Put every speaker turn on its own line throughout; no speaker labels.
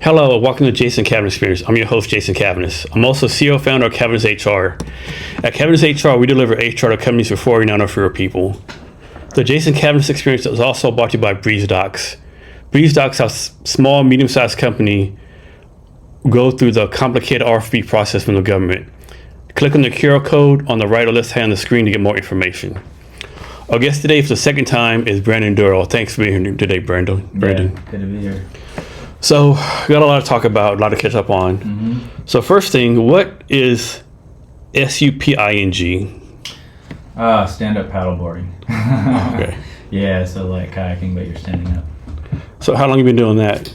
Hello, welcome to Jason Cavness Experience. I'm your host, Jason Cavness. I'm also CEO founder of Cavness HR. At Cavness HR, we deliver HR to companies for 49 or fewer people. The Jason Cavness Experience is also brought to you by Breeze Docs. Breeze Docs helps small, medium-sized company go through the complicated RFP process from the government. Click on the QR code on the right or left hand of the screen to get more information. Our guest today for the second time is Branden Doyle. Thanks for being here today, Branden.
Yeah, good to be here.
So, we got a lot to talk about, a lot to catch up on. Mm-hmm. So, first thing, what is SUPING?
Stand-up paddleboarding.
Okay.
Yeah, so like kayaking, but you're standing up.
So, how long have you been doing that?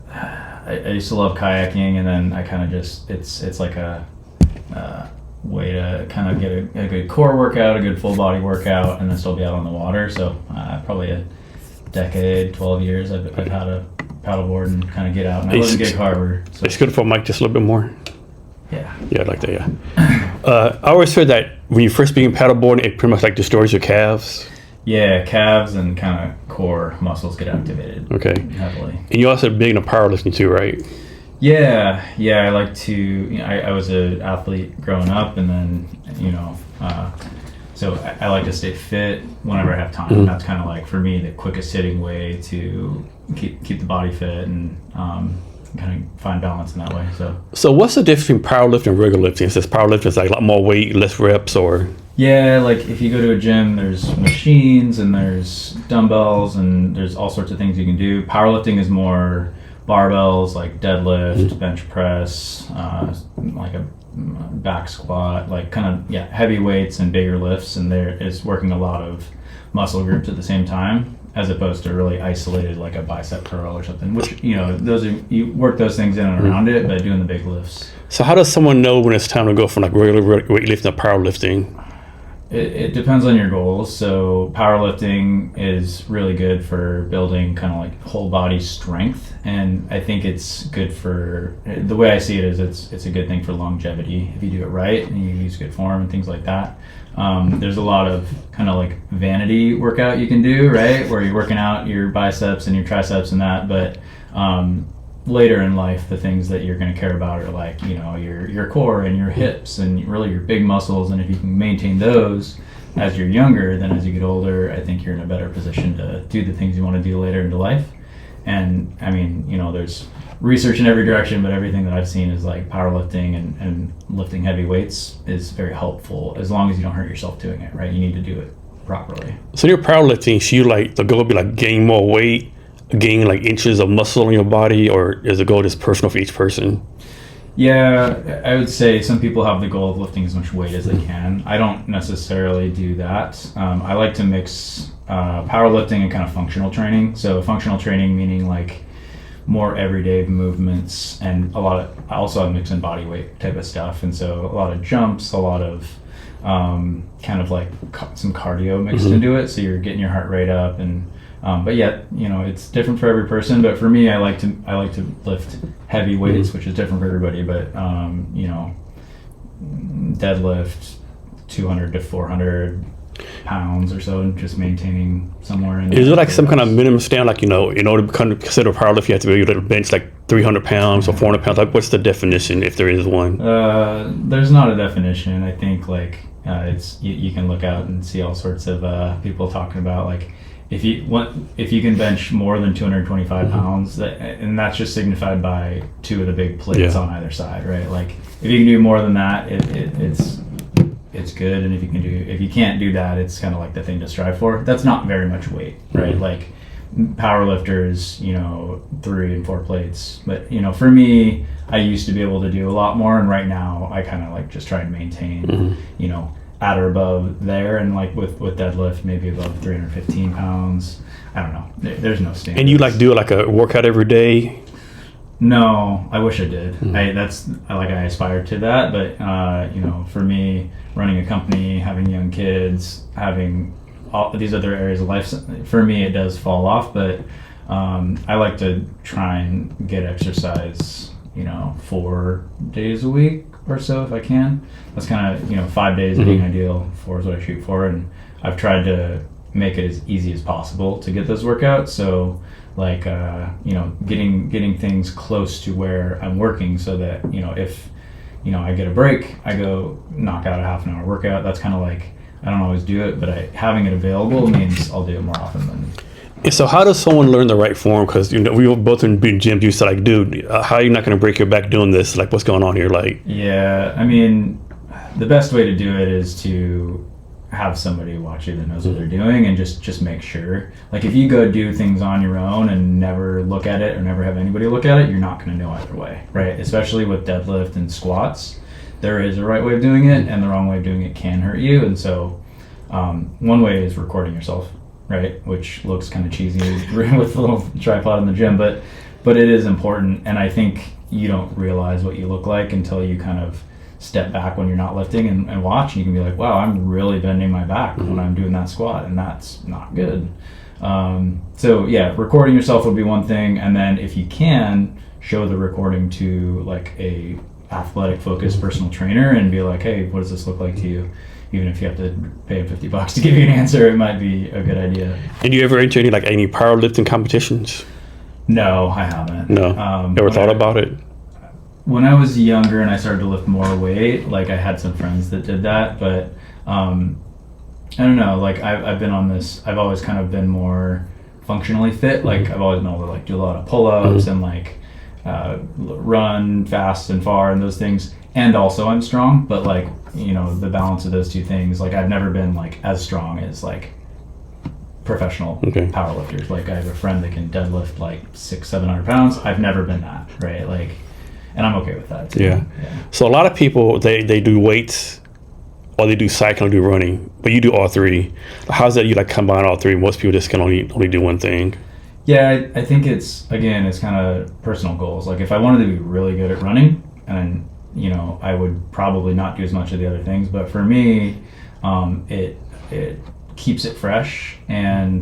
I used to love kayaking, and then I kind of just, it's like a way to kind of get a good core workout, a good full body workout, and then still be out on the water. So, probably a decade, 12 years, I've had a paddleboard and kind of get out. And I live in Gig Harbor. So.
It's good for a mic just a little bit more.
Yeah.
Yeah, I like that, yeah. I always heard that when you first begin paddleboarding, it pretty much like destroys your calves.
Yeah, calves and kind of core muscles get activated.
Okay.
Heavily.
And you're also big into powerlifting too, right?
Yeah, I like to, I was an athlete growing up, and then, so I like to stay fit whenever I have time. Mm-hmm. That's kind of like, for me, the quickest hitting way to keep the body fit and kind of find balance in that way.
So what's the difference between powerlifting and regular lifting? It says powerlifting is like a lot more weight, less reps, or?
Yeah, like if you go to a gym, there's machines and there's dumbbells and there's all sorts of things you can do. Powerlifting is more barbells, like deadlift, mm-hmm. bench press, like a back squat, like kind of heavy weights and bigger lifts, and there is working a lot of muscle groups at the same time, as opposed to really isolated like a bicep curl or something, which those are, you work those things in and around it, but doing the big lifts.
So how does someone know when it's time to go from like regular weightlifting to powerlifting?
It depends on your goals. So powerlifting is really good for building kind of like whole body strength, and I think it's good for, the way I see it is it's a good thing for longevity if you do it right and you use good form and things like that. There's a lot of kind of like vanity workout you can do, right, where you're working out your biceps and your triceps and that, but later in life, the things that you're going to care about are like, your core and your hips and really your big muscles. And if you can maintain those as you're younger, then as you get older, I think you're in a better position to do the things you want to do later into life. And I mean, there's research in every direction, but everything that I've seen is like powerlifting and lifting heavy weights is very helpful as long as you don't hurt yourself doing it, right? You need to do it properly.
So you're powerlifting, so you like, the goal would be like gain more weight, gain like inches of muscle in your body, or is the goal just personal for each person?
Yeah, I would say some people have the goal of lifting as much weight as they can. I don't necessarily do that. I like to mix powerlifting and kind of functional training. So functional training meaning like more everyday movements, and I mix in body weight type of stuff. And so a lot of jumps, a lot of kind of like some cardio mixed mm-hmm. into it. So you're getting your heart rate up, and but yet, it's different for every person. But for me, I like to lift heavy weights, mm-hmm. which is different for everybody. But deadlift 200 to 400 pounds or so, and just maintaining somewhere in. Is
it like some kind of minimum stand? Like in order to become considered a powerlifter, you have to be able to bench like 300 pounds or 400 pounds. Like, what's the definition, if there is one?
There's not a definition. I think like it's you can look out and see all sorts of people talking about like, if you can bench more than 225 mm-hmm. pounds, and that's just signified by two of the big plates on either side, right? Like if you can do more than that, it's good, and if you can't do that, it's kind of like the thing to strive for. That's not very much weight, right? Mm-hmm. Like power lifters, 3 and 4 plates, but for me, I used to be able to do a lot more, and right now I kind of like just try and maintain, mm-hmm. At or above there, and like with deadlift, maybe above 315 pounds. I don't know. There's no standard.
And you like do like a workout every day?
No, I wish I did.
Mm-hmm.
I aspire to that, but for me, running a company, having young kids, having all these other areas of life, for me it does fall off. But I like to try and get exercise, 4 days a week or so if I can. That's kind of 5 days mm-hmm. being ideal. 4 is what I shoot for, and I've tried to make it as easy as possible to get those workouts. So like, getting things close to where I'm working so that, if, I get a break, I go knock out a half an hour workout. That's kind of like, I don't always do it, but having it available means I'll do it more often than.
So how does someone learn the right form? Because we were both in gyms. You said, like, dude, how are you not going to break your back doing this? Like, what's going on here? Like,
yeah, I mean, the best way to do it is to have somebody watch you that knows what they're doing, and just make sure. Like, if you go do things on your own and never look at it or never have anybody look at it, you're not going to know either way, right? Especially with deadlift and squats, there is a right way of doing it, and the wrong way of doing it can hurt you. And so one way is recording yourself, right? Which looks kind of cheesy with a little tripod in the gym, but it is important. And I think you don't realize what you look like until you kind of step back when you're not lifting and watch, and you can be like, wow, I'm really bending my back when I'm doing that squat, and that's not good. So yeah, recording yourself would be one thing. And then if you can, show the recording to like a athletic focused personal trainer and be like, hey, what does this look like to you? Even if you have to pay him $50 to give you an answer, it might be a good idea.
And you ever enter any powerlifting competitions?
No, I haven't.
No. Ever thought about it?
When I was younger and I started to lift more weight, like I had some friends that did that, but I don't know, like I've been on this, I've always kind of been more functionally fit. Like I've always been able to like do a lot of pull-ups and like run fast and far and those things. And also I'm strong, but like, the balance of those two things, like I've never been like as strong as like professional powerlifters. Like I have a friend that can deadlift like 600-700 pounds. I've never been that, right? Like, and I'm okay with that too.
Yeah. So a lot of people, they do weights, or they do cycling, or do running, but you do all three. How's that you like combine all three? Most people just can only do one thing.
Yeah, I think it's kind of personal goals. Like if I wanted to be really good at running, and I would probably not do as much of the other things, but for me, it keeps it fresh, and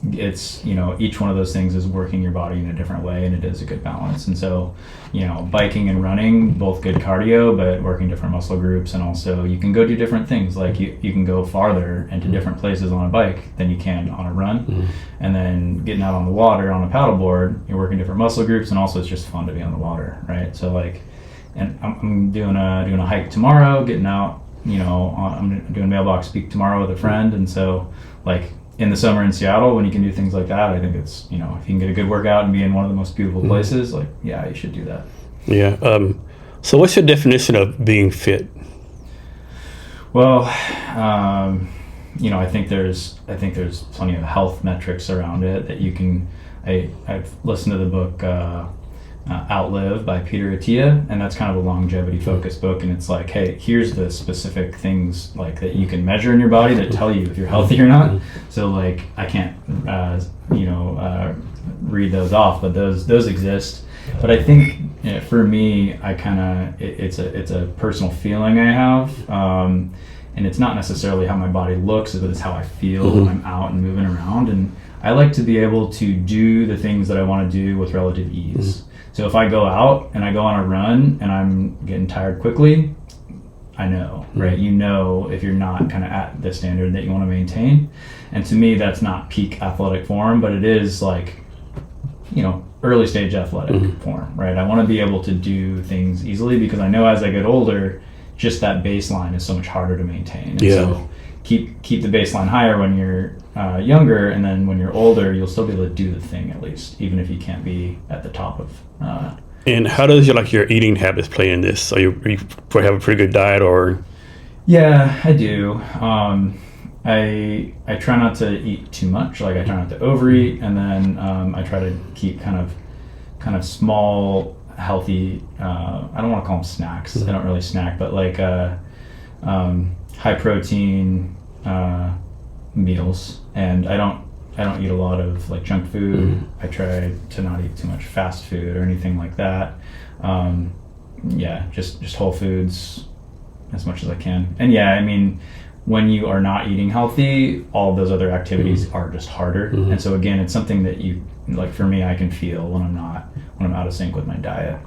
it's each one of those things is working your body in a different way, and it is a good balance. And so biking and running, both good cardio, but working different muscle groups, and also you can go do different things. Like you can go farther into different places on a bike than you can on a run. And then getting out on the water on a paddleboard, you're working different muscle groups, and also it's just fun to be on the water, right? So like, and I'm doing a hike tomorrow, getting out, I'm doing mailbox speak tomorrow with a friend. And so like in the summer in Seattle, when you can do things like that, I think it's, if you can get a good workout and be in one of the most beautiful places, like, yeah, you should do that.
Yeah. So what's your definition of being fit?
Well, I think there's plenty of health metrics around it that you can, I've listened to the book, Outlive by Peter Attia, and that's kind of a longevity focused book, and it's like, hey, here's the specific things like that you can measure in your body that tell you if you're healthy or not. So like I can't read those off, but those exist. But I think for me, I kind of it's a personal feeling I have, and it's not necessarily how my body looks, but it's how I feel when I'm out and moving around. And I like to be able to do the things that I want to do with relative ease. So if I go out and I go on a run and I'm getting tired quickly, I know, right? If you're not kind of at the standard that you want to maintain. And to me, that's not peak athletic form, but it is like, early stage athletic form, right? I want to be able to do things easily, because I know as I get older, just that baseline is so much harder to maintain. And so keep the baseline higher when you're younger, and then when you're older, you'll still be able to do the thing at least, even if you can't be at the top of.
And how does your eating habits play in this? So you have a pretty good diet, or?
Yeah, I do. I try not to eat too much. Like I try not to overeat, and then I try to keep kind of small, healthy. I don't want to call them snacks. I don't really snack, but like high protein meals, and I don't eat a lot of like junk food. I try to not eat too much fast food or anything like that. Just whole foods as much as I can. And yeah, I mean, when you are not eating healthy, all of those other activities are just harder. And so again, it's something that you, like for me, I can feel when I'm out of sync with my diet.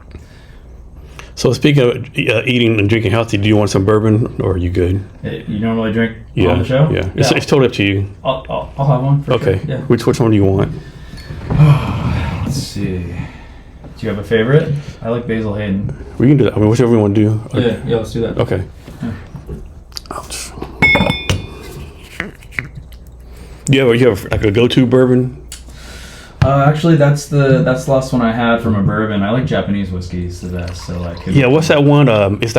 So speaking of eating and drinking healthy, do you want some bourbon or are you good?
You normally drink
Yeah,
on the show?
yeah. It's totally up to you.
I'll have one for
Okay.
sure. Yeah.
Which one do you want?
Let's see. Do you have a favorite? I like Basil Hayden.
We can do that. I mean, whichever we want to do.
Yeah, let's do that.
Okay.
Yeah.
Ouch. You have like a go-to bourbon?
Actually, that's the last one I had from a bourbon. I like Japanese whiskeys the best. So like.
Yeah. What's that one? It's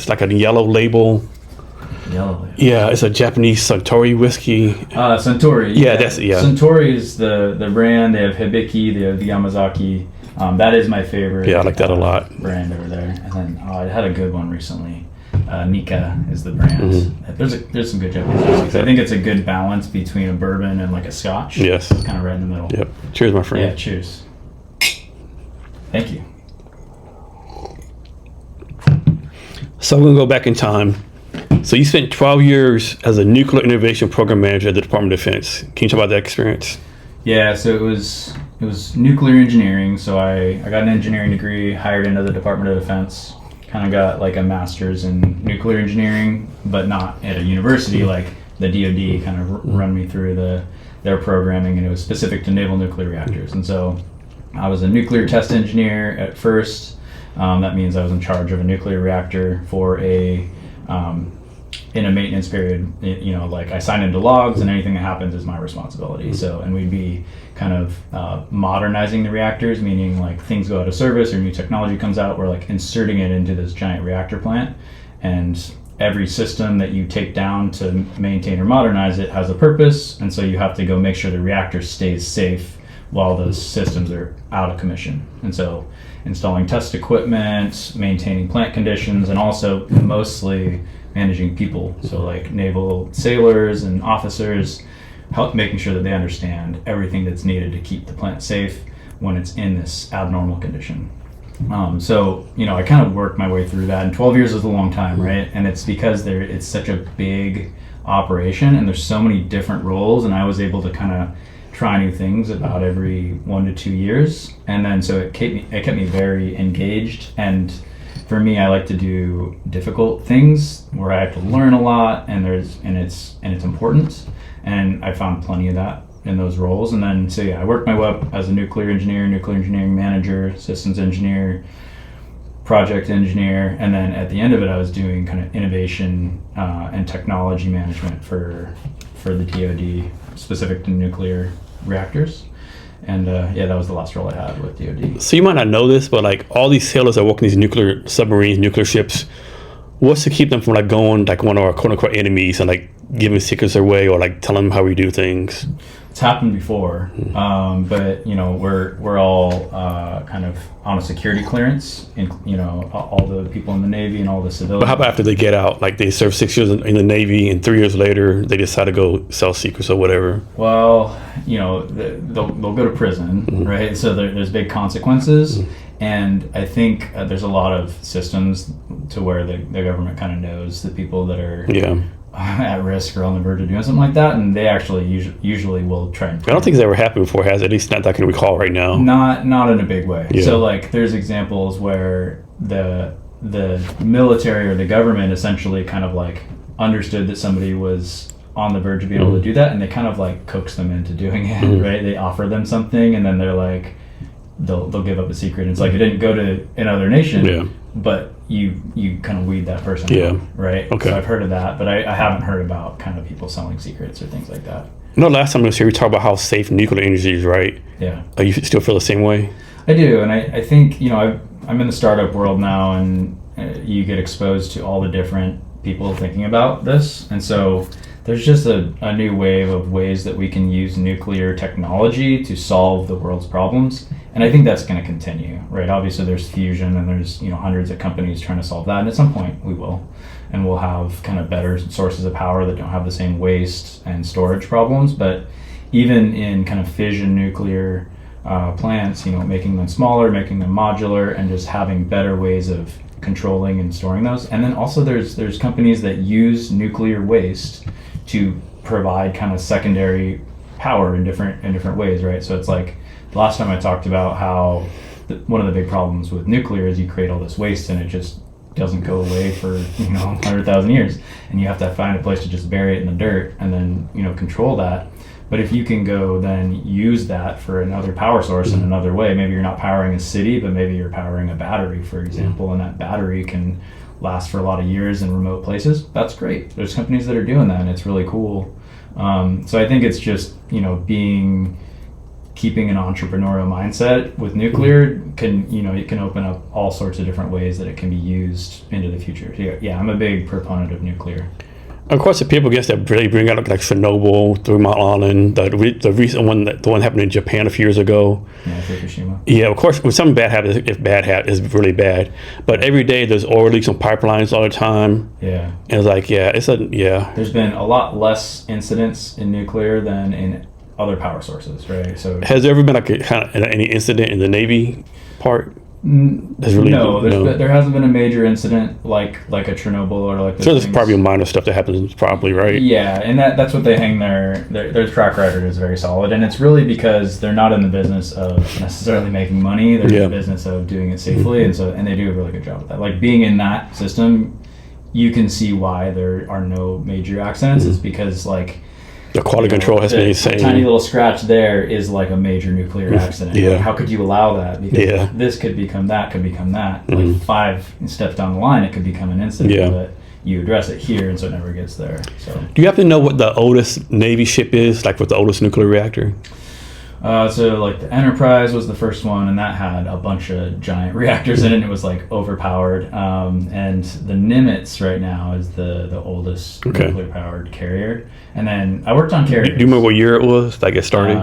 like a yellow label.
Yellow.
Yeah, it's a Japanese Suntory whiskey.
Suntory.
Yeah, that's
Suntory is the brand. They have Hibiki. They have the Yamazaki. That is my favorite.
Yeah, I like that a lot.
Brand over there. And then I had a good one recently. Nika is the brand.
Mm-hmm.
There's some good Japanese whiskeys. I think it's a good balance between a bourbon and like a Scotch.
Yes.
Kind of right in the middle.
Yep. Cheers, my friend.
Yeah. Cheers. Thank you.
So I'm gonna go back in time. So you spent 12 years as a nuclear innovation program manager at the Department of Defense. Can you talk about that experience?
Yeah, so it was nuclear engineering. So I got an engineering degree, hired into the Department of Defense, kind of got like a master's in nuclear engineering, but not at a university. Like the DoD kind of run me through their programming, and it was specific to naval nuclear reactors. And so I was a nuclear test engineer at first. That means I was in charge of a nuclear reactor for in a maintenance period. Like I sign into logs, and anything that happens is my responsibility. So, and we'd be kind of modernizing the reactors, meaning like things go out of service or new technology comes out, we're like inserting it into this giant reactor plant, and every system that you take down to maintain or modernize it has a purpose, and so you have to go make sure the reactor stays safe while those systems are out of commission. And so installing test equipment, maintaining plant conditions, and also mostly managing people. So like naval sailors and officers, making sure that they understand everything that's needed to keep the plant safe when it's in this abnormal condition. So I kind of worked my way through that, and 12 years is a long time, right? And it's because it's such a big operation, and there's so many different roles, and I was able to kind of try new things about every 1 to 2 years, and then so it kept me very engaged. And for me, I like to do difficult things where I have to learn a lot, and it's important, and I found plenty of that in those roles. And then so I worked my way up as a nuclear engineering manager, systems engineer, project engineer, and then at the end of it I was doing kind of innovation and technology management for the DoD, specific to nuclear reactors. And that was the last role I had with DoD.
So you might not know this, but like all these sailors that work in these nuclear submarines, nuclear ships, what's to keep them from like going like one of our quote unquote enemies and like giving secrets away or like telling them how we do things?
It's happened before, but we're all kind of on a security clearance, and all the people in the Navy and all the civilians.
But how about after they get out, like they serve 6 years in the Navy, and 3 years later they decide to go sell secrets or whatever?
Well, they'll go to prison, right? So there's big consequences, and I think there's a lot of systems to where the government kind of knows the people that are at risk or on the verge of doing something like that, and they actually usually will try and. I
don't think it's ever happened before, has it? At least not that I can recall right now.
Not in a big way. Yeah. So like there's examples where the military or the government essentially kind of like understood that somebody was on the verge of being able to do that, and they kind of like coax them into doing it, right? They offer them something, and then they're like, they'll give up a secret. And it's like, it didn't go to another nation, but you kind of weed that person out, right?
Okay.
So I've heard of that, but I haven't heard about kind of people selling secrets or things like that.
Last time I was here, we talked about how safe nuclear energy is, right?
Yeah.
You still feel the same way?
I do, and I think, I'm in the startup world now, and you get exposed to all the different people thinking about this, and so there's just a new wave of ways that we can use nuclear technology to solve the world's problems. And I think that's going to continue, right? Obviously there's fusion, and there's hundreds of companies trying to solve that, and at some point we will. And we'll have kind of better sources of power that don't have the same waste and storage problems. But even in kind of fission nuclear plants, making them smaller, making them modular, and just having better ways of controlling and storing those. And then also there's companies that use nuclear waste to provide kind of secondary power in different ways, right? So it's like the last time I talked about how one of the big problems with nuclear is you create all this waste and it just doesn't go away for 100,000 years, and you have to find a place to just bury it in the dirt and then control that. But if you can go then use that for another power source in another way, maybe you're not powering a city, but maybe you're powering a battery, for example, and that battery can last for a lot of years in remote places. That's great. There's companies that are doing that, and it's really cool. So I think it's just keeping an entrepreneurial mindset with nuclear it can open up all sorts of different ways that it can be used into the future. So yeah, I'm a big proponent of nuclear.
Of course, the people guess that really bring out like Chernobyl, 3 Mile Island, the recent one, the one happened in Japan a few years ago.
Yeah, Fukushima.
Yeah, of course, when something bad happens, if bad happens, it's really bad. But every day there's oil leaks on pipelines all the time.
Yeah.
And it's like,
There's been a lot less incidents in nuclear than in other power sources, right? So
has there ever been like any incident in the Navy part?
There hasn't been a major incident like a Chernobyl or like.
So there's probably minor stuff that happens, probably, right?
Yeah, and that's what they hang their track record is very solid, and it's really because they're not in the business of necessarily making money. They're in the business of doing it safely, and they do a really good job with that. Like being in that system, you can see why there are no major accidents. It's because
the quality control has been insane.
A tiny little scratch there is like a major nuclear accident.
Yeah.
How could you allow that? Because this could become that, Like 5 steps down the line, it could become an incident. But you address it here, and so it never gets there. So.
Do you happen to know what the oldest Navy ship is, like with the oldest nuclear reactor?
So like the Enterprise was the first one, and that had a bunch of giant reactors in it, and it was like overpowered. And the Nimitz right now is the oldest nuclear powered carrier. And then I worked on carriers.
Do you remember what year it was? Like it started?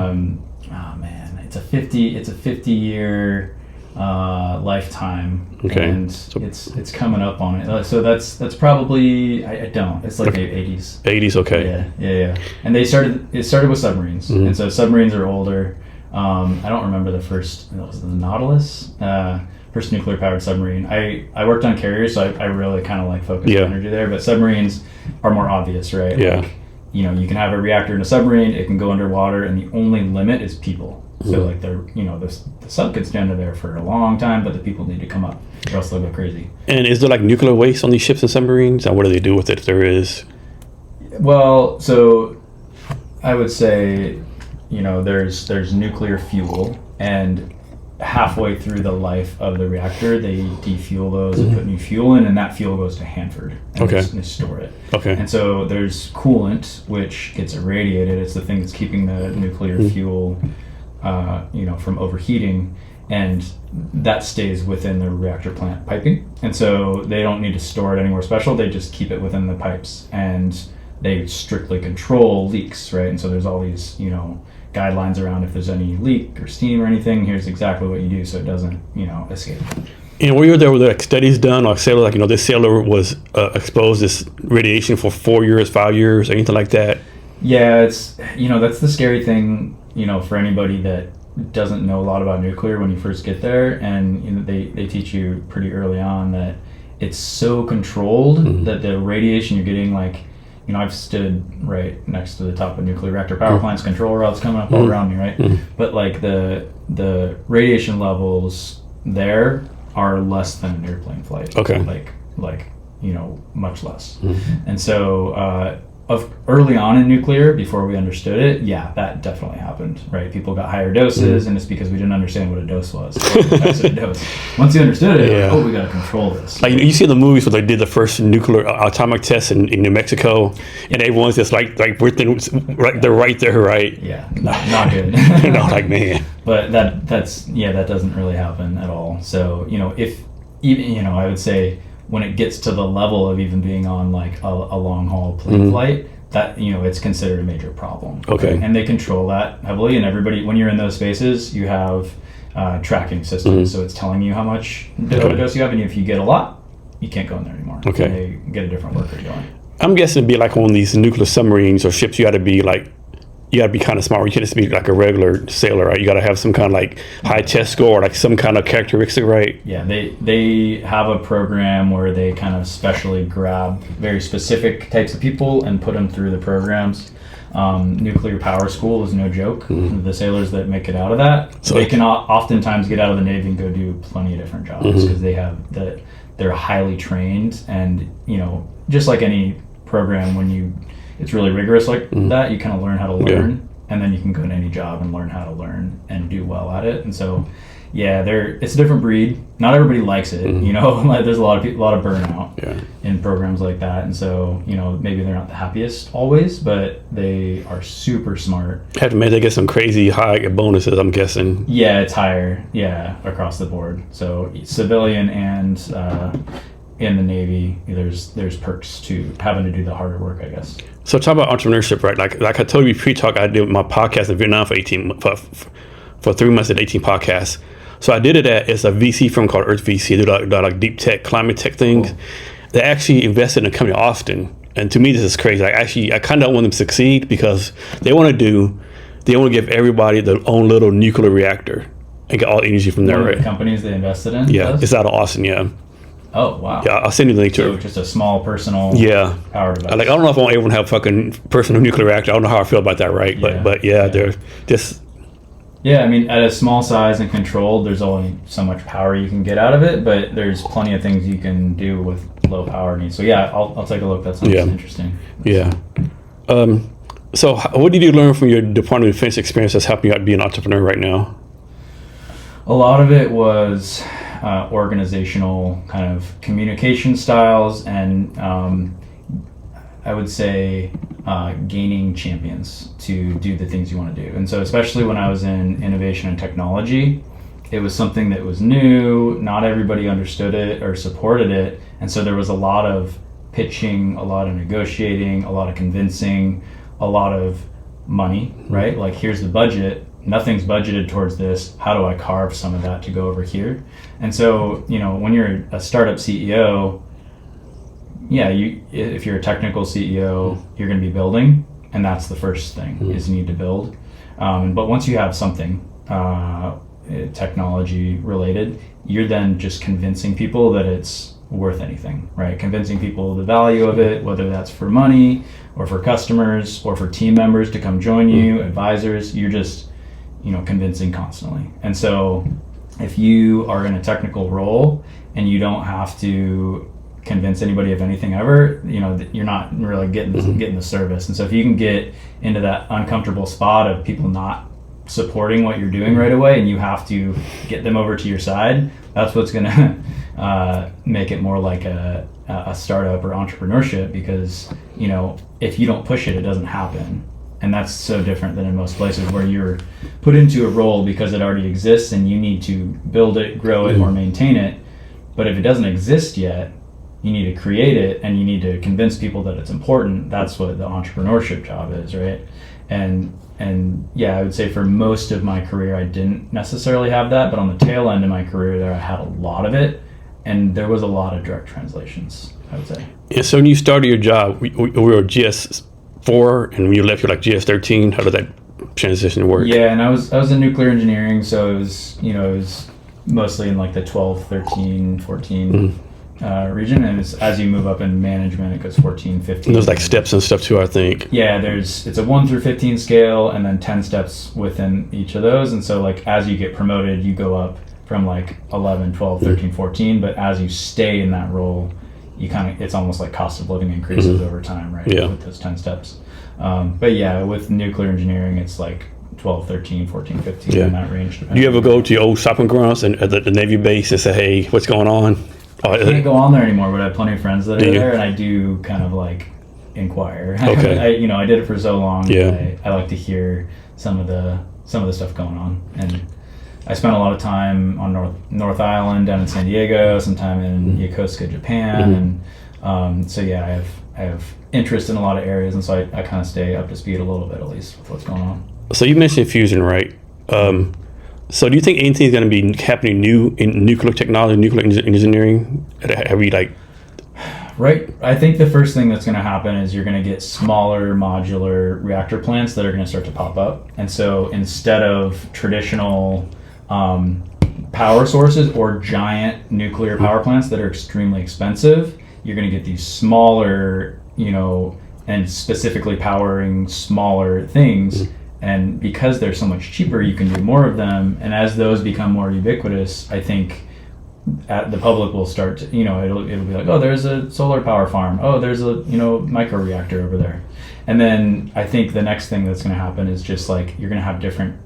It's a 50-year lifetime.
Okay.
And it's coming up on it. So that's probably it's like the 80s.
80s, okay.
Yeah. And it started with submarines. And so submarines are older. I don't remember the first, it was the Nautilus, first nuclear powered submarine. I worked on carriers, so I really kind of focused on energy there, but submarines are more obvious, right?
Yeah.
You can have a reactor in a submarine, it can go underwater, and the only limit is people. So the sub could stand there for a long time, but the people need to come up, or else they'll go crazy.
And is there nuclear waste on these ships and submarines? And what do they do with it if there is?
Well, so I would say, there's nuclear fuel, and halfway through the life of the reactor, they defuel those and put new fuel in, and that fuel goes to Hanford, and they store it.
Okay.
And so there's coolant, which gets irradiated. It's the thing that's keeping the nuclear fuel from overheating, and that stays within the reactor plant piping. And so they don't need to store it anywhere special. They just keep it within the pipes, and they strictly control leaks, right? And so there's all these, guidelines around if there's any leak or steam or anything, here's exactly what you do so it doesn't, escape.
And were you there with studies done on sailor, this sailor was exposed to this radiation for 4 years, 5 years, anything like that?
Yeah, it's, that's the scary thing, for anybody that doesn't know a lot about nuclear when you first get there, and they teach you pretty early on that it's so controlled that the radiation you're getting, I've stood right next to the top of nuclear reactor power plants, control rods coming up all around me, right? But the radiation levels there are less than an airplane flight.
Okay.
Much less. And so early on in nuclear, before we understood it, that definitely happened, right? People got higher doses, and it's because we didn't understand what a dose was. Once you understood it, we got to control this.
You see the movies where they did the first nuclear atomic test in New Mexico, and everyone's just within, they're right there, right?
Yeah, not good.
Man.
But that doesn't really happen at all. So if even I would say, when it gets to the level of even being on a long haul plane flight, that it's considered a major problem.
Okay.
And they control that heavily, and everybody, when you're in those spaces, you have tracking systems, so it's telling you how much dose you have, and if you get a lot, you can't go in there anymore.
Okay.
And they get a different worker going.
I'm guessing it'd be on these nuclear submarines or ships, you got to be kind of smart. You can't just be a regular sailor, right? You got to have some kind of high test score or some kind of characteristic, right?
Yeah, they have a program where they kind of specially grab very specific types of people and put them through the programs. Nuclear power school is no joke. The sailors that make it out of that,
So
they can oftentimes get out of the Navy and go do plenty of different jobs because they're highly trained, and just like any program, it's really rigorous like that, you kind of learn how to learn, and then you can go to any job and learn how to learn and do well at it. And so it's a different breed. Not everybody likes it. Like there's a lot of burnout in programs like that, and so maybe they're not the happiest always, but they are super smart.
Have to maybe they get some crazy high bonuses, I'm guessing.
Yeah, it's higher. Yeah, across the board. So civilian and in the Navy, there's perks to having to do the harder work, I guess.
So talk about entrepreneurship, right? Like I told you pre-talk, I did my podcast in Vietnam for 3 months at 18 podcasts. So I did it it's a VC firm called Earth VC. They do like deep tech, climate tech things. Cool. They actually invested in a company Austin. And to me, this is crazy. I kind of want them to succeed because they want to give everybody their own little nuclear reactor and get all the energy from there, right?
The companies they invested in?
Yeah, it's out of Austin, yeah.
Oh, wow.
Yeah, I'll send you the link to it.
So just a small personal power device.
I don't know if I want everyone to have a fucking personal nuclear reactor. I don't know how I feel about that, right? But they're just...
Yeah, I mean, at a small size and controlled, there's only so much power you can get out of it, but there's plenty of things you can do with low power needs. So yeah, I'll take a look. That sounds interesting.
Yeah. So what did you learn from your Department of Defense experience that's helping you out be an entrepreneur right now?
A lot of it was organizational kind of communication styles, and I would say gaining champions to do the things you want to do. And so especially when I was in innovation and technology, it was something that was new. Not everybody understood it or supported it. And so there was a lot of pitching, a lot of negotiating, a lot of convincing, a lot of money, right? Like, here's the budget. Nothing's budgeted towards this. How do I carve some of that to go over here? And so, when you're a startup CEO, if you're a technical CEO, you're going to be building, and that's the first thing is you need to build. But once you have something technology related, you're then just convincing people that it's worth anything, right? Convincing people the value of it, whether that's for money or for customers or for team members to come join you, advisors. You're just convincing constantly. And so if you are in a technical role and you don't have to convince anybody of anything ever, you're not really getting the service. And so if you can get into that uncomfortable spot of people not supporting what you're doing right away, and you have to get them over to your side, that's what's going to make it more like a startup or entrepreneurship, because if you don't push it, it doesn't happen. And that's so different than in most places where you're put into a role because it already exists and you need to build it, grow it, or maintain it. But if it doesn't exist yet, you need to create it, and you need to convince people that it's important. That's what the entrepreneurship job is, right? And I would say for most of my career, I didn't necessarily have that, but on the tail end of my career there, I had a lot of it, and there was a lot of direct translations, I would say. Yeah,
so when you started your job, we were GS4, and when you left, you're like GS13. How did that transition work?
Yeah, and I was in nuclear engineering, so it was mostly in like the 12, 13, 14 region, and as you move up in management, it goes 14, 15.
And there's like steps and stuff too, I think.
Yeah, it's a 1 through 15 scale, and then 10 steps within each of those. And so like as you get promoted, you go up from like 11, 12, 13, 14, but as you stay in that role, it's almost like cost of living increases over time, right?
Yeah.
With those 10 steps. But yeah, with nuclear engineering, it's like 12, 13, 14, 15 in that range.
Do you ever go to your old shopping grounds and at the Navy base and say, hey, what's going on?
I can't go on there anymore, but I have plenty of friends that are there, and I do kind of like inquire.
Okay.
I did it for so long.
Yeah.
I like to hear some of the stuff going on, and I spent a lot of time on North Island down in San Diego, some time in Yokosuka, Japan, and so I have interest in a lot of areas, and so I kind of stay up to speed a little bit at least with what's going on.
So you mentioned fusion, right? So do you think anything is going to be happening new in nuclear technology, nuclear engineering? Have we
Right. I think the first thing that's going to happen is you're going to get smaller modular reactor plants that are going to start to pop up. And so instead of traditional power sources or giant nuclear power plants that are extremely expensive, you're going to get these smaller, and specifically powering smaller things. And because they're so much cheaper, you can do more of them. And as those become more ubiquitous, I think the public will start to, it'll be like, oh, there's a solar power farm. Oh, there's a, micro reactor over there. And then I think the next thing that's going to happen is just like, you're going to have different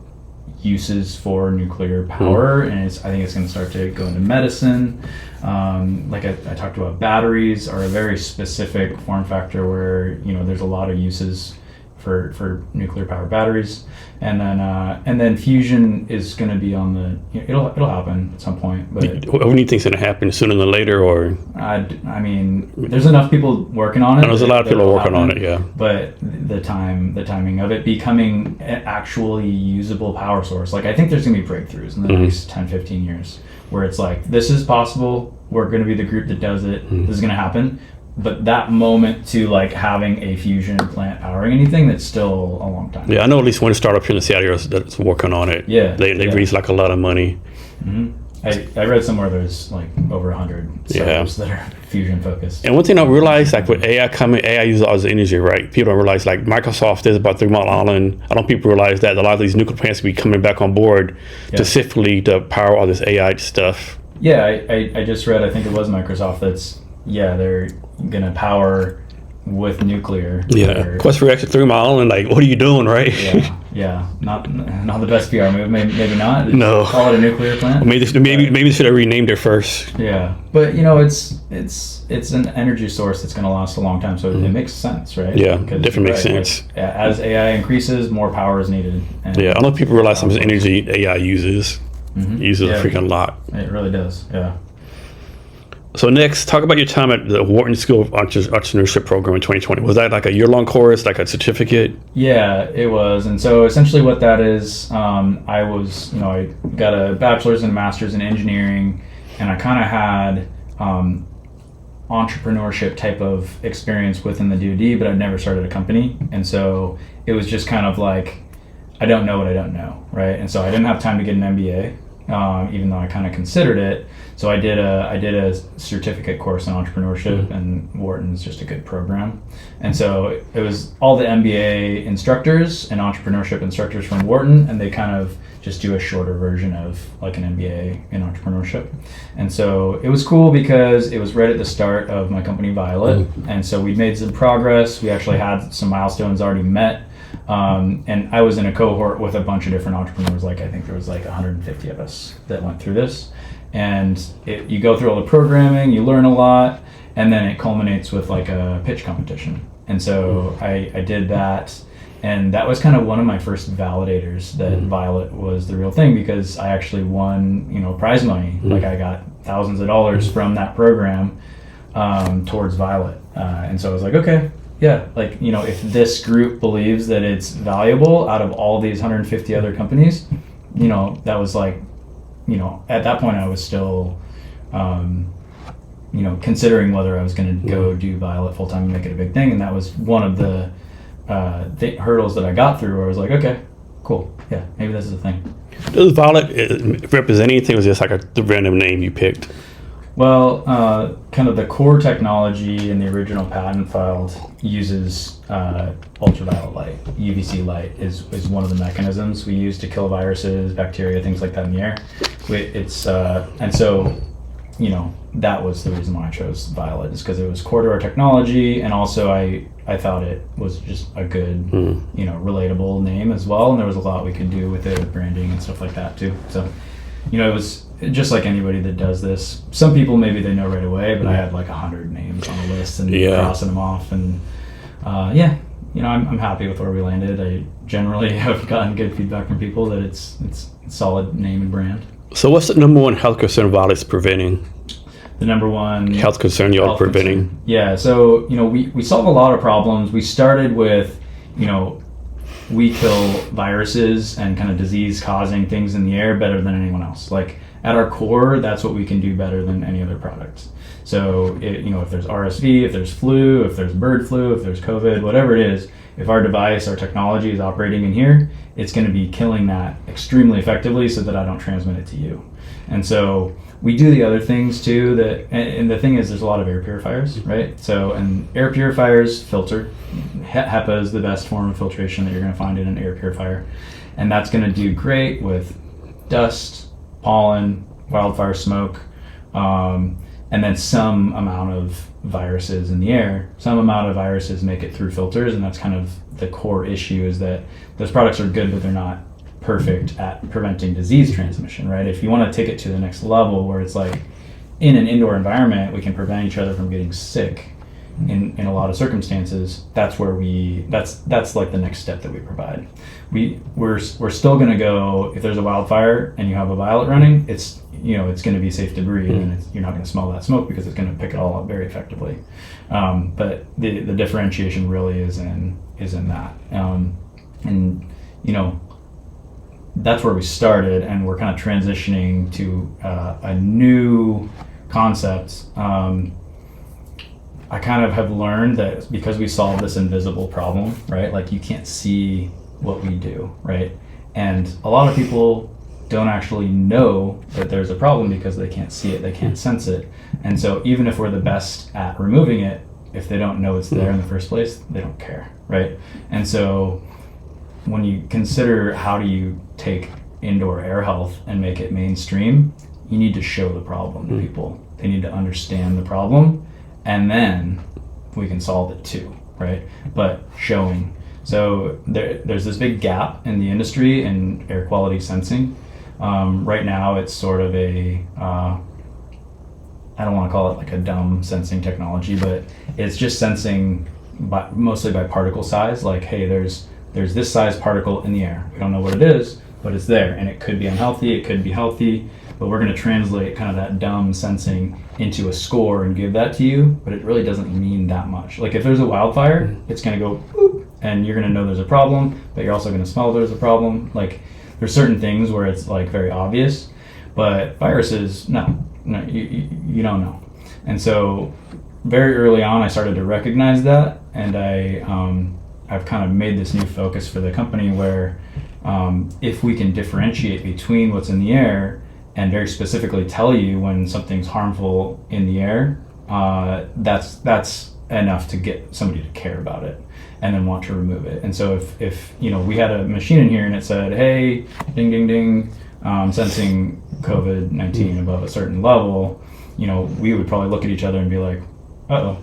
uses for nuclear power. And I think it's going to start to go into medicine. Like I talked about, batteries are a very specific form factor where, there's a lot of uses for nuclear power batteries, and then fusion is going to be on the. It'll happen at some point. But
when do you think it's going to happen? Sooner than later, or?
I mean, there's enough people working on it.
There's a lot of people working on it, yeah.
But the timing of it becoming an actually usable power source, like I think there's going to be breakthroughs in the next 10, 15 years, where it's like, this is possible. We're going to be the group that does it. This is going to happen. But that moment to like having a fusion plant powering anything, that's still a long time.
Yeah, I know at least one startup here in the Seattle area that's working on it.
Yeah,
they raised like a lot of money.
I read somewhere there's like over 100 startups that are fusion focused.
And one thing I realized, like with AI coming, AI uses all this energy, right? People don't realize, like Microsoft is about 3 Mile Island. I don't think people realize that a lot of these nuclear plants will be coming back on board specifically to power all this AI stuff.
Yeah, I just read, I think it was Microsoft they're going to power with nuclear.
Yeah, Quest for Exit 3 Mile Island, like, what are you doing, right?
Yeah. Not the best PR move. Maybe not.
No.
Call it a nuclear plant.
Maybe they should have renamed it first.
Yeah, but it's an energy source that's going to last a long time, so it makes sense, right?
Yeah, definitely makes sense.
Like, as AI increases, more power is needed. And
I don't know if people realize how much energy AI uses. It uses a freaking lot.
It really does. Yeah.
So next, talk about your time at the Wharton School of Entrepreneurship program in 2020. Was that like a year-long course, like a certificate?
Yeah, it was. And so essentially what that is, I got a bachelor's and a master's in engineering, and I kind of had entrepreneurship type of experience within the DoD, but I'd never started a company. And so it was just kind of like, I don't know what I don't know, right? And so I didn't have time to get an MBA, even though I kind of considered it. So I did a certificate course in entrepreneurship, and Wharton's just a good program. And so it was all the MBA instructors and entrepreneurship instructors from Wharton, and they kind of just do a shorter version of like an MBA in entrepreneurship. And so it was cool because it was right at the start of my company Violett. And so we made some progress. We actually had some milestones already met. And I was in a cohort with a bunch of different entrepreneurs. Like I think there was like 150 of us that went through this. And you go through all the programming, you learn a lot, and then it culminates with like a pitch competition. And so I did that, and that was kind of one of my first validators that Violett was the real thing, because I actually won, prize money. Like I got thousands of dollars from that program towards Violett. And so I was like, okay, yeah, like, if this group believes that it's valuable out of all these 150 other companies, that was like, at that point I was still, considering whether I was going to go do Violett full time and make it a big thing. And that was one of the hurdles that I got through, where I was like, okay, cool. Yeah, maybe this is a thing.
Does Violett represent anything, or was it just like the random name you picked?
Well, kind of the core technology in the original patent filed uses ultraviolet light. UVC light is one of the mechanisms we use to kill viruses, bacteria, things like that in the air. And so, that was the reason why I chose Violett, is because it was core to our technology, and also I thought it was just a good, relatable name as well, and there was a lot we could do with it, with branding and stuff like that too. So, it was just like anybody that does this. Some people maybe they know right away, but I had like 100 names on the list and crossing them off, and I'm happy with where we landed. I generally have gotten good feedback from people that it's a solid name and brand.
So what's the number one health concern Violett's preventing?
The number one
health concern you're preventing?
Concern. Yeah, so we solve a lot of problems. We started with we kill viruses and kind of disease causing things in the air better than anyone else. Like at our core, that's what we can do better than any other product. So if there's RSV, if there's flu, if there's bird flu, if there's COVID, whatever it is, if our device, our technology is operating in here, it's going to be killing that extremely effectively so that I don't transmit it to you. And so we do the other things too, and the thing is, there's a lot of air purifiers, right? So, and air purifiers filter HEPA is the best form of filtration that you're going to find in an air purifier, and that's going to do great with dust, pollen, wildfire smoke, and then some amount of viruses in the air. Some amount of viruses make it through filters, and that's kind of the core issue, is that those products are good, but they're not perfect at preventing disease transmission, right? If you want to take it to the next level where it's like in an indoor environment, we can prevent each other from getting sick in a lot of circumstances. That's where that's like the next step that we provide. We're still going to go, if there's a wildfire and you have a Violett running, it's going to be safe to breathe, and you're not going to smell that smoke because it's going to pick it all up very effectively. But the differentiation really is in that, and that's where we started, and we're kind of transitioning to a new concept. I kind of have learned that because we solve this invisible problem, right? Like, you can't see what we do, right? And a lot of people don't actually know that there's a problem because they can't see it, they can't sense it. And so even if we're the best at removing it, if they don't know it's there in the first place, they don't care, right? And so when you consider how do you take indoor air health and make it mainstream, you need to show the problem to people. They need to understand the problem, and then we can solve it too, right? But showing. So there's this big gap in the industry in air quality sensing. Right now it's sort of I don't want to call it like a dumb sensing technology, but it's just sensing mostly by particle size. Like, hey, there's this size particle in the air. We don't know what it is, but it's there, and it could be unhealthy, it could be healthy, but we're going to translate kind of that dumb sensing into a score and give that to you, but it really doesn't mean that much. Like, if there's a wildfire, it's going to go boop, and you're going to know there's a problem, but you're also going to smell there's a problem. Like, there's certain things where it's like very obvious, but viruses, no, you don't know. And so very early on, I started to recognize that, and I've kind of made this new focus for the company where if we can differentiate between what's in the air and very specifically tell you when something's harmful in the air, that's enough to get somebody to care about it and then want to remove it. And so if we had a machine in here and it said, hey, ding, ding, ding, sensing COVID-19 above a certain level, we would probably look at each other and be like, uh-oh,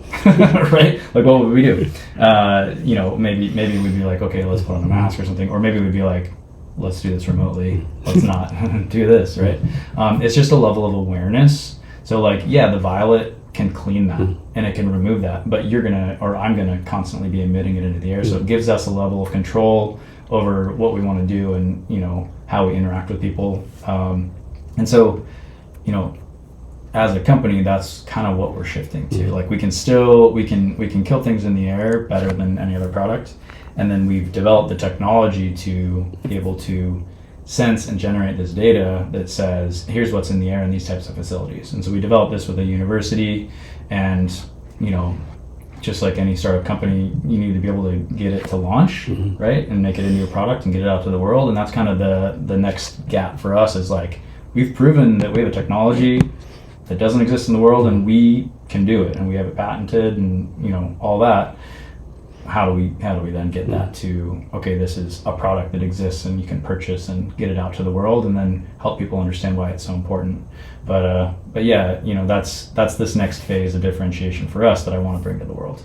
right? Like, what would we do? Maybe we'd be like, okay, let's put on a mask or something. Or maybe we'd be like, let's do this remotely. Let's not do this, right? It's just a level of awareness. So like, yeah, the Violett can clean that and it can remove that, but I'm gonna constantly be emitting it into the air. So it gives us a level of control over what we want to do and, how we interact with people. And so, as a company, that's kind of what we're shifting to. Like, we can kill things in the air better than any other product. And then we've developed the technology to be able to sense and generate this data that says, here's what's in the air in these types of facilities. And so we developed this with a university, and, just like any startup company, you need to be able to get it to launch, right? And make it into a product and get it out to the world. And that's kind of the next gap for us, is like, we've proven that we have a technology that doesn't exist in the world, and we can do it, and we have it patented, and all that. How do we then get that to, okay, this is a product that exists and you can purchase and get it out to the world, and then help people understand why it's so important. But yeah, that's this next phase of differentiation for us that I want to bring to the world.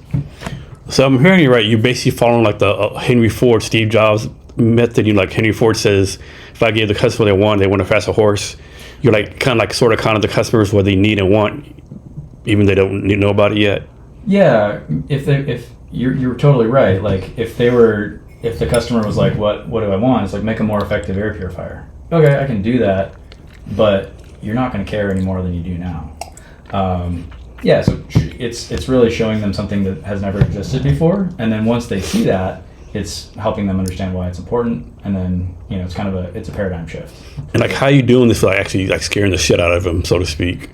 So I'm hearing you right. You're basically following like the Henry Ford, Steve Jobs method. Like Henry Ford says, if I gave the customer they want a fast horse. You're like kind of the customers what they need and want, even they don't know about it yet.
Yeah, if you're totally right. Like, if the customer was like, what do I want? It's like, make a more effective air purifier. Okay, I can do that, but you're not going to care any more than you do now. Yeah, so it's really showing them something that has never existed before, and then once they see that, it's helping them understand why it's important, and then it's kind of a paradigm shift. And
like, how are you doing this without actually like scaring the shit out of them, so to speak?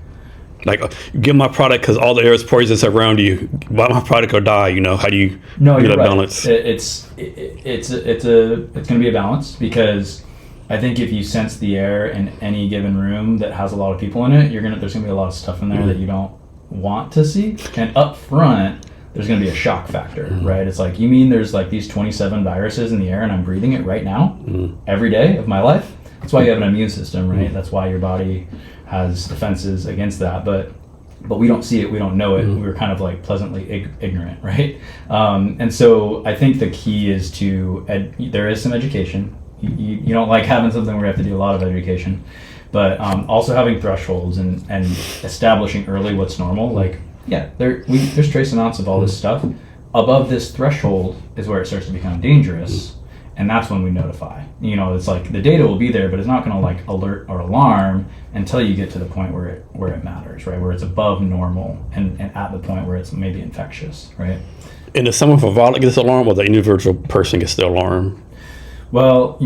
Like, give my product because all the air is poisonous around you. Buy my product or die. How do you get that balance?
It's going to be a balance, because I think if you sense the air in any given room that has a lot of people in it, there's going to be a lot of stuff in there that you don't want to see. And up front, there's going to be a shock factor, right? It's like, you mean there's like these 27 viruses in the air and I'm breathing it right now, every day of my life? That's why you have an immune system, right? That's why your body has defenses against that. But we don't see it, we don't know it. We're kind of like pleasantly ignorant, right? And so I think the key is there is some education. You don't like having something where you have to do a lot of education, but also having thresholds and establishing early what's normal. Like, yeah, there's trace amounts of all this stuff. Above this threshold is where it starts to become dangerous, and that's when we notify. It's like the data will be there, but it's not going to like alert or alarm until you get to the point where it matters, right? Where it's above normal and at the point where it's maybe infectious, right? And
if someone from Violett gets the alarm, or the individual person gets the alarm?
Well,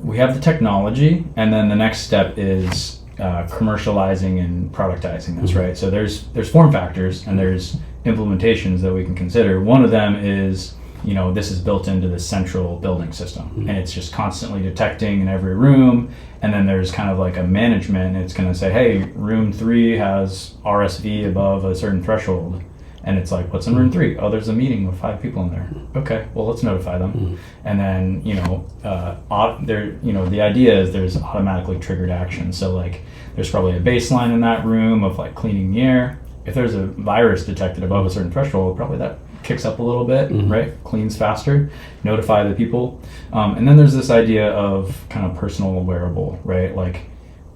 we have the technology, and then the next step is commercializing and productizing this, right? So there's form factors and there's implementations that we can consider. One of them is, this is built into the central building system, and it's just constantly detecting in every room. And then there's kind of like a management, and it's going to say, hey, room 3 has RSV above a certain threshold. And it's like, what's in room 3? Oh, there's a meeting with 5 people in there. Okay, well, let's notify them. And then, the idea is there's automatically triggered action. So like, there's probably a baseline in that room of like cleaning the air. If there's a virus detected above a certain threshold, probably that kicks up a little bit, right? Cleans faster, notify the people. And then there's this idea of kind of personal wearable, right? Like,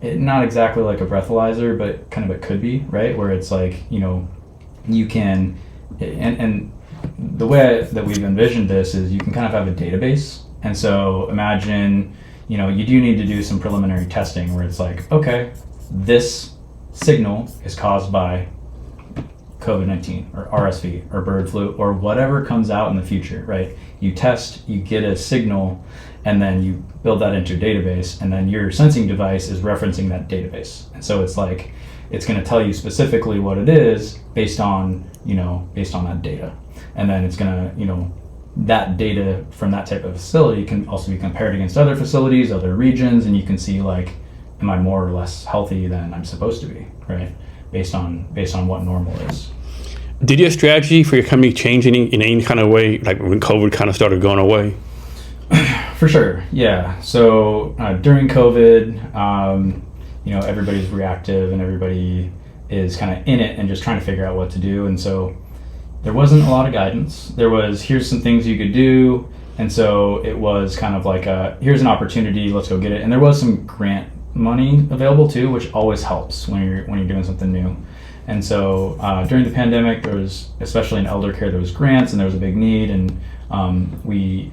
not exactly like a breathalyzer, but kind of it could be, right? Where it's like, you can, and the way that we've envisioned this is you can kind of have a database. And so imagine, you do need to do some preliminary testing where it's like, okay, this signal is caused by COVID-19 or RSV or bird flu or whatever comes out in the future, right? You test, you get a signal, and then you build that into a database, and then your sensing device is referencing that database. And so it's like, it's going to tell you specifically what it is based on that data. And then it's going to, that data from that type of facility can also be compared against other facilities, other regions, and you can see like, am I more or less healthy than I'm supposed to be, right? Based on what normal is.
Did your strategy for your company change in any kind of way, like when COVID kind of started going away?
For sure, yeah. So during COVID, everybody's reactive and everybody is kind of in it and just trying to figure out what to do. And so there wasn't a lot of guidance. There was, here's some things you could do. And so it was kind of like, here's an opportunity, let's go get it. And there was some grant money available too, which always helps when you're doing something new. And so during the pandemic, there was, especially in elder care, there was grants and there was a big need, and we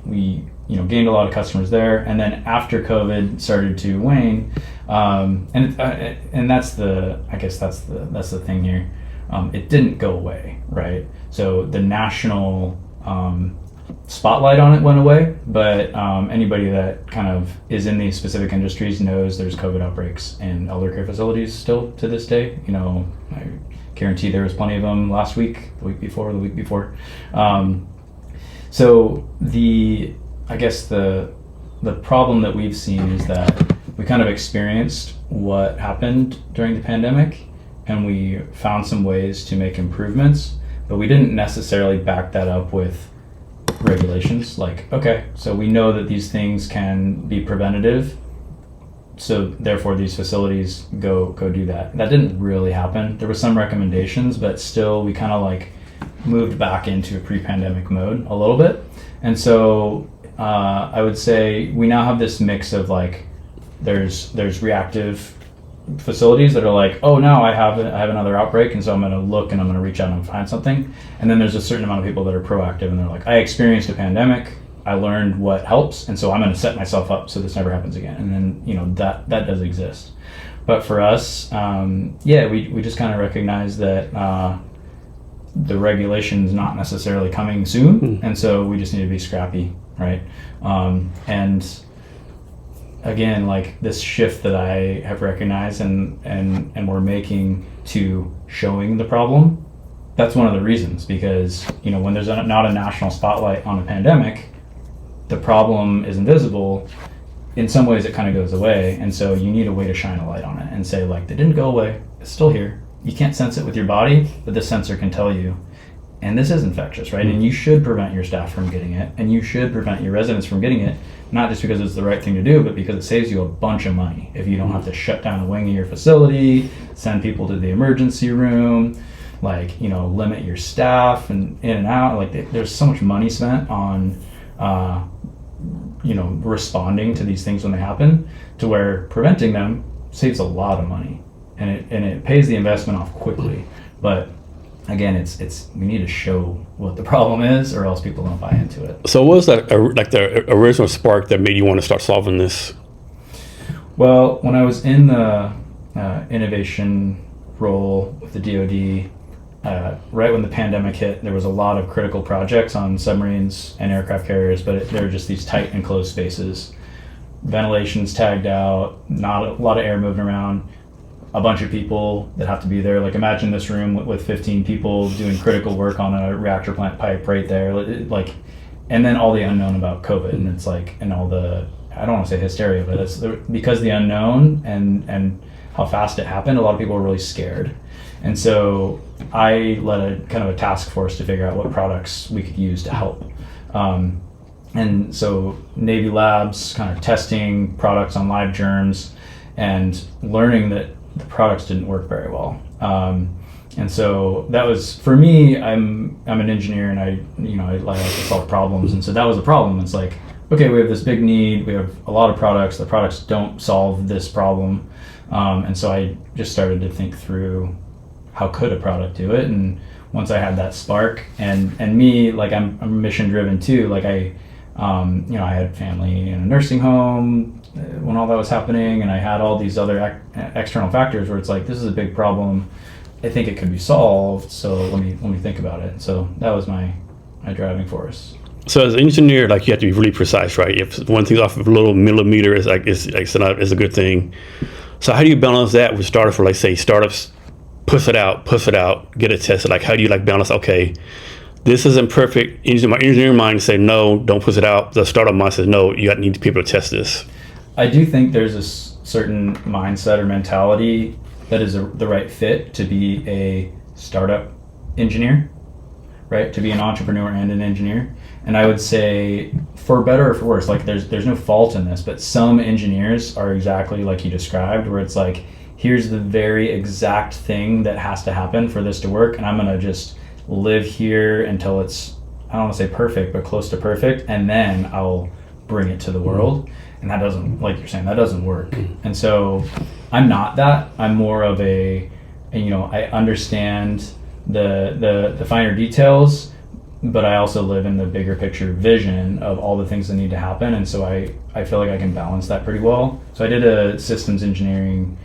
gained a lot of customers there. And then after COVID started to wane, and that's the thing here. It didn't go away, right? So the national spotlight on it went away, but anybody that kind of is in these specific industries knows there's COVID outbreaks in elder care facilities still to this day. I guarantee there was plenty of them last week, the week before. So the problem that we've seen is that we kind of experienced what happened during the pandemic, and we found some ways to make improvements, but we didn't necessarily back that up with regulations. Like, okay, so we know that these things can be preventative, so therefore these facilities go do that. That didn't really happen. There were some recommendations, but still we kind of like moved back into a pre-pandemic mode a little bit. And so I would say we now have this mix of like, there's reactive facilities that are like, oh, now I have another outbreak, and so I'm going to look and I'm going to reach out and find something. And then there's a certain amount of people that are proactive, and they're like, I experienced a pandemic, I learned what helps, and so I'm going to set myself up so this never happens again. And then that does exist. But for us, we just kind of recognize that the regulation's not necessarily coming soon, and so we just need to be scrappy, right? And again, like this shift that I have recognized and we're making to showing the problem, that's one of the reasons, because when there's not a national spotlight on a pandemic, the problem is invisible. In some ways it kind of goes away, and so you need a way to shine a light on it and say, like, they didn't go away, it's still here. You can't sense it with your body, but this sensor can tell you and this is infectious, right? And you should prevent your staff from getting it, and you should prevent your residents from getting it, not just because it's the right thing to do, but because it saves you a bunch of money if you don't have to shut down a wing of your facility, send people to the emergency room, like, you know, limit your staff and in and out. Like, there's so much money spent on you know, responding to these things when they happen, to where preventing them saves a lot of money, and it pays the investment off quickly. But again, it's we need to show what the problem is, or else people don't buy into it.
So what was that, like the original spark that made you want to start solving this?
Well, when I was in the innovation role with the DoD, right when the pandemic hit, there was a lot of critical projects on submarines and aircraft carriers, but they were just these tight enclosed spaces. Ventilation's tagged out, not a lot of air moving around, a bunch of people that have to be there. Like, imagine this room with 15 people doing critical work on a reactor plant pipe right there. Like, and then all the unknown about COVID, and it's like, and all the, I don't want to say hysteria, but it's because the unknown and how fast it happened, a lot of people were really scared. And so I led a kind of a task force to figure out what products we could use to help. And so Navy labs, kind of testing products on live germs and learning that the products didn't work very well. And so that was, for me, I'm an engineer, and I like to solve problems. And so that was a problem. It's like, okay, we have this big need, we have a lot of products, the products don't solve this problem. And so I just started to think through, how could a product do it? And once I had that spark, and me, like, I'm mission driven too. Like, I had family in a nursing home when all that was happening, and I had all these other external factors where it's like, this is a big problem. I think it could be solved. So let me think about it. So that was my driving force.
So as an engineer, like, you have to be really precise, right? If one thing's off of a little millimeter, is a good thing. So how do you balance that with startups, for, like, say, startups push it out, get it tested? Like, how do you, like, balance, okay, this isn't perfect. My engineering mind say, no, don't push it out. The startup mind says, no, you need people to test this.
I do think there's a certain mindset or mentality that is the right fit to be a startup engineer, right? To be an entrepreneur and an engineer. And I would say, for better or for worse, like, there's no fault in this, but some engineers are exactly like you described, where it's like, here's the very exact thing that has to happen for this to work, and I'm gonna just live here until it's, I don't want to say perfect, but close to perfect, and then I'll bring it to the world. And that doesn't, like you're saying, that doesn't work. And so I'm not that. I'm more of I understand the finer details, but I also live in the bigger picture vision of all the things that need to happen. And so I feel like I can balance that pretty well. So I did a systems engineering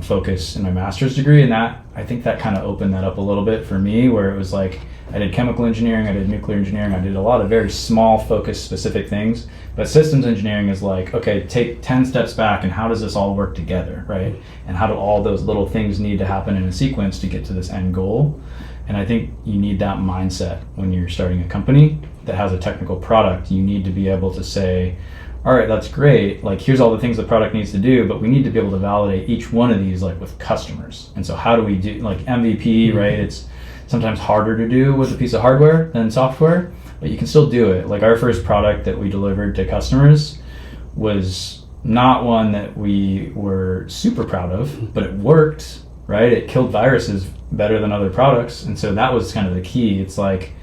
focus in my master's degree, and I think that kind of opened that up a little bit for me, where it was like, I did chemical engineering, I did nuclear engineering, I did a lot of very small focused specific things, but systems engineering is like, okay, take 10 steps back, and how does this all work together, right? And how do all those little things need to happen in a sequence to get to this end goal? And I think you need that mindset when you're starting a company that has a technical product. You need to be able to say, all right, that's great, like, here's all the things the product needs to do, but we need to be able to validate each one of these, like, with customers. And so how do we do, like, MVP, right? It's sometimes harder to do with a piece of hardware than software, but you can still do it. Like, our first product that we delivered to customers was not one that we were super proud of, but it worked, right? It killed viruses better than other products. And so that was kind of the key. It's like,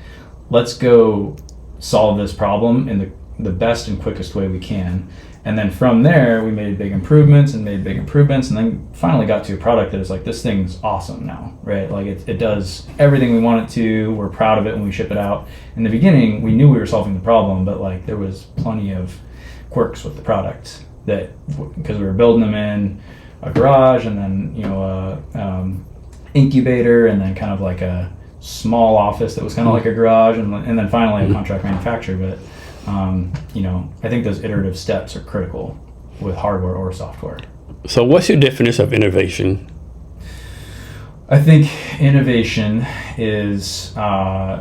let's go solve this problem in the best and quickest way we can. And then from there, we made big improvements, and then finally got to a product that is like, this thing's awesome now, right? Like, it does everything we want it to. We're proud of it when we ship it out. In the beginning, we knew we were solving the problem, but, like, there was plenty of quirks with the product, that because we were building them in a garage, and then incubator, and then kind of like a small office that was kind of like a garage, and then finally a contract manufacturer. But I think those iterative steps are critical with hardware or software.
So what's your definition of innovation?
I think innovation is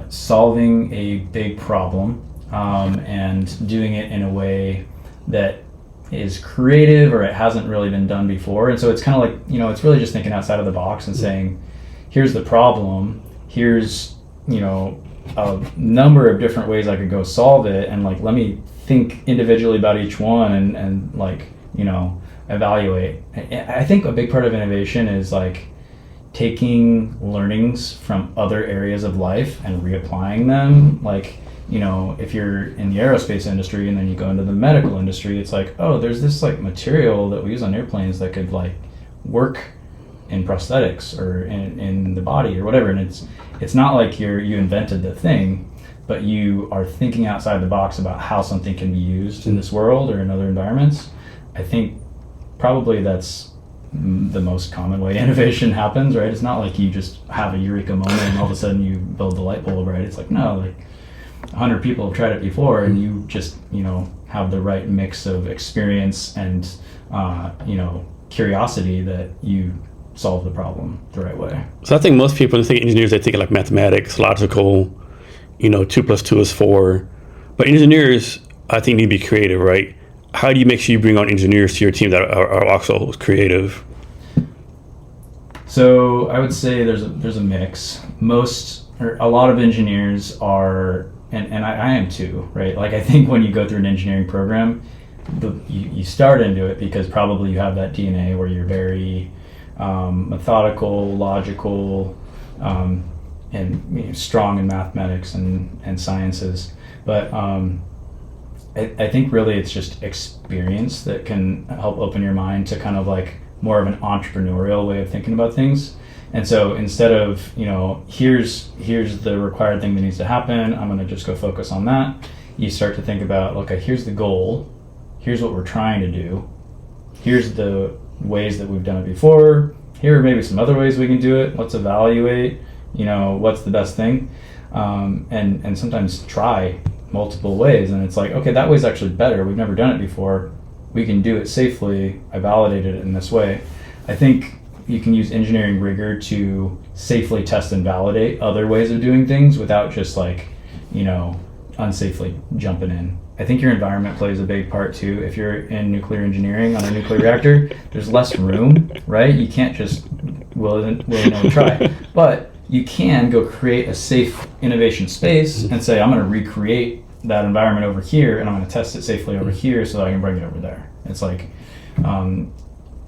solving a big problem and doing it in a way that is creative, or it hasn't really been done before. And so it's kind of like, it's really just thinking outside of the box and saying, here's the problem, here's a number of different ways I could go solve it, and like let me think individually about each one and like evaluate. I think a big part of innovation is like taking learnings from other areas of life and reapplying them. Like if you're in the aerospace industry and then you go into the medical industry, it's like, oh, there's this like material that we use on airplanes that could like work in prosthetics or in the body or whatever, and it's not like you invented the thing, but you are thinking outside the box about how something can be used in this world or in other environments. I think probably that's the most common way innovation happens, right? It's not like you just have a eureka moment and all of a sudden you build the light bulb, right? It's like, no, like 100 people have tried it before, and you just have the right mix of experience and curiosity that you solve the problem the right way.
So I think most people, when they think engineers, they think like mathematics, logical, 2 + 2 is 4. But engineers, I think, need to be creative, right? How do you make sure you bring on engineers to your team that are also creative?
So I would say there's a mix. A lot of engineers are, and I am too, right? Like I think when you go through an engineering program, you start into it because probably you have that DNA where you're very methodical, logical, and strong in mathematics and sciences. But I think really it's just experience that can help open your mind to kind of like more of an entrepreneurial way of thinking about things. And so instead of, here's the required thing that needs to happen, I'm going to just go focus on that, you start to think about, okay, here's the goal, here's what we're trying to do, here's the ways that we've done it before, here are maybe some other ways we can do it, let's evaluate, what's the best thing, and sometimes try multiple ways, and it's like, okay, that way's actually better, we've never done it before, we can do it safely, I validated it in this way. I think you can use engineering rigor to safely test and validate other ways of doing things without just like, unsafely jumping in. I think your environment plays a big part too. If you're in nuclear engineering on a nuclear reactor, there's less room, right? You can't just willy-nilly try. But you can go create a safe innovation space and say, I'm going to recreate that environment over here and I'm going to test it safely over here so that I can bring it over there. It's like,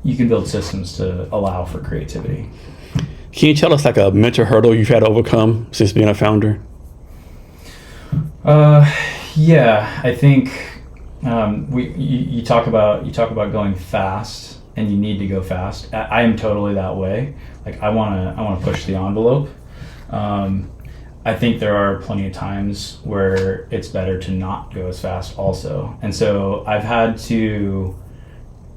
you can build systems to allow for creativity.
Can you tell us like a mental hurdle you've had to overcome since being a founder?
Yeah, I think you talk about going fast, and you need to go fast. I am totally that way. Like I want to push the envelope. I think there are plenty of times where it's better to not go as fast also. And so I've had to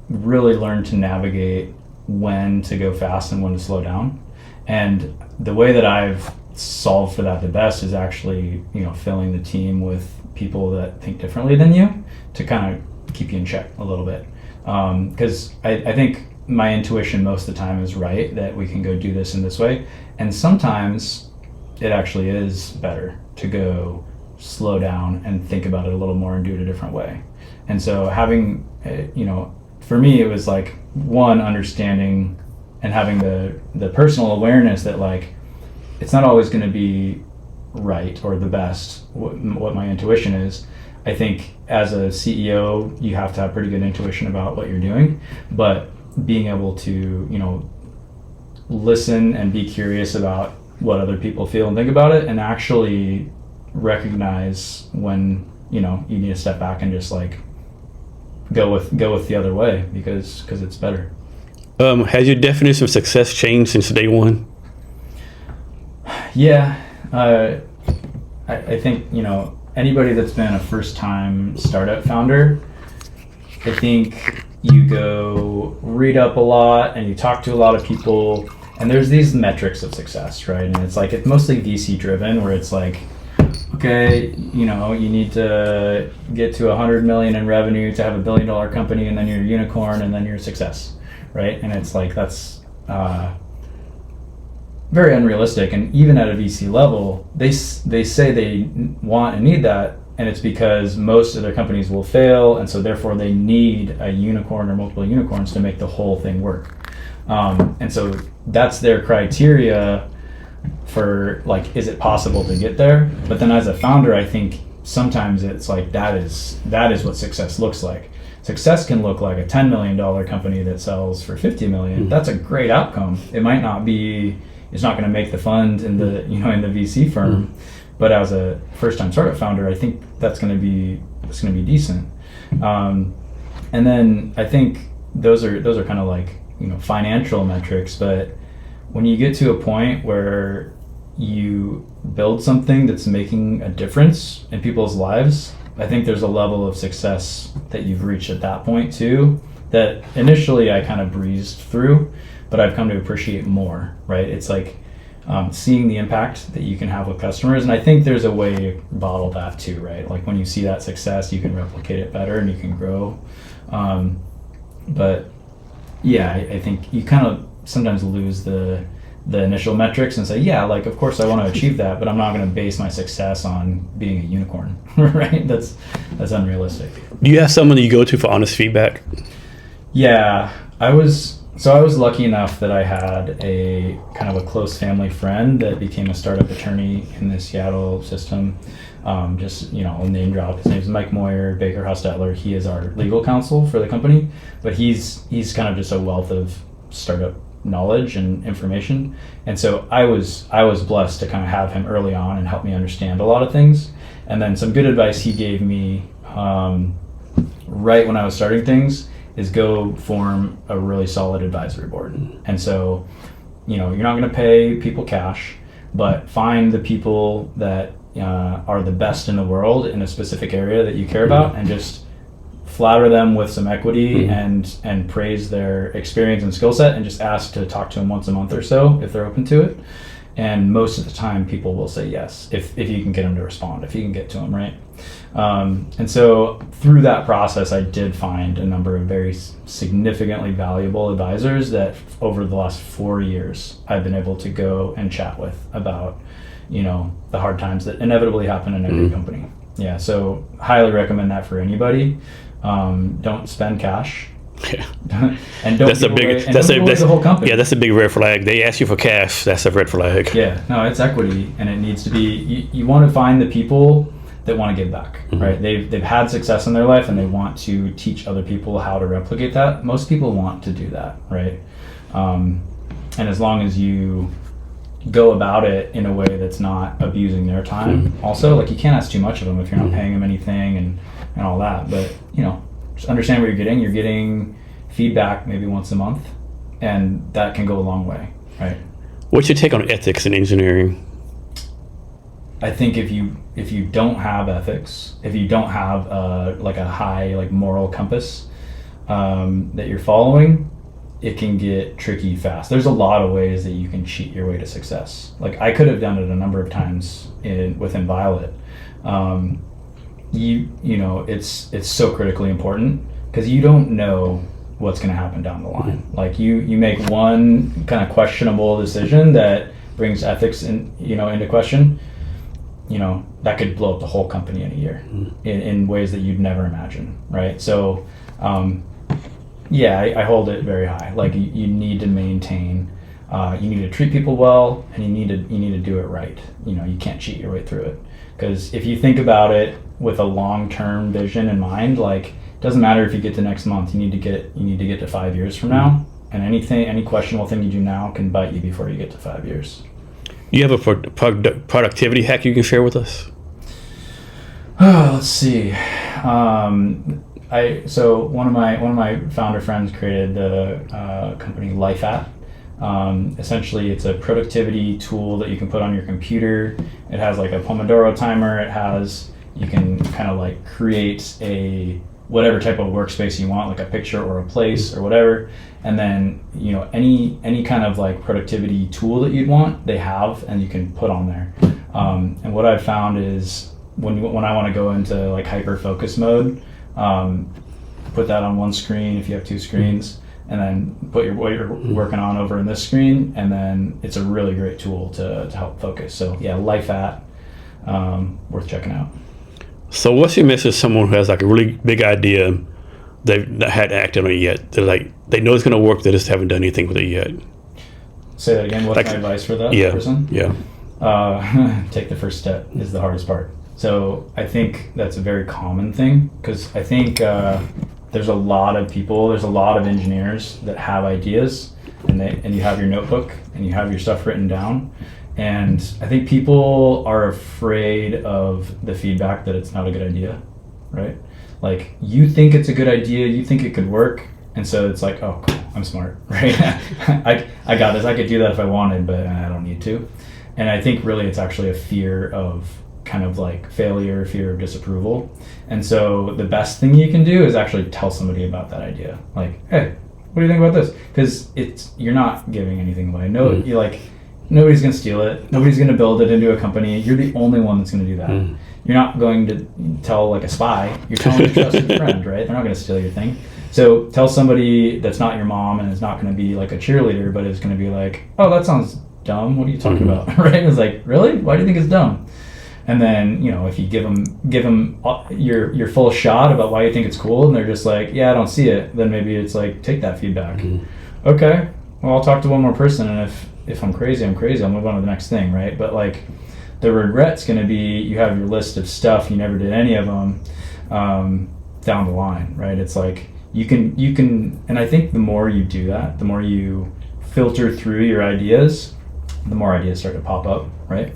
really learn to navigate when to go fast and when to slow down. And the way that I've solved for that the best is actually, filling the team with people that think differently than you to kind of keep you in check a little bit. Because I think my intuition most of the time is right, that we can go do this in this way. And sometimes it actually is better to go slow down and think about it a little more and do it a different way. And so having, for me, it was like one, understanding and having the personal awareness that like, it's not always going to be right or the best, what my intuition is. I think as a CEO, you have to have pretty good intuition about what you're doing, but being able to, listen and be curious about what other people feel and think about it, and actually recognize when, you need to step back and just like go with the other way because it's better.
Has your definition of success changed since day one?
Yeah, I think, anybody that's been a first-time startup founder, I think you go read up a lot and you talk to a lot of people, and there's these metrics of success, right? And it's like, it's mostly VC driven, where it's like, okay, you need to get to 100 million in revenue to have $1 billion company, and then you're a unicorn, and then you're a success, right? And it's like, that's very unrealistic. And even at a VC level, they say they want and need that, and it's because most of their companies will fail, and so therefore they need a unicorn or multiple unicorns to make the whole thing work. And so that's their criteria. for like, is it possible to get there? But then as a founder, I think sometimes it's like that is what success looks like. Success can look like a $10 million company that sells for 50 million. That's a great outcome. It might not be, it's not going to make the fund in the, you know, in the VC firm, but as a first-time startup founder, I think it's going to be decent. And then I think those are kind of like, you know, financial metrics, but when you get to a point where you build something that's making a difference in people's lives, I think there's a level of success that you've reached at that point too, that initially I kind of breezed through, but I've come to appreciate more, right? It's like seeing the impact that you can have with customers. And I think there's a way to bottle that too, right? Like when you see that success, you can replicate it better and you can grow. But yeah, I think you kind of sometimes lose the initial metrics and say, yeah, like, of course I want to achieve that, but I'm not going to base my success on being a unicorn, right? That's unrealistic.
Do you have someone that you go to for honest feedback?
Yeah, I was lucky enough that I had a kind of a close family friend that became a startup attorney in the Seattle system. Just, you know, I'll name drop. His name's Mike Moyer, Baker Hostetler. He is our legal counsel for the company, but he's kind of just a wealth of startup knowledge and information. And so I was blessed to kind of have him early on and help me understand a lot of things. And then some good advice he gave me right when I was starting things is go form a really solid advisory board. And so, you know, you're not going to pay people cash, but find the people that are the best in the world in a specific area that you care about, and just flatter them with some equity and praise their experience and skill set, and just ask to talk to them once a month or so if they're open to it. And most of the time people will say yes if you can get them to respond, if you can get to them, right? And so through that process, I did find a number of very significantly valuable advisors that over the last 4 years I've been able to go and chat with about, you know, the hard times that inevitably happen in every company. Yeah, so highly recommend that for anybody. Don't spend cash.
Yeah.
And don't give away the whole company.
Yeah, that's a big red flag. They ask you for cash, that's a red flag.
Yeah, no, it's equity, and it needs to be, you want to find the people that want to give back, right? They've had success in their life and they want to teach other people how to replicate that. Most people want to do that, right? And as long as you go about it in a way that's not abusing their time. Also, like, you can't ask too much of them if you're not paying them anything and all that. But, you know, just understand what you're getting. You're getting feedback maybe once a month, and that can go a long way, right?
What's your take on ethics in engineering?
I think if you don't have ethics, if you don't have like a high like moral compass that you're following, it can get tricky fast. There's a lot of ways that you can cheat your way to success. Like, I could have done it a number of times within Violett. You know, it's so critically important because you don't know what's going to happen down the line. Like, you make one kind of questionable decision that brings ethics into question. You know, that could blow up the whole company in a year in ways that you'd never imagine, right? So yeah, I hold it very high. Like, you need to maintain, you need to treat people well, and you need to do it right. You know, you can't cheat your way through it, because if you think about it with a long-term vision in mind, like, it doesn't matter if you get to next month. You need to get to 5 years from now, and any questionable thing you do now can bite you before you get to 5 years.
You have a productivity hack you can share with us?
Oh, let's see. So one of my founder friends created the company LifeAt. Essentially, it's a productivity tool that you can put on your computer. It has like a Pomodoro timer. You can kind of like create a whatever type of workspace you want, like a picture or a place or whatever. And then, you know, any kind of like productivity tool that you'd want, they have, and you can put on there. And what I've found is when I want to go into like hyper focus mode, put that on one screen if you have two screens, and then put what you're working on over in this screen, and then it's a really great tool to help focus. So yeah, LifeAt, worth checking out.
So what's your message to someone who has like a really big idea, they've not had acted on it yet? They know it's going to work, they just haven't done anything with it yet.
Say that again. What's
Like,
my advice for that
yeah,
person?
yeah.
Take the first step is the hardest part. So I think that's a very common thing, because I think there's a lot of people, there's a lot of engineers that have ideas, and you have your notebook and you have your stuff written down. And I think people are afraid of the feedback that it's not a good idea, right? Like, you think it's a good idea, you think it could work, and so it's like, oh, cool, I'm smart, right? I got this, I could do that if I wanted, but I don't need to. And I think really it's actually a fear of kind of like failure, fear of disapproval. And so the best thing you can do is actually tell somebody about that idea. Like, hey, what do you think about this? Because you're not giving anything away. No, you're like, nobody's gonna steal it. Nobody's gonna build it into a company. You're the only one that's gonna do that. You're not going to tell like a spy. You're telling a trusted friend, right? They're not gonna steal your thing. So tell somebody that's not your mom and is not gonna be like a cheerleader, but is gonna be like, oh, that sounds dumb. What are you talking about? Right? It's like, really? Why do you think it's dumb? And then, you know, if you give them your full shot about why you think it's cool, and they're just like, yeah, I don't see it, then maybe it's like, take that feedback. Okay, well, I'll talk to one more person, and if I'm crazy, I'm crazy. I'll move on to the next thing, right? But like, the regret's going to be you have your list of stuff, you never did any of them down the line, right? It's like you can, and I think the more you do that, the more you filter through your ideas, the more ideas start to pop up, right?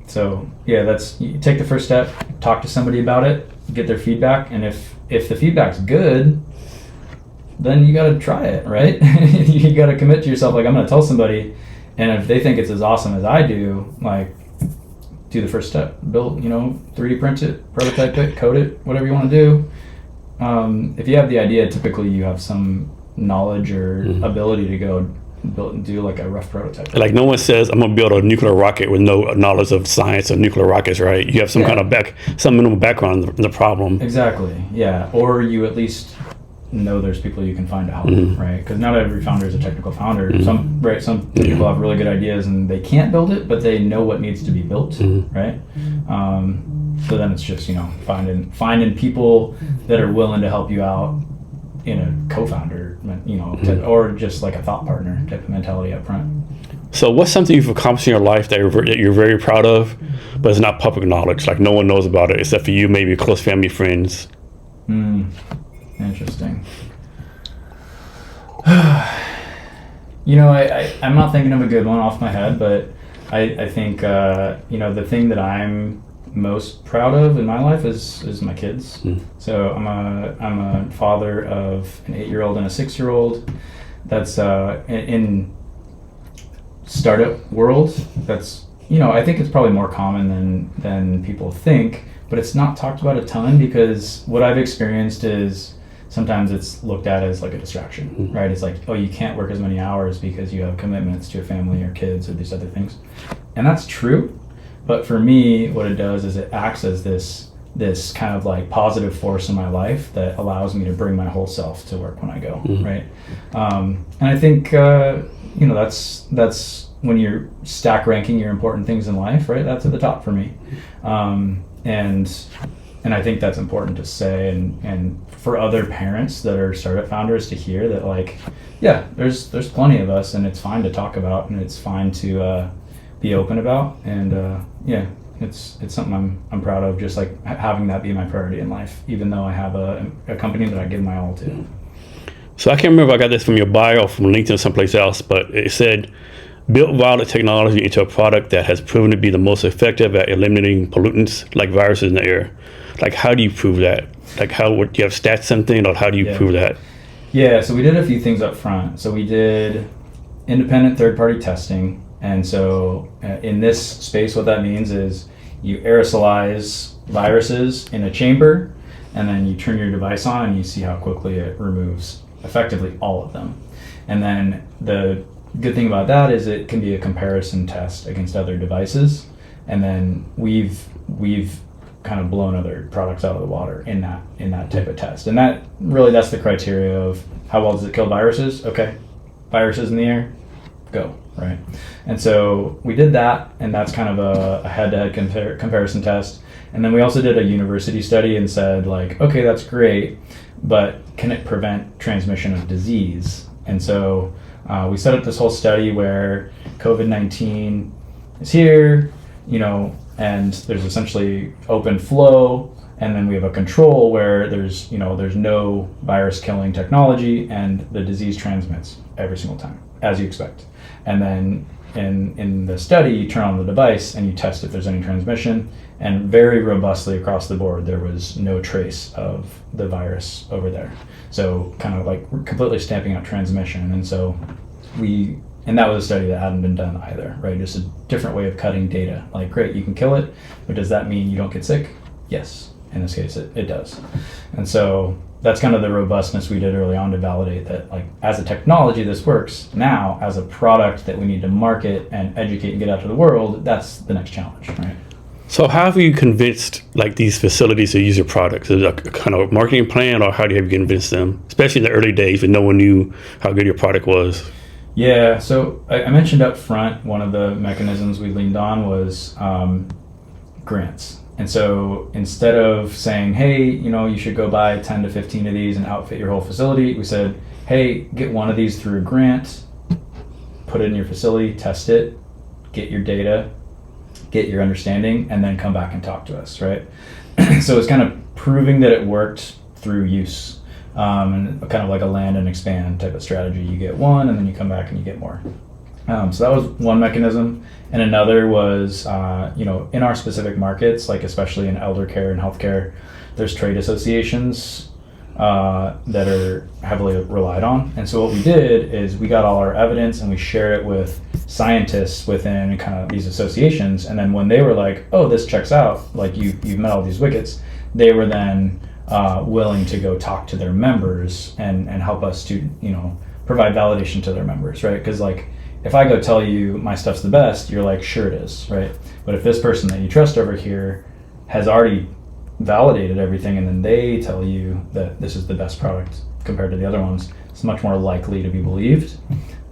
So yeah, you take the first step, talk to somebody about it, get their feedback, and if the feedback's good, then you got to try it, right? You got to commit to yourself, like, I'm going to tell somebody, and if they think it's as awesome as I do, like, do the first step, build, 3D print it, prototype it, code it, whatever you want to do. If you have the idea, typically you have some knowledge or ability to go do like a rough prototype.
Like, no one says I'm gonna build a nuclear rocket with no knowledge of science of nuclear rockets, right? You have some kind of some minimal background in the problem.
Exactly. Yeah. Or you at least know there's people you can find to help, right? Because not every founder is a technical founder. Some people have really good ideas and they can't build it, but they know what needs to be built, right? So then it's just finding people that are willing to help you out in a co-founder, or just like a thought partner type of mentality up front.
So what's something you've accomplished in your life that you're very proud of, but it's not public knowledge? Like, no one knows about it except for you, maybe close family, friends.
Interesting. I'm not thinking of a good one off my head, but I think the thing that I'm most proud of in my life is my kids. So I'm a father of an 8-year-old and a 6-year-old. That's in startup world. That's I think it's probably more common than people think, but it's not talked about a ton, because what I've experienced is sometimes it's looked at as like a distraction, right? It's like, oh, you can't work as many hours because you have commitments to your family or kids or these other things, and that's true. But for me, what it does is it acts as this kind of like positive force in my life that allows me to bring my whole self to work when I go, right? And I think that's when you're stack ranking your important things in life, right? That's at the top for me, and I think that's important to say, and for other parents that are startup founders to hear that, like, yeah, there's plenty of us, and it's fine to talk about, and it's fine to be open about, and it's something I'm proud of, just like having that be my priority in life, even though I have a company that I give my all to.
So I can't remember if I got this from your bio, from LinkedIn or someplace else, but it said, build Violett technology into a product that has proven to be the most effective at eliminating pollutants like viruses in the air. Like, how do you prove that? Like, do you have stats, something, or how do you prove that? Yeah,
so we did a few things up front. So we did independent third-party testing. And so in this space, what that means is you aerosolize viruses in a chamber, and then you turn your device on and you see how quickly it removes effectively all of them. And then the good thing about that is it can be a comparison test against other devices. And then we've kind of blown other products out of the water in that type of test. And that's the criteria of how well does it kill viruses? Okay, viruses in the air, go, right? And so we did that, and that's kind of a head-to-head comparison test. And then we also did a university study and said, like, okay, that's great, but can it prevent transmission of disease? And so We set up this whole study where COVID-19 is here, and there's essentially open flow, and then we have a control where there's no virus killing technology, and the disease transmits every single time, as you expect. And then in the study, you turn on the device and you test if there's any transmission, and very robustly across the board, there was no trace of the virus over there. So kind of like completely stamping out transmission. And that was a study that hadn't been done either, right? Just a different way of cutting data. Like, great, you can kill it, but does that mean you don't get sick? Yes, in this case, it does. And so that's kind of the robustness we did early on to validate that, like, as a technology, this works. Now, as a product that we need to market and educate and get out to the world, that's the next challenge, right?
So how have you convinced like these facilities to use your products? Is it a kind of marketing plan, or how do you have you convinced them, especially in the early days when no one knew how good your product was?
Yeah, so I mentioned up front, one of the mechanisms we leaned on was grants. And so instead of saying, hey, you should go buy 10 to 15 of these and outfit your whole facility, we said, hey, get one of these through a grant, put it in your facility, test it, get your data, get your understanding, and then come back and talk to us, right? So it's kind of proving that it worked through use, and kind of like a land and expand type of strategy. You get one, and then you come back and you get more. So that was one mechanism. And another was, in our specific markets, like especially in elder care and healthcare, there's trade associations that are heavily relied on. And so what we did is we got all our evidence and we shared it with scientists within kind of these associations. And then when they were like, oh, this checks out, like you've met all these wickets, they were then willing to go talk to their members and help us to, provide validation to their members, right? Because like, if I go tell you my stuff's the best, you're like, sure it is, right? But if this person that you trust over here has already validated everything and then they tell you that this is the best product compared to the other ones, it's much more likely to be believed.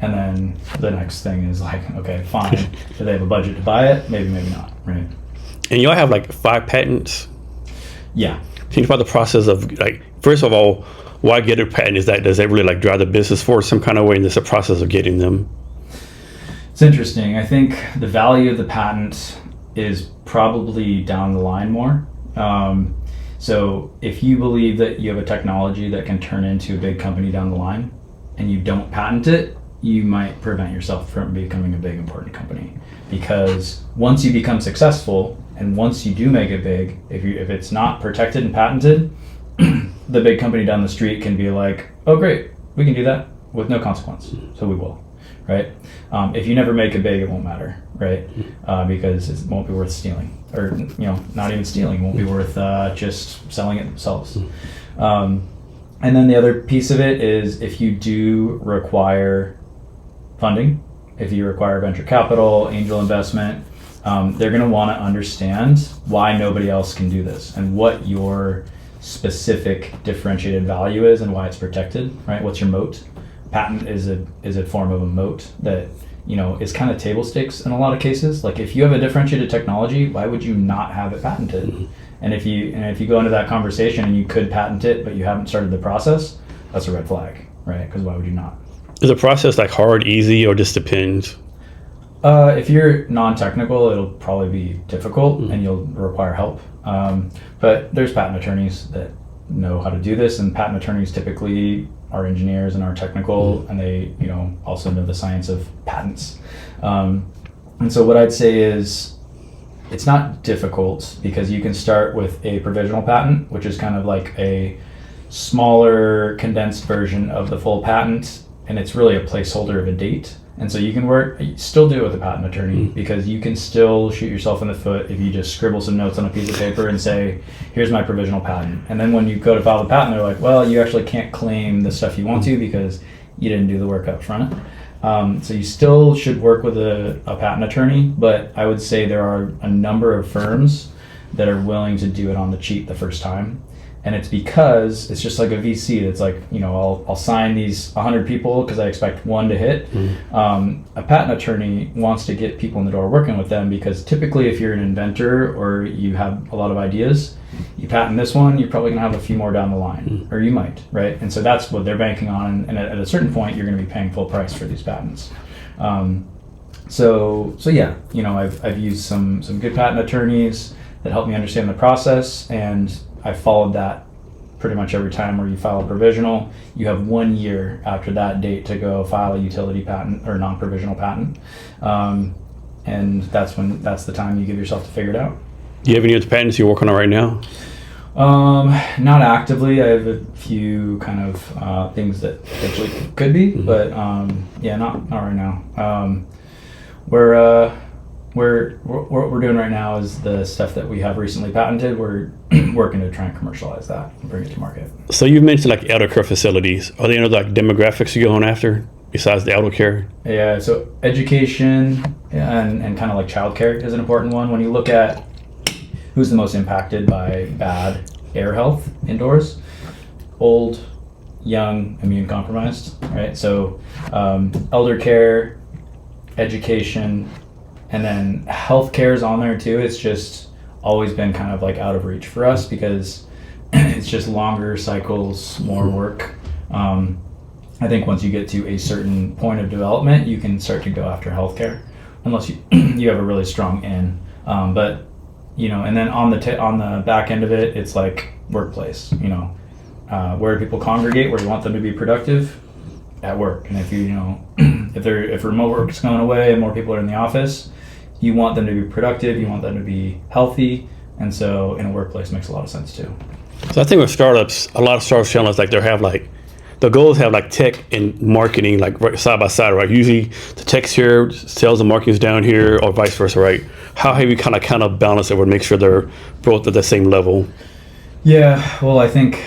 And then the next thing is like, okay, fine. Do they have a budget to buy it? Maybe, maybe not, right?
And y'all have like 5 patents?
Yeah.
Think about the process of like, first of all, why get a patent? Does that really like drive the business forward some kind of way, and there's a process of getting them?
It's interesting. I think the value of the patent is probably down the line more. So if you believe that you have a technology that can turn into a big company down the line and you don't patent it, you might prevent yourself from becoming a big, important company. Because once you become successful and once you do make it big, if it's not protected and patented, the big company down the street can be like, oh great, we can do that with no consequence. So we will. Right? If you never make it big, it won't matter, right? Because it won't be worth stealing, or not even stealing. It won't be worth just selling it themselves. And then the other piece of it is if you do require funding, if you require venture capital, angel investment, they're going to want to understand why nobody else can do this and what your specific differentiated value is and why it's protected, right? What's your moat? Patent is a form of a moat that is kind of table stakes in a lot of cases. Like if you have a differentiated technology, why would you not have it patented? Mm-hmm. And if you go into that conversation and you could patent it but you haven't started the process, that's a red flag, right? Because why would you not?
Is the process like hard, easy, or just depends?
If you're non-technical, it'll probably be difficult and you'll require help. But there's patent attorneys that know how to do this, and patent attorneys typically are engineers and are technical, and they also know the science of patents. And so what I'd say is it's not difficult because you can start with a provisional patent, which is kind of like a smaller condensed version of the full patent, and it's really a placeholder of a date. And so you can still do it with a patent attorney because you can still shoot yourself in the foot if you just scribble some notes on a piece of paper and say, here's my provisional patent. And then when you go to file the patent, they're like, well, you actually can't claim the stuff you want to because you didn't do the work up front. So you still should work with a patent attorney, but I would say there are a number of firms that are willing to do it on the cheap the first time. And it's because it's just like a VC that's like, I'll sign these 100 people because I expect one to hit. A patent attorney wants to get people in the door working with them because typically if you're an inventor or you have a lot of ideas, You patent this one, you're probably going to have a few more down the line, or you might, right? And so that's what they're banking on. And at a certain point, you're going to be paying full price for these patents. So yeah, I've used some good patent attorneys that help me understand the process, and I followed that pretty much every time. Where you file a provisional, you have 1 year after that date to go file a utility patent or non-provisional patent, and that's the time you give yourself to figure it out.
Do you have any other patents you're working on right now?
Not actively. I have a few kind of things that potentially could be, but yeah, not right now. What we're doing right now is the stuff that we have recently patented. We're working to try and commercialize that and bring it to market.
So you mentioned like elder care facilities. Are there any other like demographics you're going after besides the elder care?
Yeah, so education and kind of like childcare is an important one. When you look at who's the most impacted by bad air health indoors, old, young, immune compromised, right? So elder care, education, and then healthcare is on there too. It's just always been kind of like out of reach for us because it's just longer cycles, more work. I think once you get to a certain point of development, you can start to go after healthcare, unless you have a really strong in. But and then on the back end of it, it's like workplace. Where do people congregate? Where you want them to be productive? At work. And if remote work is going away and more people are in the office, you want them to be productive, you want them to be healthy, and so in a workplace makes a lot of sense too.
So I think with startups, a lot of startups channels like the goals have like tech and marketing like right side by side, right? Usually the tech's here, sales and marketing is down here, or vice versa, right? How have you kind of balance it or make sure they're both at the same level?
Yeah, well, I think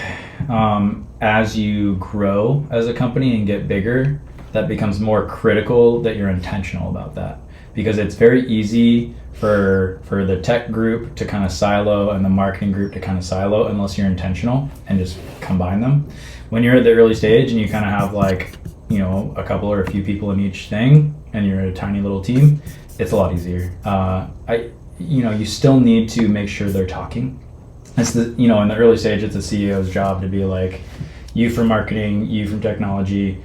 as you grow as a company and get bigger, that becomes more critical that you're intentional about that, because it's very easy for the tech group to kind of silo and the marketing group to kind of silo unless you're intentional and just combine them. When you're at the early stage and you kind of have like a couple or a few people in each thing and you're a tiny little team, it's a lot easier. You still need to make sure they're talking. It's in the early stage, it's the CEO's job to be like, you from marketing, you from technology,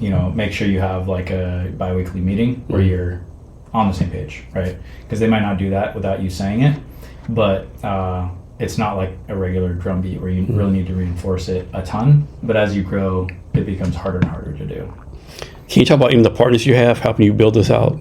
make sure you have like a bi-weekly meeting where you're on the same page, right? Because they might not do that without you saying it, but it's not like a regular drumbeat where you really need to reinforce it a ton. But as you grow, it becomes harder and harder to do.
Can you talk about even the partners you have helping you build this out?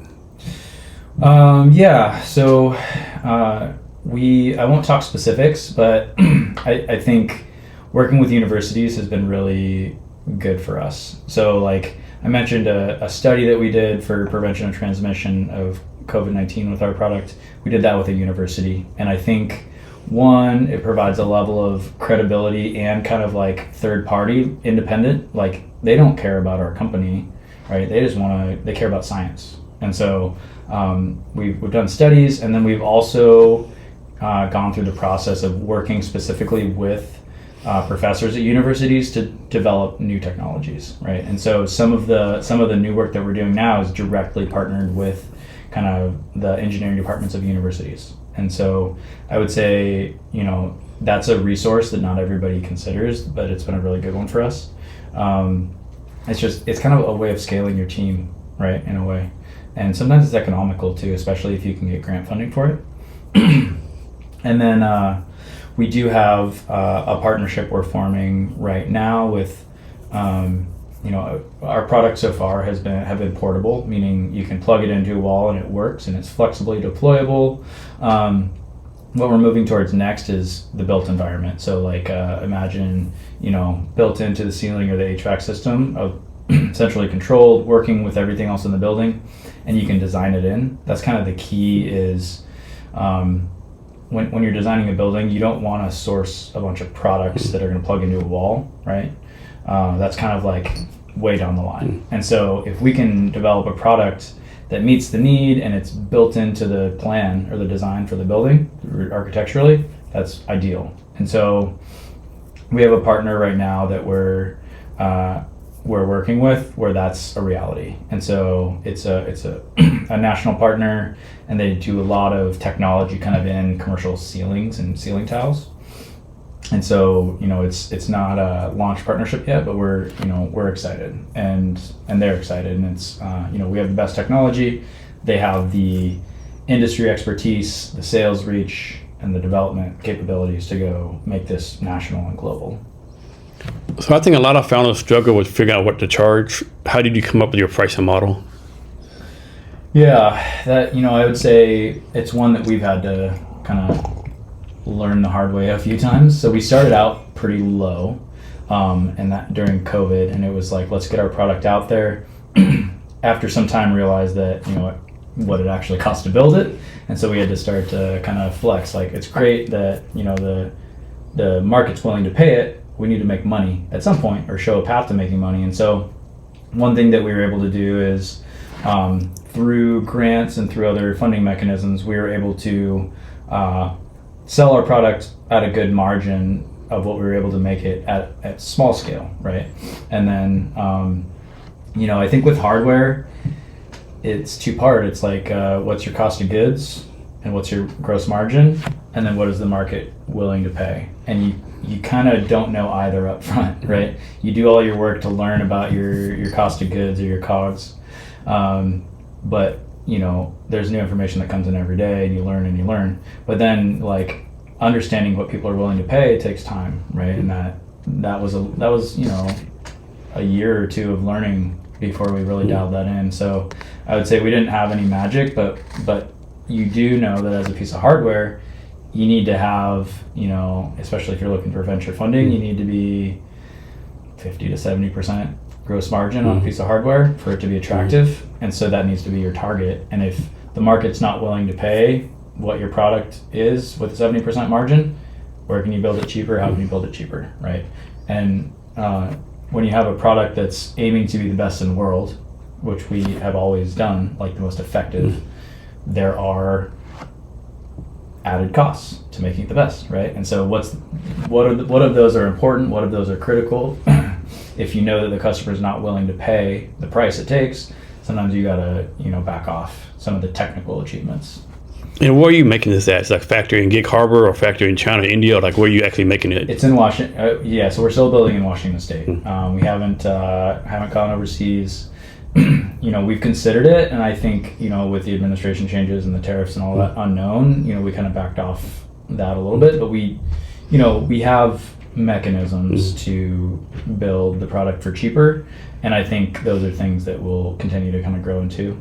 Yeah, so I won't talk specifics, but I think working with universities has been really good for us. So like I mentioned a study that we did for prevention of transmission of COVID-19 with our product. We did that with a university, and I think one, it provides a level of credibility and kind of like third party independent. Like they don't care about our company, right? They just they care about science. And so we've done studies, and then we've also gone through the process of working specifically with professors at universities to develop new technologies, right? And so some of the new work that we're doing now is directly partnered with kind of the engineering departments of universities. And so I would say, that's a resource that not everybody considers, but it's been a really good one for us. It's kind of a way of scaling your team, right, in a way. And sometimes it's economical too, especially if you can get grant funding for it. And then we do have a partnership we're forming right now with, our product so far have been portable, meaning you can plug it into a wall and it works and it's flexibly deployable. What we're moving towards next is the built environment. So like imagine, built into the ceiling or the HVAC system of centrally controlled, working with everything else in the building, and you can design it in. That's kind of the key is when you're designing a building, you don't want to source a bunch of products that are going to plug into a wall, right? That's kind of like way down the line. And so if we can develop a product that meets the need and it's built into the plan or the design for the building architecturally, that's ideal. And so we have a partner right now that we're working with where that's a reality. And so it's a national partner, and they do a lot of technology kind of in commercial ceilings and ceiling tiles. And so, it's not a launch partnership yet, but we're excited, and they're excited, and it's we have the best technology. They have the industry expertise, the sales reach, and the development capabilities to go make this national and global.
So I think a lot of founders struggle with figuring out what to charge. How did you come up with your pricing model?
Yeah, that I would say it's one that we've had to kind of learn the hard way a few times. So we started out pretty low, and that during COVID, and it was like, let's get our product out there. After some time, realized that what it actually cost to build it, and so we had to start to kind of flex. Like, it's great that the market's willing to pay it. We need to make money at some point, or show a path to making money. And so one thing that we were able to do is through grants and through other funding mechanisms, we were able to sell our product at a good margin of what we were able to make it at small scale, right? And then, I think with hardware, it's two-part. It's like, what's your cost of goods and what's your gross margin? And then what is the market willing to pay? And you kind of don't know either up front, right? You do all your work to learn about your cost of goods or your COGS. But there's new information that comes in every day, and you learn. But then, like, understanding what people are willing to pay takes time, right? And that was a year or two of learning before we really dialed that in. So I would say we didn't have any magic, but you do know that as a piece of hardware, you need to have, especially if you're looking for venture funding, you need to be 50 to 70% gross margin on a piece of hardware for it to be attractive. And so that needs to be your target. And if the market's not willing to pay what your product is with a 70% margin, where can you build it cheaper? How can you build it cheaper, right? And when you have a product that's aiming to be the best in the world, which we have always done, like the most effective, there are added costs to making it the best, right? And so what of those are important? What of those are critical? If you know that the customer is not willing to pay the price it takes, sometimes you gotta back off some of the technical achievements.
And where are you making this at? It's like factory in Gig Harbor or factory in China, India? Or like, where are you actually making it?
It's in Washington. So we're still building in Washington State. We haven't gone overseas. We've considered it, and I think with the administration changes and the tariffs and all that unknown, we kind of backed off that a little bit. But we have mechanisms to build the product for cheaper, and I think those are things that we'll continue to kind of grow into.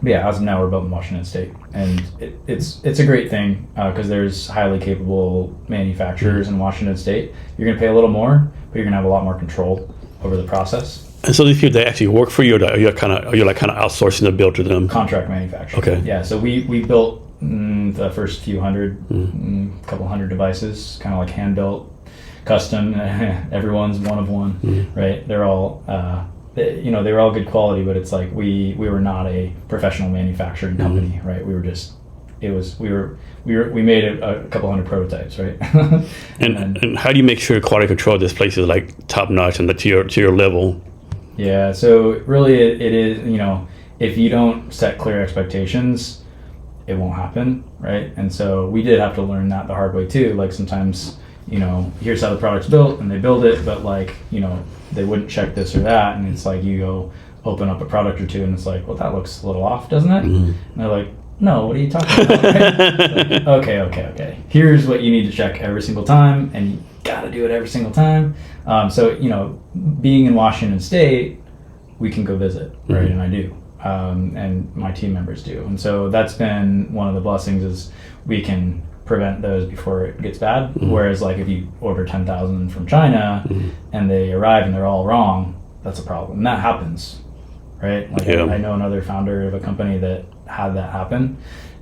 But yeah, as of now, we're built in Washington State, and it's a great thing because there's highly capable manufacturers in Washington State. You're going to pay a little more, but you're going to have a lot more control over the process.
And so these people, they actually work for you, or are you kind of outsourcing the build to them?
Contract manufacturing.
Okay.
Yeah, so we built the first few hundred, couple hundred devices, kind of like hand built, custom. Everyone's one of one, right? They're all. They were all good quality, but it's like we were not a professional manufacturing company, right? We were just, we made a couple hundred prototypes, right?
and how do you make sure quality control of this place is like top notch and to your level?
Yeah, so really it is, if you don't set clear expectations, it won't happen, right? And so we did have to learn that the hard way too. Like sometimes, here's how the product's built, and they build it, but like, they wouldn't check this or that, and it's like you go open up a product or two and it's like, well, that looks a little off, doesn't it? And they're like, no, what are you talking about? Right? Like, okay, here's what you need to check every single time, and you gotta do it every single time. So being in Washington State, we can go visit, right? And I do, and my team members do, and so that's been one of the blessings, is we can prevent those before it gets bad. Whereas like if you order 10,000 from China and they arrive and they're all wrong, that's a problem, and that happens, right? Like I know another founder of a company that had that happen,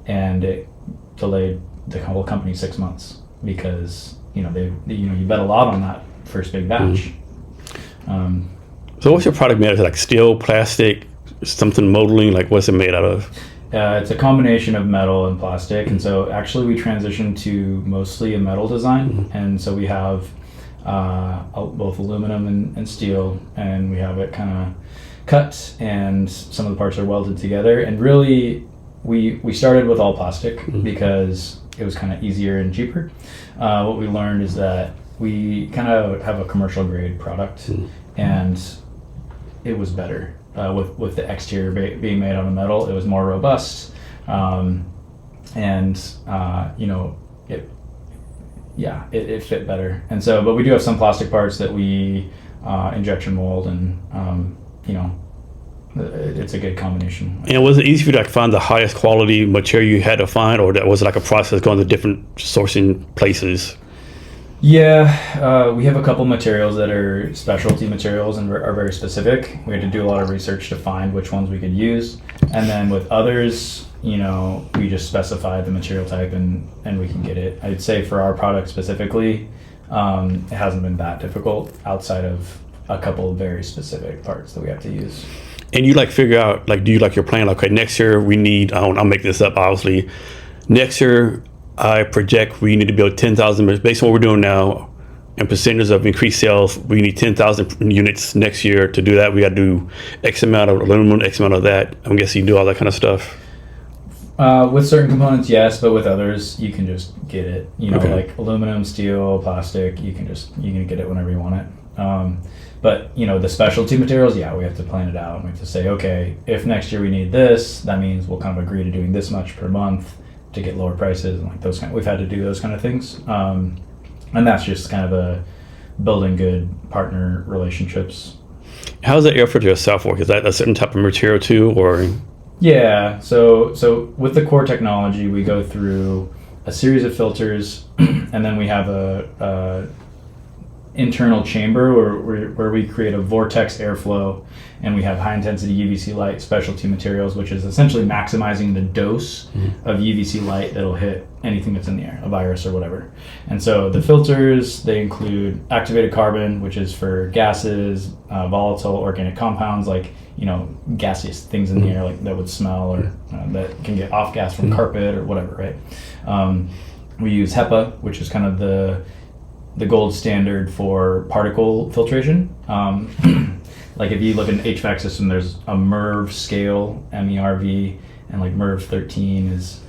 and it delayed the whole company 6 months because you bet a lot on that first big batch.
So what's your product made out of? Like steel, plastic, something molding? Like what's it made out of?
It's a combination of metal and plastic, and so actually we transitioned to mostly a metal design, and so we have both aluminum and steel, and we have it kind of cut, and some of the parts are welded together. And really, we started with all plastic because it was kind of easier and cheaper. What we learned is that we kind of have a commercial grade product, and it was better with the exterior being made out of metal. It was more robust, and it fit better. And so, but we do have some plastic parts that we injection mold, and it's a good combination.
And was it easy for you to find the highest quality material you had to find, or was it like a process going to different sourcing places?
Yeah, we have a couple materials that are specialty materials and are very specific. We had to do a lot of research to find which ones we could use. And then with others, we just specify the material type and we can get it. I'd say for our product specifically, it hasn't been that difficult outside of a couple of very specific parts that we have to use.
And you figure out, do you your plan? Okay, next year we need, I'll make this up obviously. Next year, I project we need to build 10,000, based on what we're doing now, and percentage of increased sales, we need 10,000 units next year. To do that, we got to do X amount of aluminum, X amount of that. I'm guessing you do all that kind of stuff.
With certain components, yes, but with others, you can just get it.
Okay.
Like aluminum, steel, plastic, you can get it whenever you want it. But the specialty materials, we have to plan it out. And we have to say, okay, if next year we need this, that means we'll kind of agree to doing this much per month to get lower prices, and those we've had to do those kind of things. And that's just kind of a building good partner relationships.
How's the air filter itself work? Is that a certain type of material too, or?
Yeah, so with the core technology, we go through a series of filters, and then we have a internal chamber where we create a vortex airflow, and we have high intensity UVC light specialty materials, which is essentially maximizing the dose of UVC light that'll hit anything that's in the air, a virus or whatever. And so the filters, they include activated carbon, which is for gases, volatile organic compounds, gaseous things in the air that would smell or that can get off gas from carpet or whatever, right? We use HEPA, which is kind of the gold standard for particle filtration. If you look at an HVAC system, there's a MERV scale, MERV, and MERV 13 is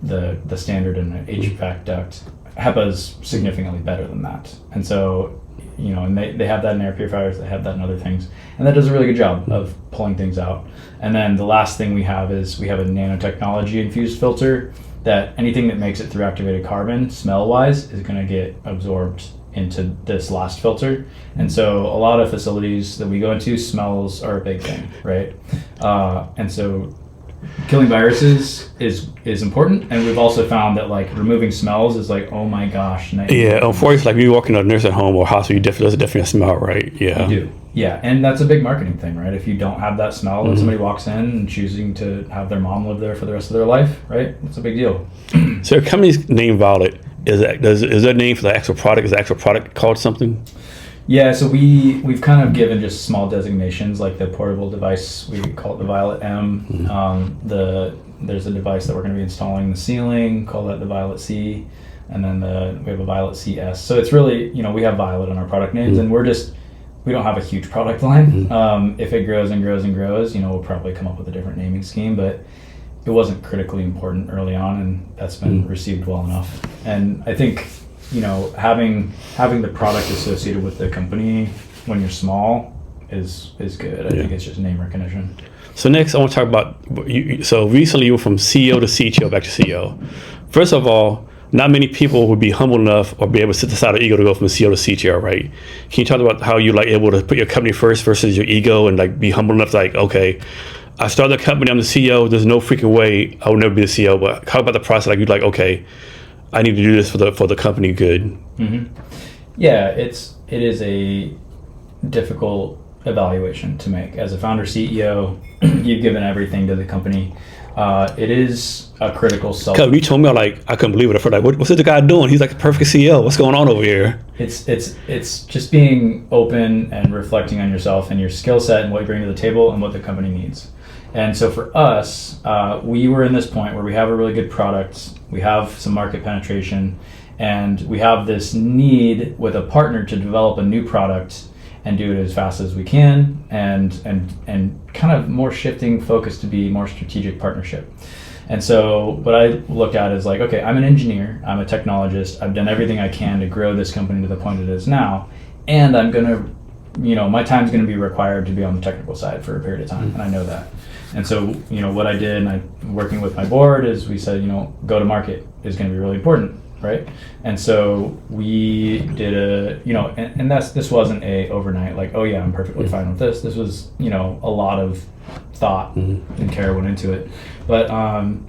the standard in an HVAC duct. HEPA is significantly better than that. And so, and they have that in air purifiers, they have that in other things. And that does a really good job of pulling things out. And then the last thing we have is we have a nanotechnology infused filter that anything that makes it through activated carbon, smell-wise, is going to get absorbed into this last filter. And so a lot of facilities that we go into, smells are a big thing, right? And so killing viruses is important, and we've also found that removing smells is oh my gosh.
Yeah, unfortunately, you walk in a nursing home or hospital, there's definitely a smell, right? Yeah.
You do. Yeah, and that's a big marketing thing, right? If you don't have that smell when somebody walks in and choosing to have their mom live there for the rest of their life, right? It's a big deal.
So your company's name Violett, is that name for the actual product? Is the actual product called something?
Yeah, so we've kind of given just small designations, like the portable device, we call it the Violett M. There's a device that we're going to be installing in the ceiling, call that the Violett C, and then we have a Violett CS. So it's really, we have Violett on our product names, and we don't have a huge product line. If it grows and grows and grows, we'll probably come up with a different naming scheme, but it wasn't critically important early on, and that's been received well enough. And I think, having the product associated with the company when you're small is good. I think it's just name recognition.
So next, I want to talk about you. So recently, you were from CEO to CTO back to CEO. First of all, not many people would be humble enough or be able to sit aside their ego to go from CEO to CTO, right? Can you talk about how you're able to put your company first versus your ego and be humble enough to okay, I started a company, I'm the CEO, there's no freaking way I will never be the CEO, but how about the process? You're okay, I need to do this for the company good.
Mm-hmm. Yeah, it is a difficult evaluation to make. As a founder CEO, you've given everything to the company. It is a critical self.
Because you told me, I couldn't believe it. I felt what's the guy doing? He's the perfect CEO. What's going on over here?
It's just being open and reflecting on yourself and your skill set and what you bring to the table and what the company needs. And so for us, we were in this point where we have a really good product, we have some market penetration, and we have this need with a partner to develop a new product and do it as fast as we can, and kind of more shifting focus to be more strategic partnership. And so what I look at is like, okay, I'm an engineer, I'm a technologist, I've done everything I can to grow this company to the point it is now, and I'm going to, my time's going to be required to be on the technical side for a period of time, and I know that. And so, what I did, and I'm working with my board, is we said, go to market is going to be really important, right? And so we did and this wasn't a overnight, like, oh yeah, I'm perfectly fine with this. This was, a lot of thought and care went into it. But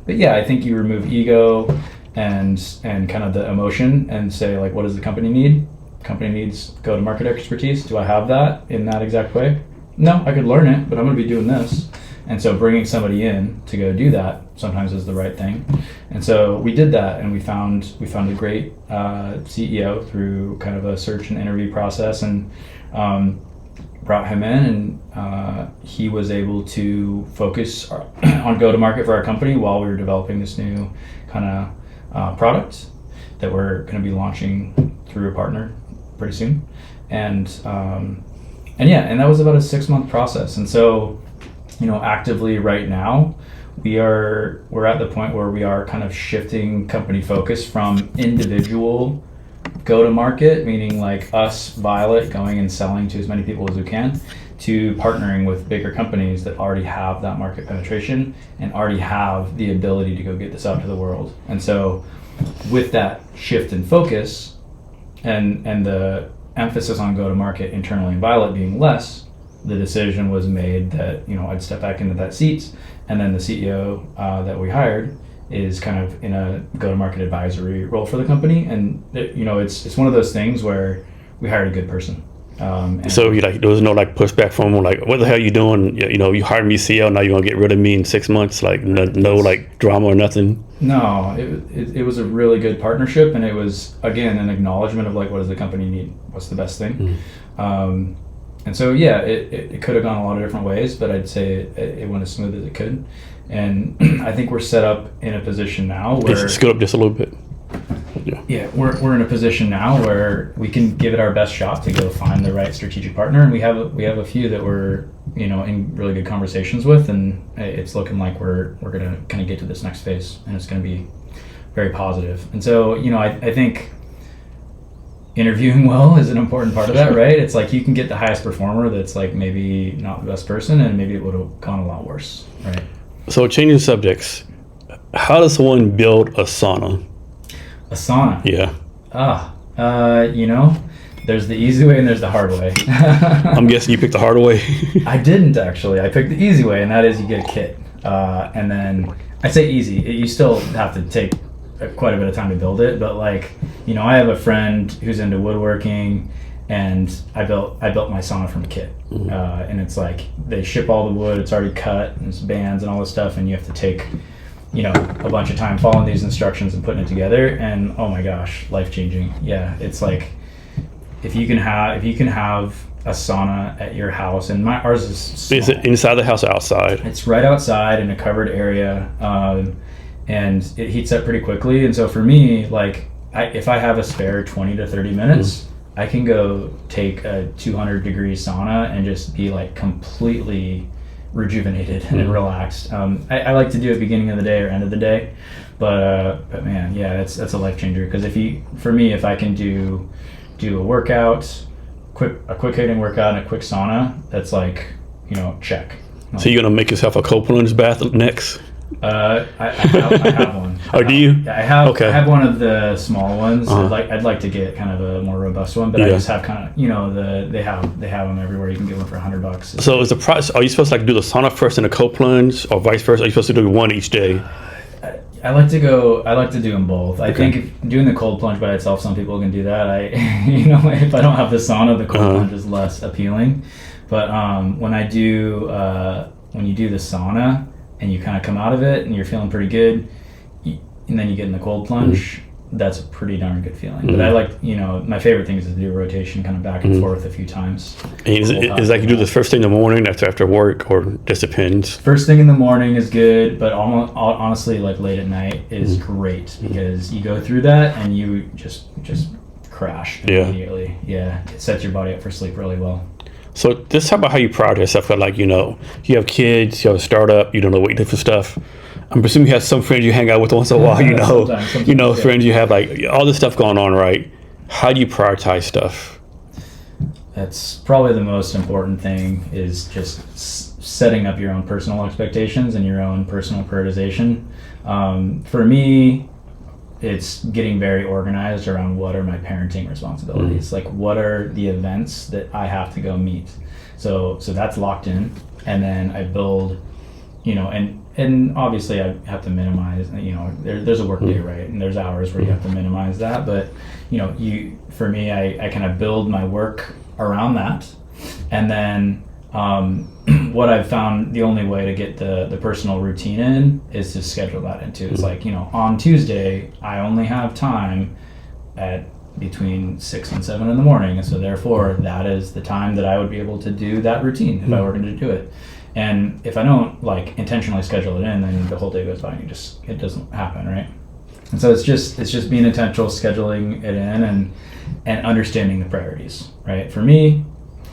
yeah, I think you remove ego and kind of the emotion and say, like, what does the company need? Company needs go-to-market expertise. Do I have that in that exact way? No, I could learn it, but I'm going to be doing this. And so bringing somebody in to go do that sometimes is the right thing. And so we did that, and we found a great CEO through kind of a search and interview process, and brought him in, and he was able to focus on go-to-market for our company while we were developing this new kind of product that we're going to be launching through a partner pretty soon. And that was about a 6-month process. And so, actively right now, we're at the point where we are kind of shifting company focus from individual go-to-market, meaning like us, Violett, going and selling to as many people as we can, to partnering with bigger companies that already have that market penetration and already have the ability to go get this out to the world. And so with that shift in focus and the emphasis on go-to-market internally in Violett being less, the decision was made that I'd step back into that seat, and then the CEO that we hired is kind of in a go-to-market advisory role for the company. And it's one of those things where we hired a good person.
So there was no like pushback from him, like, what the hell are you doing? You hired me CEO, now you're gonna get rid of me in 6 months, like no like drama or nothing.
No, it was a really good partnership, and it was, again, an acknowledgement of like, what does the company need? What's the best thing? And so, yeah, it could have gone a lot of different ways, but I'd say it went as smooth as it could. And I think we're set up in a position now where...
Scoot up just a little bit.
Yeah, we're in a position now where we can give it our best shot to go find the right strategic partner. And we have a few that we're, in really good conversations with, and it's looking like we're going to kind of get to this next phase, and it's going to be very positive. And so, I think interviewing well is an important part of that, right? It's like you can get the highest performer that's like maybe not the best person, and maybe it would have gone a lot worse, right?
So changing subjects, how does one build a sauna?
A sauna?
Yeah.
There's the easy way and there's the hard way.
I'm guessing you picked the hard way.
I didn't, actually. I picked the easy way, and that is you get a kit. And then I say easy. You still have to take quite a bit of time to build it, but like, I have a friend who's into woodworking, and I built my sauna from a kit. And it's like they ship all the wood, it's already cut, and it's bands and all this stuff, and you have to take a bunch of time following these instructions and putting it together, and oh my gosh, life-changing. Yeah, it's like if you can have a sauna at your house, and ours is small.
Is it inside the house or outside?
It's right outside in a covered area, and it heats up pretty quickly. And so for me, like, if I have a spare 20 to 30 minutes, I can go take a 200-degree sauna and just be like completely rejuvenated and relaxed. I like to do it beginning of the day or end of the day, but man, yeah, that's a life changer. Because if I can do a workout, a quick hitting workout and a quick sauna, that's like, check.
So you're gonna make yourself a cold plunge bath next?
I have one.
Oh, do you?
I have.
Okay.
I have one of the small ones. I'd like to get kind of a more robust one, but I just have kind of they have them everywhere. You can get one for $100.
So is the price? Are you supposed to like do the sauna first and the cold plunge, or vice versa? Are you supposed to do one each day?
I like to do them both. I think if doing the cold plunge by itself, some people can do that. If I don't have the sauna, the cold plunge is less appealing. But when you do the sauna and you kind of come out of it and you're feeling pretty good, and then you get in the cold plunge, that's a pretty darn good feeling. But I like, my favorite thing is to do a rotation kind of back and forth a few times.
And is like you do this first thing in the morning after work, or just depends?
First thing in the morning is good, but honestly, like late at night is great, because you go through that and you just crash immediately. Yeah, it sets your body up for sleep really well.
So just talk about how you prioritize stuff. Like, you have kids, you have a startup, you don't know weightlifting stuff. I'm presuming you have some friends you hang out with once in a while,
Sometimes, yeah.
friends you have, like, all this stuff going on, right? How do you prioritize stuff?
That's probably the most important thing, is just setting up your own personal expectations and your own personal prioritization. For me, it's getting very organized around what are my parenting responsibilities. Like, what are the events that I have to go meet? So that's locked in, and then I build, and obviously I have to minimize, there's a work day, right? And there's hours where you have to minimize that, but for me, I kind of build my work around that. And then what I've found, the only way to get the personal routine in is to schedule that into. It's like, on Tuesday, I only have time at between 6 and 7 in the morning. And so therefore, that is the time that I would be able to do that routine if I were going to do it. And if I don't intentionally schedule it in, then the whole day goes by and it doesn't happen, right? And so it's just being intentional, scheduling it in, and understanding the priorities, right? For me,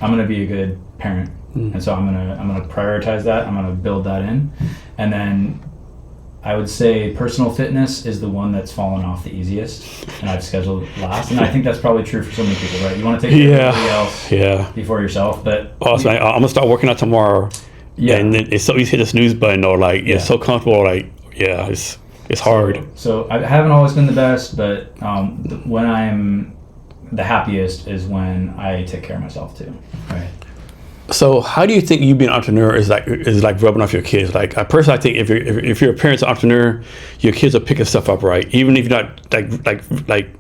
I'm going to be a good parent, and so I'm gonna prioritize that. I'm gonna build that in, and then I would say personal fitness is the one that's fallen off the easiest, and I've scheduled last. And I think that's probably true for so many people, right? You want to take care of everybody else before yourself, but
awesome. I'm gonna start working out tomorrow. Yeah, and it's so easy to hit the snooze button, or it's so comfortable. It's hard.
So I haven't always been the best, but when I'm the happiest is when I take care of myself too, right?
So how do you think you being an entrepreneur is like rubbing off your kids? Like, I personally think if you're a parent's entrepreneur, your kids are picking stuff up, right? Even if you're not like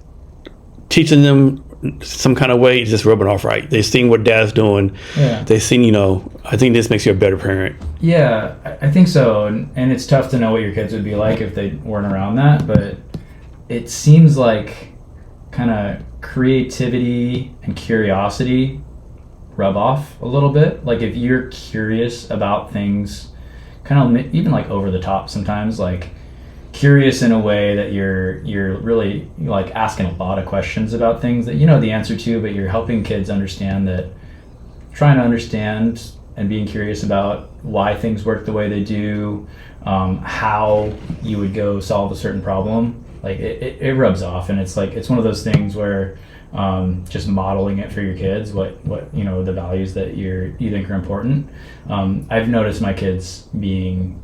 teaching them some kind of way, it's just rubbing off, right? They've seen what dad's doing. Yeah. They've seen, I think this makes you a better parent.
Yeah, I think so. And it's tough to know what your kids would be like if they weren't around that, but it seems like kind of creativity and curiosity rub off a little bit. Like, if you're curious about things, kind of even over the top sometimes, curious in a way that you're really asking a lot of questions about things that you know the answer to, but you're helping kids understand that, trying to understand and being curious about why things work the way they do, how you would go solve a certain problem. It rubs off, and it's one of those things where just modeling it for your kids, what the values that you think are important. I've noticed my kids being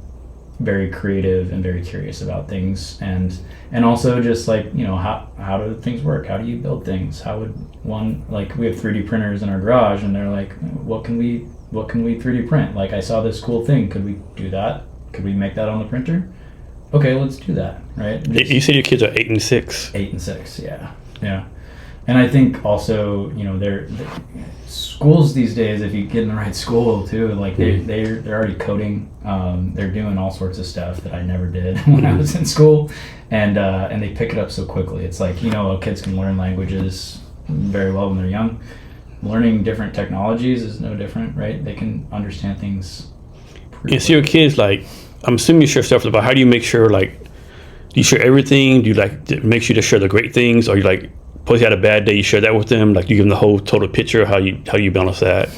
very creative and very curious about things, and also just how do things work? How do you build things? How would one, we have 3D printers in our garage, and they're like, what can we 3D print? I saw this cool thing. Could we do that? Could we make that on the printer? Okay, let's do that, right?
You said your kids are 8 and 6.
8 and 6, yeah. And I think also, they're schools these days, if you get in the right school too, they're already coding. They're doing all sorts of stuff that I never did when I was in school, and they pick it up so quickly. It's kids can learn languages very well when they're young. Learning different technologies is no different, right? They can understand things.
So your kids, I'm assuming you share stuff about, how do you make sure, do you share everything? Do you make sure to share the great things? Or you suppose you had a bad day, you share that with them? You give them the whole total picture, how you balance that?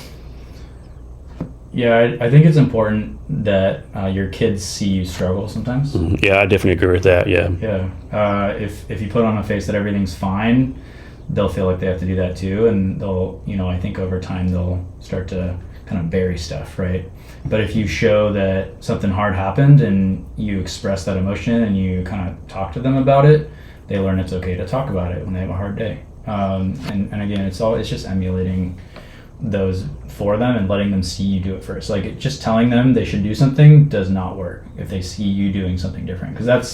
Yeah, I think it's important that your kids see you struggle sometimes.
Mm-hmm. Yeah, I definitely agree with that, yeah.
Yeah, if you put on a face that everything's fine, they'll feel like they have to do that too, and they'll, I think over time they'll start to kind of bury stuff, right? But if you show that something hard happened and you express that emotion and you kind of talk to them about it, they learn it's okay to talk about it when they have a hard day. And again, it's just emulating those for them and letting them see you do it first. Just telling them they should do something does not work if they see you doing something different, because that's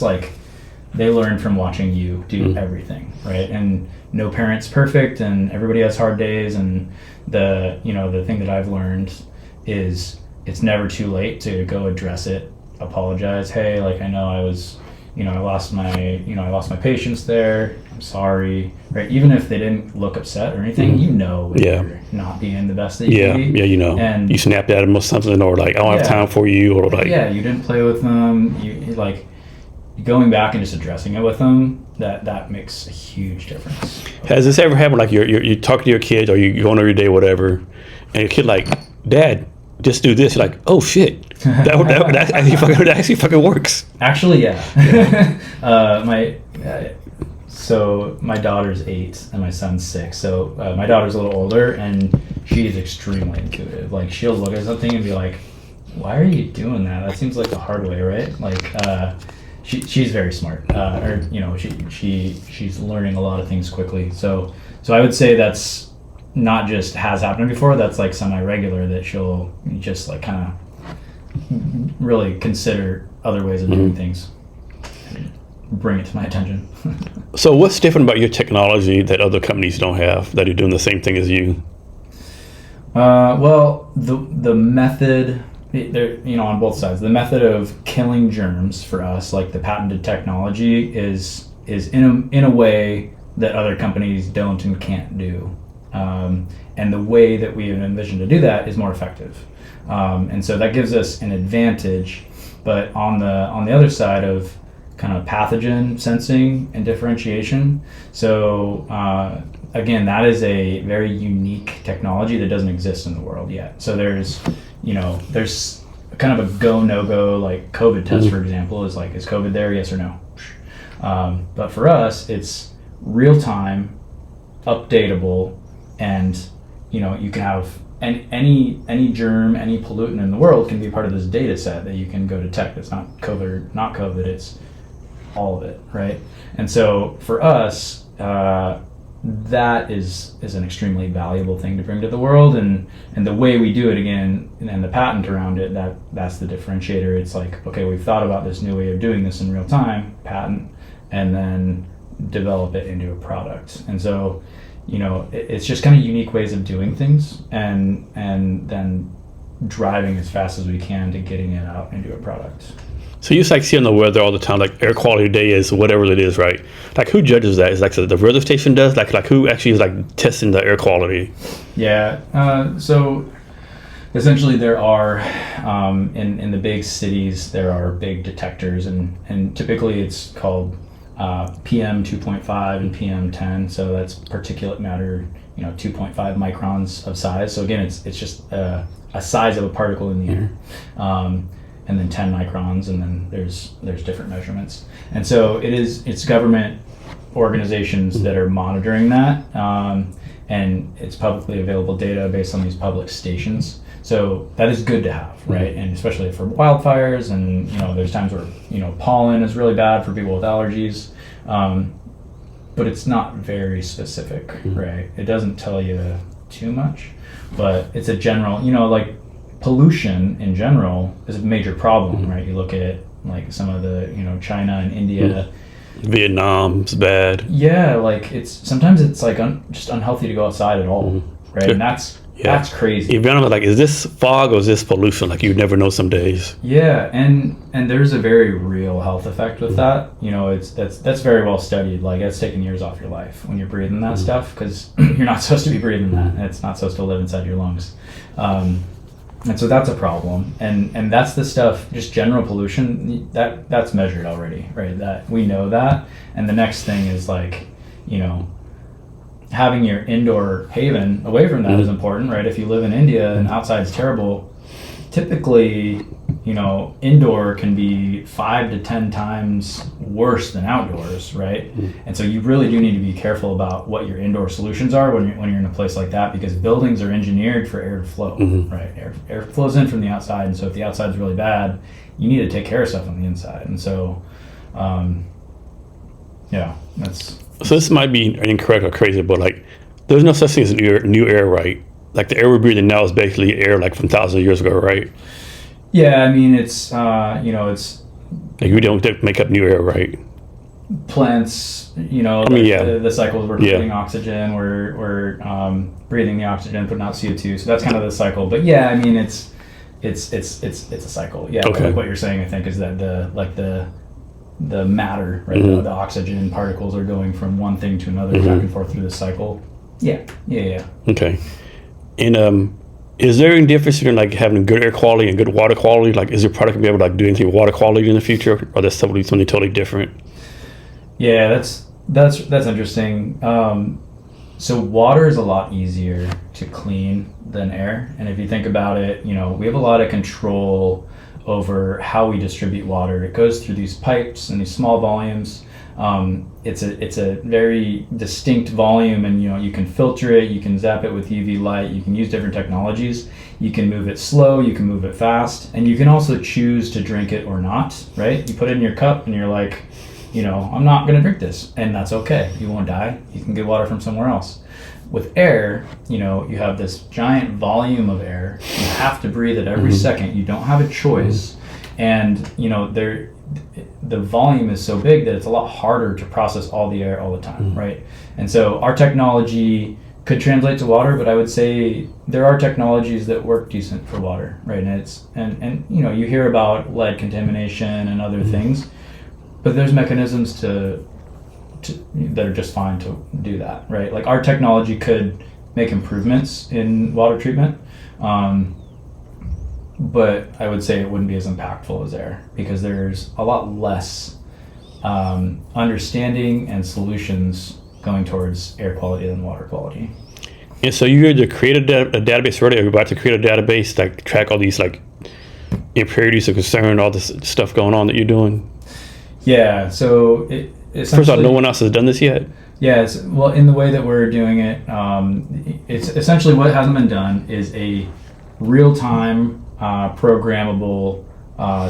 they learn from watching you do everything, right? And no parent's perfect, and everybody has hard days, and the thing that I've learned is it's never too late to go address it, apologize. Hey, I know I was, I lost my patience there. I'm sorry, right? Even if they didn't look upset or anything, when you're not being the best that you can be.
Yeah, and you snapped at them or something, or I don't have time for you, or
you didn't play with them. You going back and just addressing it with them, that makes a huge difference.
Has this ever happened? You're talking to your kids, or you going over your day, whatever, and your kid Dad,
Mm-hmm.
just do this. You're like, oh shit, that actually fucking works.
Actually, yeah. So my daughter's 8 and my son's 6. So my daughter's a little older and she's extremely intuitive. Like she'll look at something and be like, "Why are you doing that? That seems like the hard way, right?" Like she's very smart, or she's learning a lot of things quickly. So I would say that's not just has happened before. That's like semi-regular that she'll just like kind of really consider other ways of doing things. Bring it to my attention.
So what's different about your technology that other companies don't have, that are doing the same thing as you?
Well, the method, on both sides, the method of killing germs for us, like the patented technology, is in a way that other companies don't and can't do. And the way that we envision to do that is more effective. And so that gives us an advantage. But on the other side of kind of pathogen sensing and differentiation. So again, that is a very unique technology that doesn't exist in the world yet. So there's kind of a go, no go, like COVID test, for example, is like, is COVID there? Yes or no? But for us, it's real time, updatable, and you can have any germ, any pollutant in the world can be a part of this data set that you can go detect. It's not COVID or not COVID, it's all of it, right? And so for us, that is an extremely valuable thing to bring to the world, and the way we do it, again, and the patent around it, that's the differentiator. It's like, okay, we've thought about this new way of doing this in real time, patent, and then develop it into a product. And so it's just kind of unique ways of doing things, and then driving as fast as we can to getting it out into a product.
So you like see on the weather all the time, like air quality day is whatever it is, right? Like who judges that? Is like the weather station does? Like who actually is like testing the air quality?
Yeah. So essentially there are in the big cities there are big detectors, and typically it's called PM 2.5 and PM 10. So that's particulate matter, 2.5 microns of size. So again, it's just a size of a particle in the air. And then 10 microns, and then there's different measurements. And so it's government organizations that are monitoring that, and it's publicly available data based on these public stations. So that is good to have, right? And especially for wildfires, and there's times where pollen is really bad for people with allergies, but it's not very specific, right? It doesn't tell you too much, but it's a general, like pollution in general is a major problem, right? You look at like some of the China and India,
Vietnam's bad.
Yeah, like sometimes it's like just unhealthy to go outside at all, right? And that's crazy.
You're like, is this fog or is this pollution? Like you never know some days.
Yeah, and there's a very real health effect with that. That's very well studied. Like it's taking years off your life when you're breathing that stuff, because you're not supposed to be breathing that. It's not supposed to live inside your lungs. And so that's a problem, and that's the stuff, just general pollution, that's measured already, right? That we know that, and the next thing is like, having your indoor haven away from that is important, right? If you live in India and outside's terrible, typically, indoor can be 5 to 10 times worse than outdoors, right? And so you really do need to be careful about what your indoor solutions are when you're in a place like that, because buildings are engineered for air to flow, right? Air flows in from the outside, and so if the outside's really bad, you need to take care of stuff on the inside. And so,
So this might be incorrect or crazy, but like, there's no such thing as new air, right? Like the air we're breathing now is basically air like from thousands of years ago, right?
Yeah, I mean, it's it's
like we don't make up new air, right?
Plants, the cycles, we're putting oxygen, we're breathing the oxygen, putting out CO2. So that's kind of the cycle. But yeah, I mean, it's a cycle. Yeah,
okay.
Like what you're saying, I think, is that the matter, right? The oxygen particles are going from one thing to another, back and forth through the cycle. Yeah.
Okay. And is there any difference between like having good air quality and good water quality? Like, is your product gonna be able to like do anything with water quality in the future, or that's something totally different?
Yeah, that's interesting. So water is a lot easier to clean than air. And if you think about it, we have a lot of control over how we distribute water. It goes through these pipes and these small volumes. It's a very distinct volume, and you can filter it, you can zap it with UV light, you can use different technologies, you can move it slow, you can move it fast, and you can also choose to drink it or not, right? You put it in your cup and you're like, I'm not going to drink this, and that's okay. You won't die. You can get water from somewhere else. With air, you have this giant volume of air. You have to breathe it every second. You don't have a choice. And, the volume is so big that it's a lot harder to process all the air all the time, right? And so our technology could translate to water, but I would say there are technologies that work decent for water, right? And you hear about lead contamination and other things, but there's mechanisms that are just fine to do that, right? Like our technology could make improvements in water treatment, but I would say it wouldn't be as impactful as air, because there's a lot less understanding and solutions going towards air quality than water quality.
And so you're to create a database already, or you're about to create a database that track all these like impurities of concern, all this stuff going on that you're doing?
Yeah, so
first of all, no one else has done this yet?
Yeah, well, in the way that we're doing it, it's essentially what hasn't been done is a real-time programmable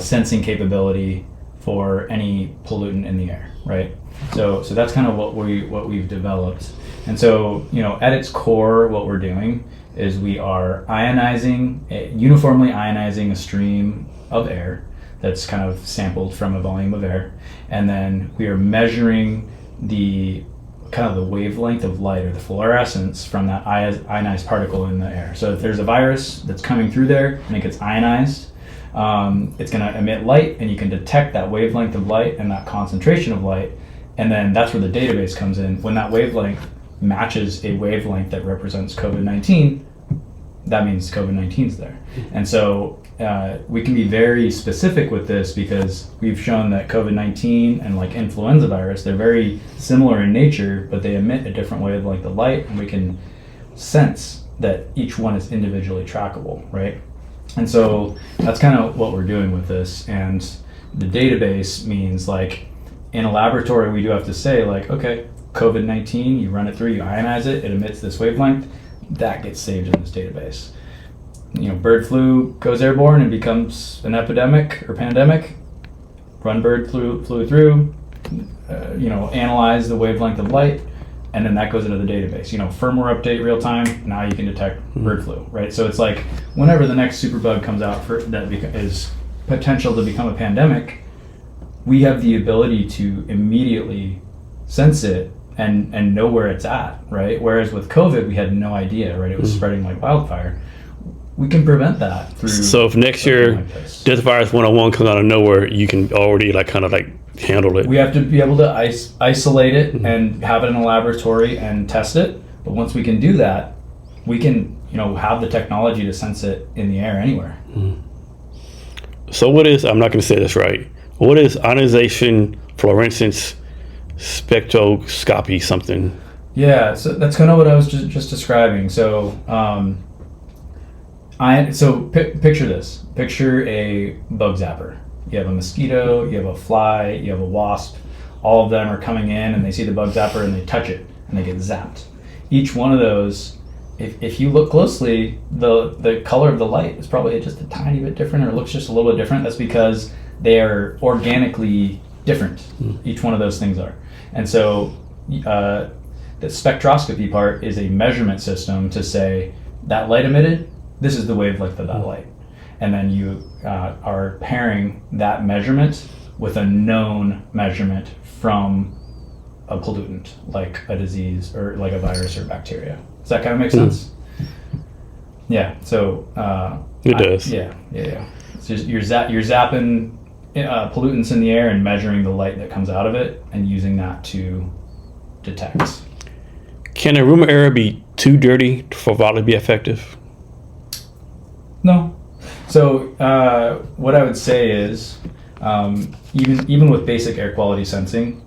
sensing capability for any pollutant in the air, right? So that's kind of what we've developed. And so, at its core, what we're doing is we are uniformly ionizing a stream of air that's kind of sampled from a volume of air, and then we are measuring the kind of the wavelength of light, or the fluorescence, from that ionized particle in the air. So if there's a virus that's coming through there and it gets ionized, it's going to emit light, and you can detect that wavelength of light and that concentration of light, and then that's where the database comes in. When that wavelength matches a wavelength that represents COVID-19, that means COVID-19 is there. And so we can be very specific with this, because we've shown that COVID-19 and like influenza virus, they're very similar in nature, but they emit a different wavelength of light, and we can sense that each one is individually trackable, right? And so that's kind of what we're doing with this. And the database means, like, in a laboratory, we do have to say, like, okay, COVID-19, you run it through, you ionize it, it emits this wavelength, that gets saved in this database. Bird flu goes airborne and becomes an epidemic or pandemic. Run bird flu through, analyze the wavelength of light, and then that goes into the database. Firmware update real time. Now you can detect bird flu, right? So it's like whenever the next superbug comes out that is potential to become a pandemic, we have the ability to immediately sense it and know where it's at, right? Whereas with COVID, we had no idea, right? It was spreading like wildfire. We can prevent that through.
So if next year Death Virus 101 comes out of nowhere, you can already handle it.
We have to be able to isolate it and have it in a laboratory and test it. But once we can do that, we can have the technology to sense it in the air anywhere.
So what is, I'm not going to say this right, what is ionization, fluorescence, spectroscopy something?
Yeah, so that's kind of what I was just describing. So picture this. Picture a bug zapper. You have a mosquito, you have a fly, you have a wasp. All of them are coming in and they see the bug zapper and they touch it and they get zapped. Each one of those, if you look closely, the color of the light is probably just a tiny bit different, or looks just a little bit different. That's because they are organically different. Each one of those things are. And so the spectroscopy part is a measurement system to say that light emitted, this is the wavelength of that light. And then you are pairing that measurement with a known measurement from a pollutant, like a disease or like a virus or bacteria. Does that kind of make sense? Yeah. So
it does.
Yeah. It's just you're zapping pollutants in the air and measuring the light that comes out of it and using that to detect.
Can a room area be too dirty for Violett to be effective?
No. So what I would say is, even with basic air quality sensing,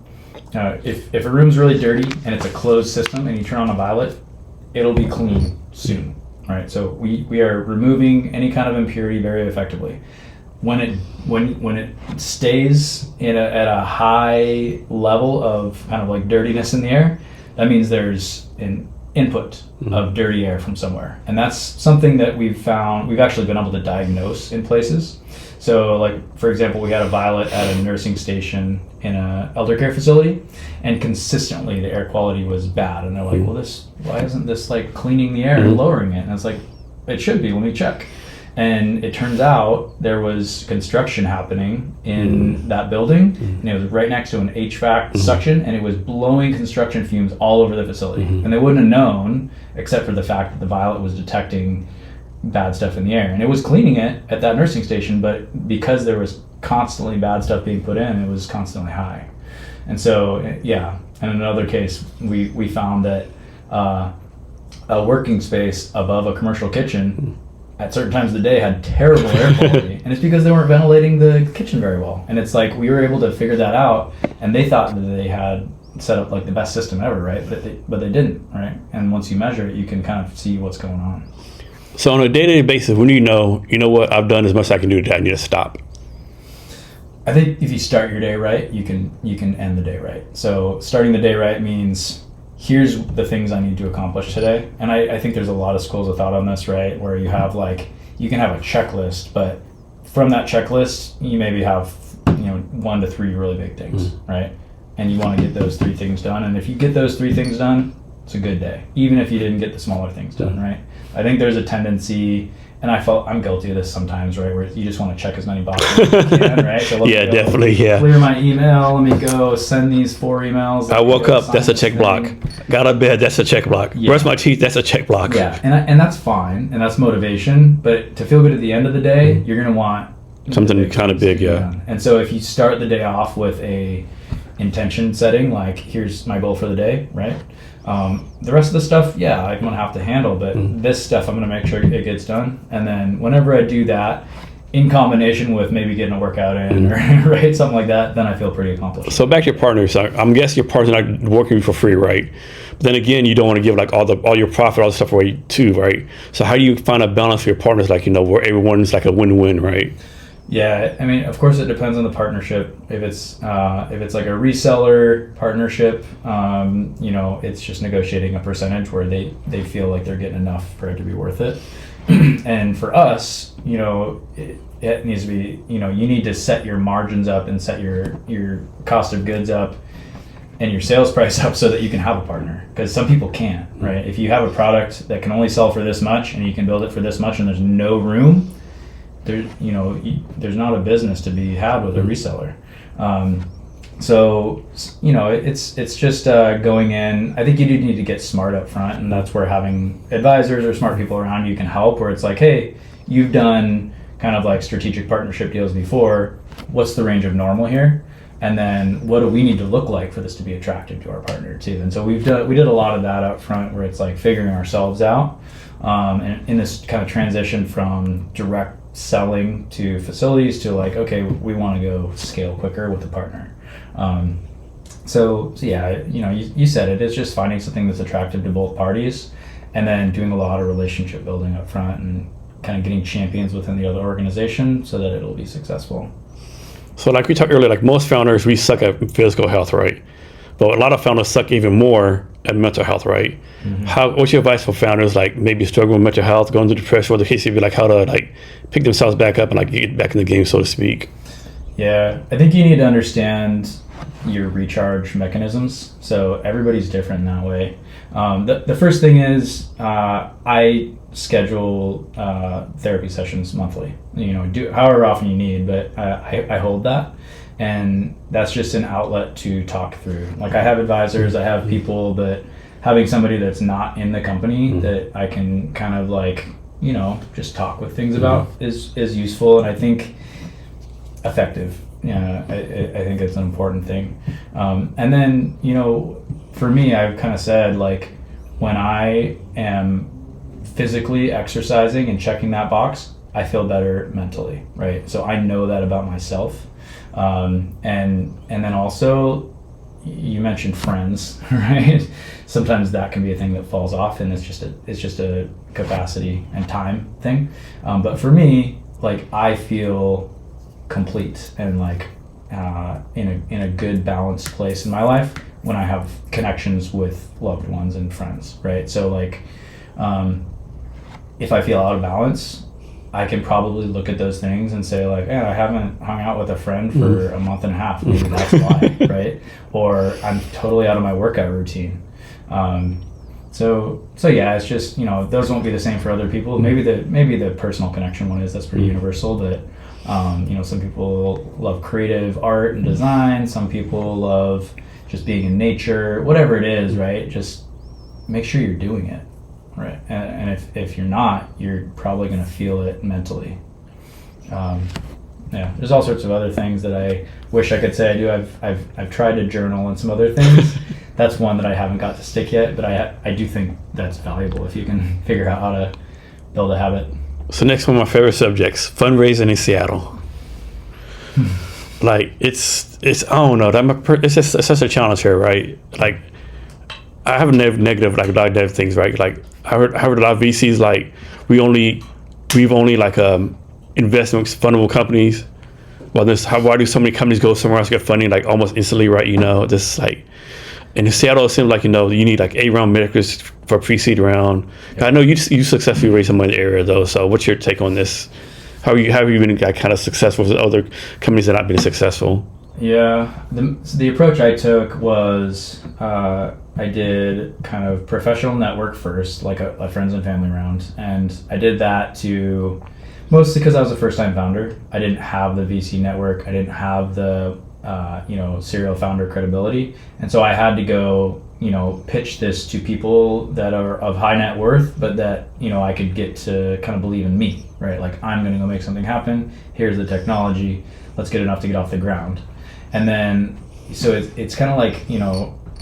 if a room's really dirty and it's a closed system and you turn on a Violett, it'll be clean soon. All right, so we are removing any kind of impurity very effectively. When it stays at a high level of kind of like dirtiness in the air, that means there's an input of dirty air from somewhere, and that's something that we've actually been able to diagnose in places. So, like, for example, we had a Violett at a nursing station in an elder care facility, and consistently the air quality was bad. And they're like, well, why isn't this like cleaning the air and lowering it? And I was like, it should be, let me check. And it turns out there was construction happening in that building, and it was right next to an HVAC suction, and it was blowing construction fumes all over the facility. And they wouldn't have known, except for the fact that the Violett was detecting bad stuff in the air, and it was cleaning it at that nursing station, but because there was constantly bad stuff being put in, it was constantly high. And so, yeah, and in another case, we found that a working space above a commercial kitchen at certain times of the day had terrible air quality, and it's because they weren't ventilating the kitchen very well. And it's like we were able to figure that out, and they thought that they had set up like the best system ever, right? But they didn't, right? And once you measure it, you can kind of see what's going on.
So on a day-to-day basis, when you know what, I've done as much as I can do today, I need to stop.
I think if you start your day right, you can end the day right. So starting the day right means, here's the things I need to accomplish today. And I think there's a lot of schools of thought on this, right? Where you have you can have a checklist, but from that checklist, you maybe have 1 to 3 really big things, right? And you want to get those 3 things done. And if you get those 3 things done, it's a good day, even if you didn't get the smaller things done, right? I think there's a tendency, and I'm guilty of this sometimes, right, where you just want to check as many boxes as you can, right? So
yeah, definitely, yeah.
Clear my email, let me go send these 4 emails.
I woke up, that's a check block. Got out of bed, that's a check block. Yeah. Brush my teeth, that's a check block.
Yeah, and that's fine, and that's motivation, but to feel good at the end of the day, you're going to want
something kind of big, yeah.
Done. And so if you start the day off with a intention setting, like, here's my goal for the day, right? The rest of the stuff, yeah, I'm gonna have to handle, but this stuff I'm gonna make sure it gets done. And then whenever I do that, in combination with maybe getting a workout in, or right, something like that, then I feel pretty accomplished.
So back to your partners, I'm guessing your partner's not working for free, right? But then again, you don't want to give like all your profit, all the stuff away too, right? So how do you find a balance for your partners, like where everyone's like a win-win, right?
Yeah, I mean, of course, it depends on the partnership. If it's like a reseller partnership, it's just negotiating a percentage where they feel like they're getting enough for it to be worth it. And for us, it needs to be, you need to set your margins up and set your cost of goods up and your sales price up so that you can have a partner. Because some people can't, right? If you have a product that can only sell for this much and you can build it for this much and there's no room, there's not a business to be had with a reseller. So it's just going in. I think you do need to get smart up front, and that's where having advisors or smart people around you can help, where it's like, hey, you've done kind of like strategic partnership deals before. What's the range of normal here? And then what do we need to look like for this to be attractive to our partner too? And so we did a lot of that up front, where it's like figuring ourselves out, and in this kind of transition from direct selling to facilities to like, okay, we want to go scale quicker with the partner. So yeah, you said it. It's just finding something that's attractive to both parties, and then doing a lot of relationship building up front and kind of getting champions within the other organization so that it'll be successful.
So like we talked earlier, like most founders, we suck at physical health, right? But a lot of founders suck even more at mental health, right? What's your advice for founders like maybe struggling with mental health, going through depression, or the case, like how to like pick themselves back up and like get back in the game, so to speak?
Yeah, I think you need to understand your recharge mechanisms. So everybody's different in that way. The first thing is I schedule therapy sessions monthly. Do however often you need, but I hold that. And that's just an outlet to talk through. Like, I have advisors, I have people, but having somebody that's not in the company that I can kind of like, just talk with things about is useful, and I think effective. Yeah, I think it's an important thing. And then, for me, I've kind of said, like, when I am physically exercising and checking that box, I feel better mentally, right? So I know that about myself. And then also, you mentioned friends, right? Sometimes that can be a thing that falls off, and it's just a capacity and time thing. But for me, like, I feel complete and like in a good balanced place in my life when I have connections with loved ones and friends, right? So like, if I feel out of balance, I can probably look at those things and say like, I haven't hung out with a friend for a month and a half. Maybe that's why, right? Or I'm totally out of my workout routine. So yeah, it's just, those won't be the same for other people. Maybe the personal connection one is, that's pretty universal, that, some people love creative art and design. Some people love just being in nature, whatever it is, right? Just make sure you're doing it. Right, and if you're not, you're probably going to feel it mentally. There's all sorts of other things that I wish I could say I do. I've tried to journal and some other things. That's one that I haven't got to stick yet, but I do think that's valuable if you can figure out how to build a habit.
So next, one of my favorite subjects, fundraising in Seattle. Like it's I don't know. It's such a challenge here, right? Like, I have negative things, right? Like I heard a lot of VCs like we've only like investment fundable companies. Well, why do so many companies go somewhere else to get funding like almost instantly, right? This like in Seattle, it seems like you need like 8 round makers for pre-seed round. Yeah. I know you successfully raised some money in the area though. So what's your take on this? How have you been kind of successful with other companies that have not been successful?
Yeah, the approach I took was I did kind of professional network first, like a friends and family round, and I did that mostly because I was a first-time founder. I didn't have the VC network. I didn't have the serial founder credibility, and so I had to go pitch this to people that are of high net worth, but that I could get to kind of believe in me, right? Like, I'm going to go make something happen. Here's the technology. Let's get enough to get off the ground. And then, so it's kind of like,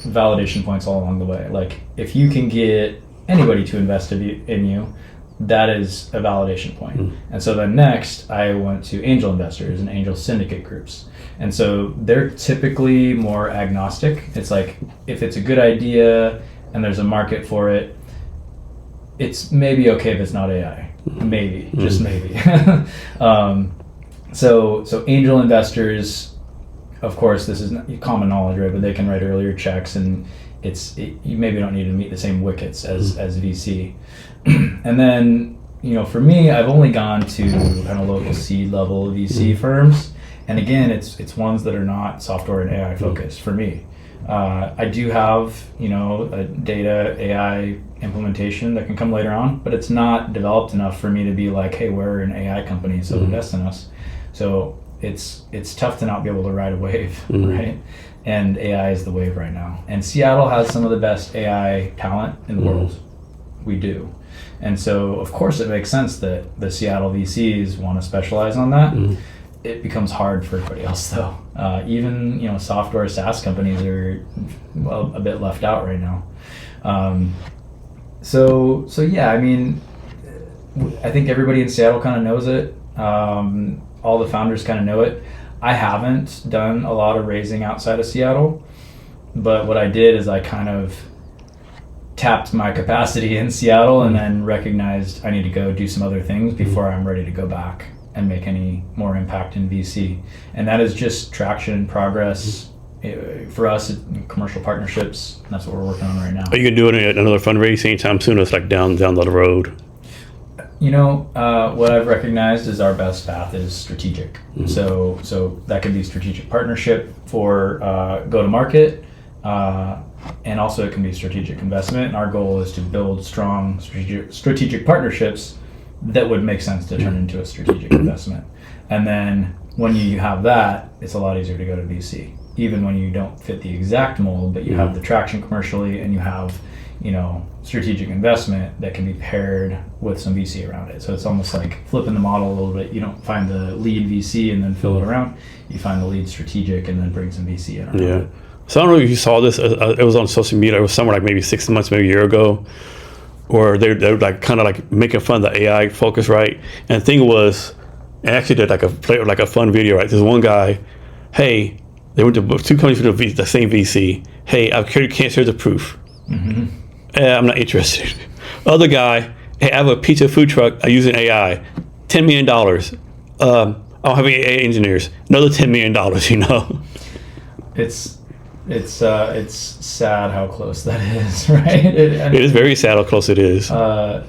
validation points all along the way. Like, if you can get anybody to invest in you, that is a validation point. Mm-hmm. And so then next, I went to angel investors and angel syndicate groups. And so they're typically more agnostic. It's like, if it's a good idea and there's a market for it, it's maybe okay if it's not AI. Maybe, mm-hmm. Just maybe. So angel investors, of course, this is common knowledge, right? But they can write earlier checks, and you maybe don't need to meet the same wickets as VC. And then, for me, I've only gone to kind of local seed level VC firms, and again, it's ones that are not software and AI focused for me. I do have a data AI implementation that can come later on, but it's not developed enough for me to be like, hey, we're an AI company, so invest in us. So it's tough to not be able to ride a wave, right? And AI is the wave right now. And Seattle has some of the best AI talent in the world. We do. And so, of course, it makes sense that the Seattle VCs want to specialize on that. It becomes hard for everybody else, though. Even software SaaS companies are a bit left out right now. So yeah, I mean, I think everybody in Seattle kind of knows it. All the founders kind of know it. I haven't done a lot of raising outside of Seattle, but what I did is I kind of tapped my capacity in Seattle and then recognized I need to go do some other things before I'm ready to go back and make any more impact in VC. And that is just traction, progress. For us, commercial partnerships, and that's what we're working on right now.
Are you going to do another fundraising anytime soon? It's like down the road.
What I've recognized is our best path is strategic. So that could be strategic partnership for go-to-market, and also it can be strategic investment. And our goal is to build strong strategic partnerships that would make sense to turn into a strategic investment. And then when you have that, it's a lot easier to go to VC, even when you don't fit the exact mold, but you have the traction commercially and you have strategic investment that can be paired with some VC around it. So it's almost like flipping the model a little bit. You don't find the lead VC and then fill it around. You find the lead strategic and then bring some VC in around it.
So I don't know if you saw this. It was on social media. It was somewhere like maybe 6 months, maybe a year ago, or they were like kind of like making fun of the AI focus, right? And the thing was, I actually did like a fun video, right? There's one guy, hey, They went to two companies with the same VC. Hey, I've cured cancer as a proof. I'm not interested. Other guy, hey, I have a pizza food truck. I'm using AI. $10 million. I don't have any AI engineers. Another $10 million. You know,
it's sad how close that is, right?
It is very sad how close it is. I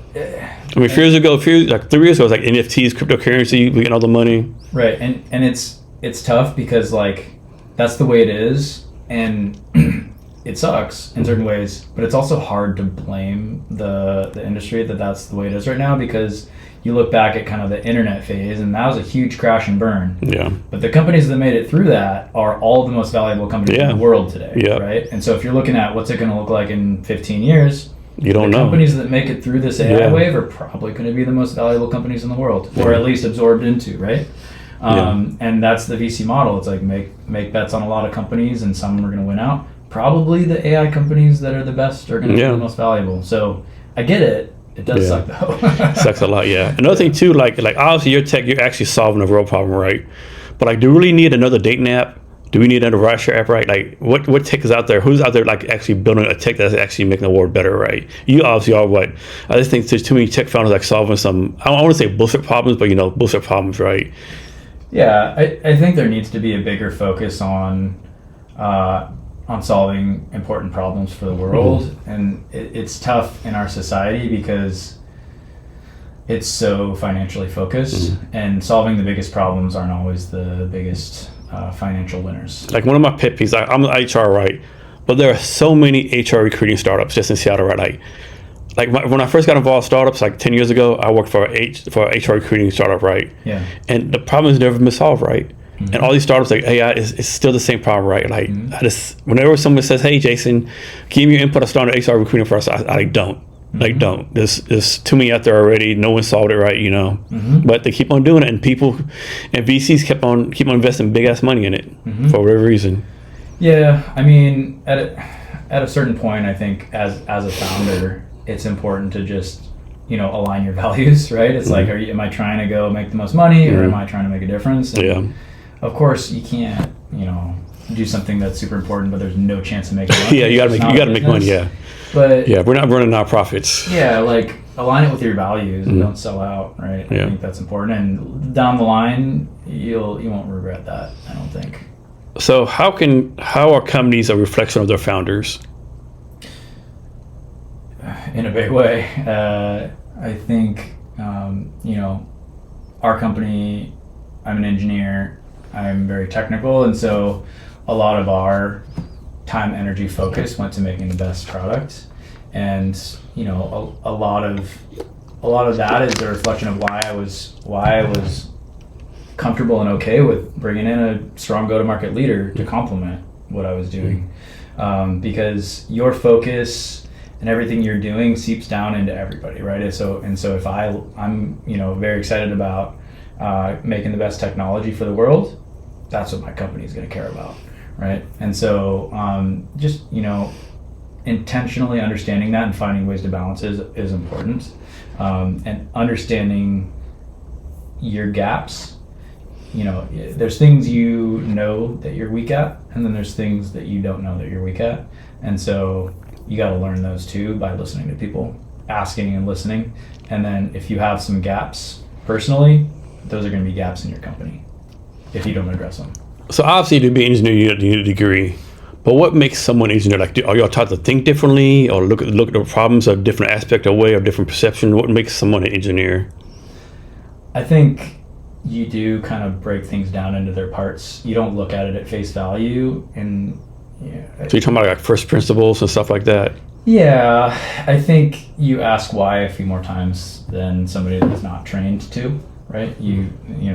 mean, 3 years ago, 3 years ago, it was like NFTs, cryptocurrency, we getting all the money.
Right, and it's tough because like that's the way it is, and it sucks in certain ways, but it's also hard to blame the industry that's the way it is right now, because you look back at kind of the internet phase, and that was a huge crash and burn.
Yeah.
But the companies that made it through that are all the most valuable companies in the world today, right? And so if you're looking at what's it going to look like in 15 years,
you don't
the
know.
Companies that make it through this AI wave are probably going to be the most valuable companies in the world, or at least absorbed into, right? And that's the VC model. It's like make bets on a lot of companies, and some are going to win out. Probably the AI companies that are the best are going to be the most valuable. So I get it. It does suck though.
Sucks a lot, yeah. Another thing too, like obviously your tech, you're actually solving a real problem, right? But like, do we really need another dating app? Do we need another rideshare app, right? Like, what tech is out there? Who's out there like actually building a tech that's actually making the world better, right? You obviously are. What I just think there's too many tech founders like solving some, I don't want to say bullshit problems, but bullshit problems, right?
Yeah, I think there needs to be a bigger focus on solving important problems for the world, and it's tough in our society because it's so financially focused, and solving the biggest problems aren't always the biggest financial winners.
Like one of my pet peeves, I'm HR, right? But there are so many HR recruiting startups just in Seattle, right? When I first got involved in startups, like 10 years ago, I worked for a HR recruiting startup, right? Yeah. And the problem has never been solved, right? And all these startups, like AI, is still the same problem, right? Like, whenever someone says, "Hey, Jason, give me your input on starting HR recruiting for us," I don't. Like, don't. There's too many out there already. No one solved it, right? You know. But they keep on doing it, and people and VCs keep on investing big ass money in it for whatever reason.
Yeah, I mean, at a certain point, I think as a founder, it's important to just align your values, right? It's like, am I trying to go make the most money, or am I trying to make a difference? And of course, you can't, do something that's super important, but there's no chance of making money.
You gotta make money. Yeah.
But
we're not running nonprofits.
Yeah, like align it with your values and don't sell out, right? I think that's important, and down the line, you won't regret that. I don't think.
So how are companies a reflection of their founders?
In a big way, I think our company. I'm an engineer. I'm very technical, and so a lot of our time, energy, focus went to making the best product, and a lot of that is a reflection of why I was comfortable and okay with bringing in a strong go-to-market leader to complement what I was doing, because your focus and everything you're doing seeps down into everybody, right? And so if I'm very excited about making the best technology for the world, that's what my company is going to care about, right? And so just intentionally understanding that and finding ways to balance is important, and understanding your gaps. There's things that you're weak at, and then there's things that you don't know that you're weak at, and so you got to learn those too by listening to people, asking and listening. And then if you have some gaps personally, those are going to be gaps in your company if you don't address them. So
obviously, to be an engineer, you need a degree. But what makes someone an engineer? Like, are y'all taught to think differently, or look at the problems of different aspect or way, or different perception? What makes someone an engineer?
I think you do kind of break things down into their parts. You don't look at it at face value. And
so you're talking about like first principles and stuff like that?
Yeah, I think you ask why a few more times than somebody that's not trained to. Right?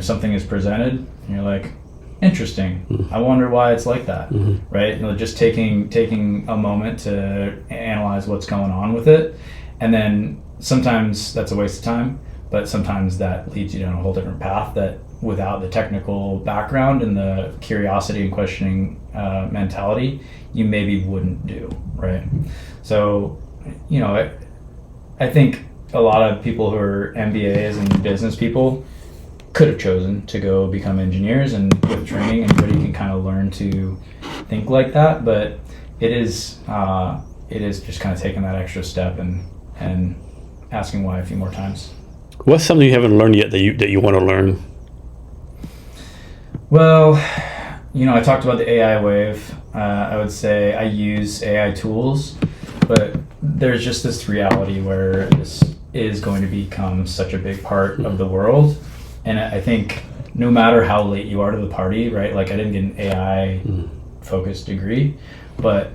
Something is presented, and you're like, interesting. I wonder why it's like that. Right? Just taking a moment to analyze what's going on with it, and then sometimes that's a waste of time, but sometimes that leads you down a whole different path that, without the technical background and the curiosity and questioning mentality, you maybe wouldn't do. Right? So, I think a lot of people who are MBAs and business people could have chosen to go become engineers, and with training, anybody can kind of learn to think like that. But it is just kind of taking that extra step and asking why a few more times.
What's something you haven't learned yet that you want to learn?
Well, I talked about the AI wave. I would say I use AI tools, but there's just this reality where this is going to become such a big part of the world. And I think no matter how late you are to the party, right? Like, I didn't get an AI focused degree, but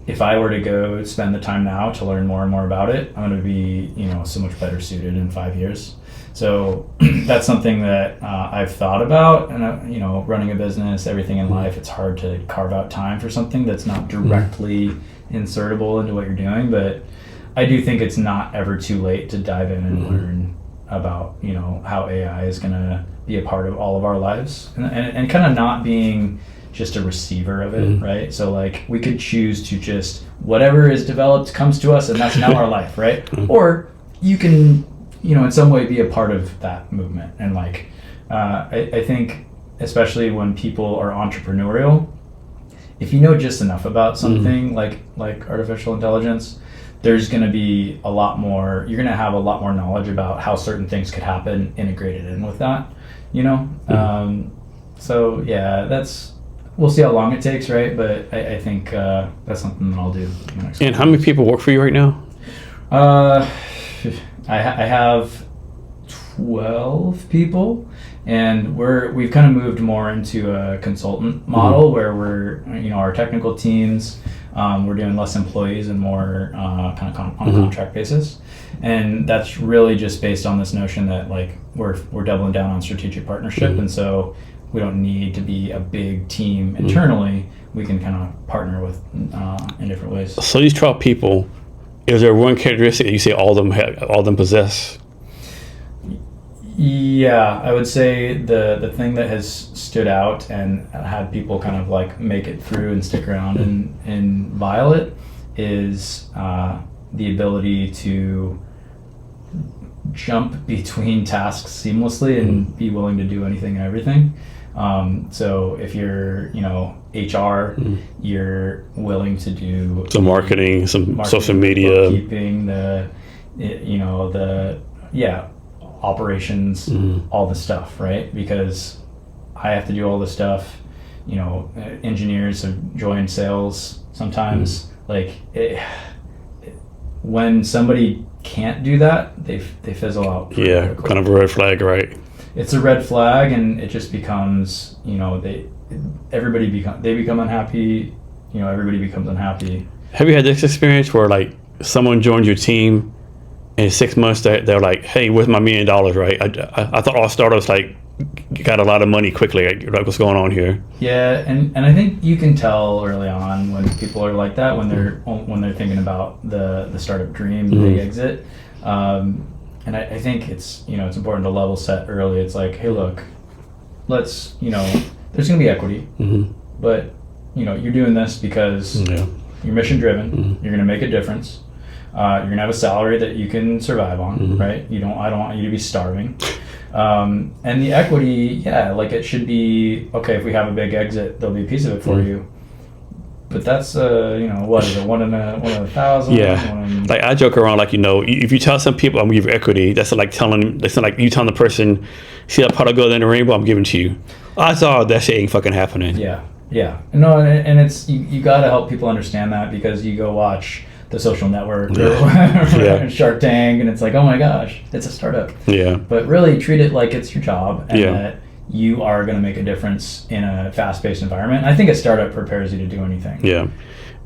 if I were to go spend the time now to learn more and more about it, I'm going to be, so much better suited in 5 years. So that's something that I've thought about, and running a business, everything in life, it's hard to carve out time for something that's not directly insertable into what you're doing. But I do think it's not ever too late to dive in and learn about, how AI is going to be a part of all of our lives, and kind of not being just a receiver of it, right? So like, we could choose to just, whatever is developed comes to us and that's now our life, right? Or you can, in some way be a part of that movement. And like, I think especially when people are entrepreneurial, if you know just enough about something like artificial intelligence, there's going to be a lot more, you're going to have a lot more knowledge about how certain things could happen integrated in with that, so yeah, we'll see how long it takes, right? But I think that's something that I'll do.
And how many people work for you right now?
I have 12 people, and we've kind of moved more into a consultant model where we're, our technical teams, we're doing less employees and more kind of on a contract basis. And that's really just based on this notion that like we're doubling down on strategic partnership, and so we don't need to be a big team internally. We can kind of partner with in different ways. So
these 12 people, is there one characteristic that you say all of them possess?
Yeah, I would say the thing that has stood out and had people kind of like make it through and stick around in Violett is the ability to jump between tasks seamlessly and be willing to do anything and everything. So if you're, HR, you're willing to do
some marketing, social media,
bookkeeping, operations, all the stuff, right? Because I have to do all this stuff. Engineers have joined sales sometimes. When somebody can't do that, they fizzle out.
Yeah, kind of a red flag, right?
It's a red flag, and it just becomes, they become unhappy. Everybody becomes unhappy.
Have you had this experience where like someone joined your team, and in 6 months they're like, "Hey, where's my $1 million?" Right? I thought all startups like got a lot of money quickly. Like, what's going on here?
Yeah, and I think you can tell early on when people are like that, when they're thinking about the startup dream, the big exit. And I think it's it's important to level set early. It's like, hey, look, let's there's going to be equity, but you're doing this because you're mission driven. You're going to make a difference. You're going to have a salary that you can survive on, right? I don't want you to be starving. And the equity, it should be okay. If we have a big exit, there'll be a piece of it for you. But that's what is it, one in a 1,000?
Yeah, like I joke around, like if you tell some people I'm gonna give you equity, that's like you telling the person, see that pot of gold in the rainbow, I'm giving to you. I thought that shit ain't fucking happening.
Yeah. No, and it's you got to help people understand that, because you go watch The Social Network or Shark Tank, and it's like, oh my gosh, it's a startup. Yeah. But really treat it like it's your job, and that you are going to make a difference in a fast-paced environment. I think a startup prepares you to do anything.
Yeah.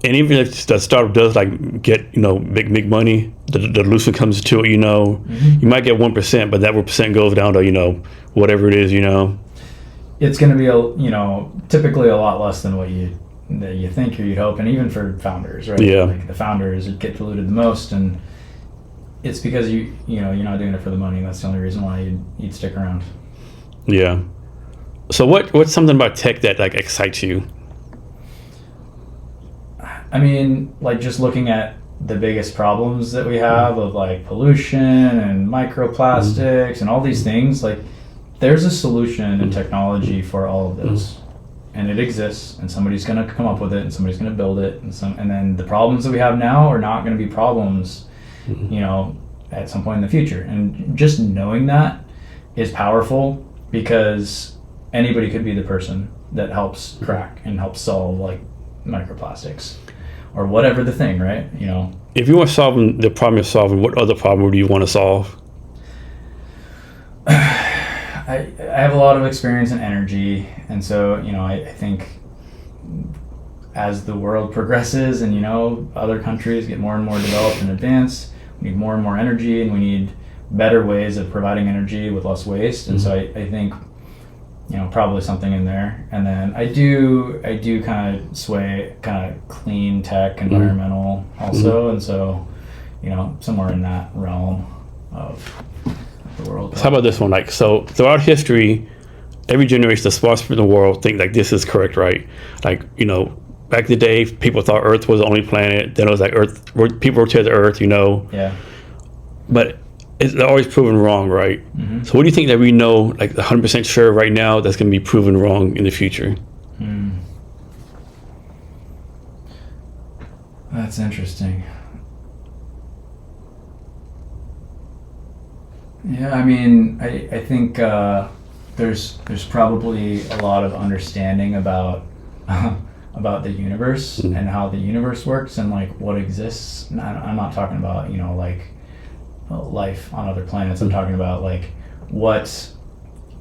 And even if the startup does like get big money, the dilution comes to it. You might get 1%, but that 1% goes down to whatever it is.
It's going to be typically a lot less than what you think or you'd hope, and even for founders, right?
Yeah.
Like the founders get diluted the most, and it's because you're not doing it for the money. That's the only reason why you'd stick around.
Yeah. So what's something about tech that like excites you?
I mean, like just looking at the biggest problems that we have of like pollution and microplastics and all these things, like there's a solution in technology for all of this, and it exists, and somebody's going to come up with it, and somebody's going to build it, and then the problems that we have now are not going to be problems, you know, at some point in the future. And just knowing that is powerful, because anybody could be the person that helps crack and helps solve like microplastics or whatever the thing, right? You know,
if you want to solve the problem you're solving, what other problem do you want to solve?
I have a lot of experience in energy, and so, you know, I think as the world progresses and, you know, other countries get more and more developed and advanced, we need more and more energy, and we need better ways of providing energy with less waste. And so I think, you know, probably something in there. And then I do kind of sway kind of clean tech, environmental also. And so, you know, somewhere in that realm of the world.
So how about this one? Like, so throughout history, every generation, the smartest people in the world think like this is correct, right? Like, you know, back in the day, people thought Earth was the only planet. Then it was like people rotate the Earth, you know.
Yeah.
But it's always proven wrong, right? So what do you think that we know, like 100% sure right now, that's going to be proven wrong in the future?
That's interesting. Yeah, I mean, I think there's probably a lot of understanding about about the universe and how the universe works and like what exists. I'm not talking about, you know, like life on other planets. I'm talking about like what,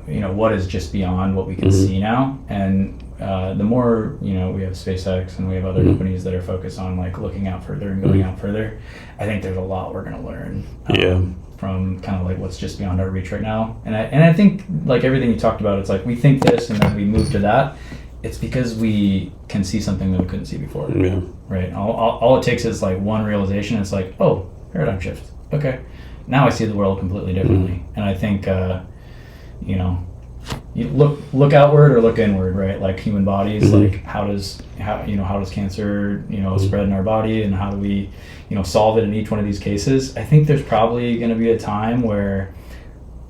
you know, what is just beyond what we can see now. And the more, you know, we have SpaceX and we have other companies that are focused on like looking out further and going out further, I think there's a lot we're going to learn. From kind of like what's just beyond our reach right now. And I think like everything you talked about, it's like we think this and then we move to that. It's because we can see something that we couldn't see before. Yeah. Right. All it takes is like one realization. It's like, oh, paradigm shift. Okay. Now I see the world completely differently. And I think, you know, you look outward or look inward, right? Like human bodies, like how does cancer, you know, spread in our body, and how do we, you know, solve it in each one of these cases? I think there's probably going to be a time where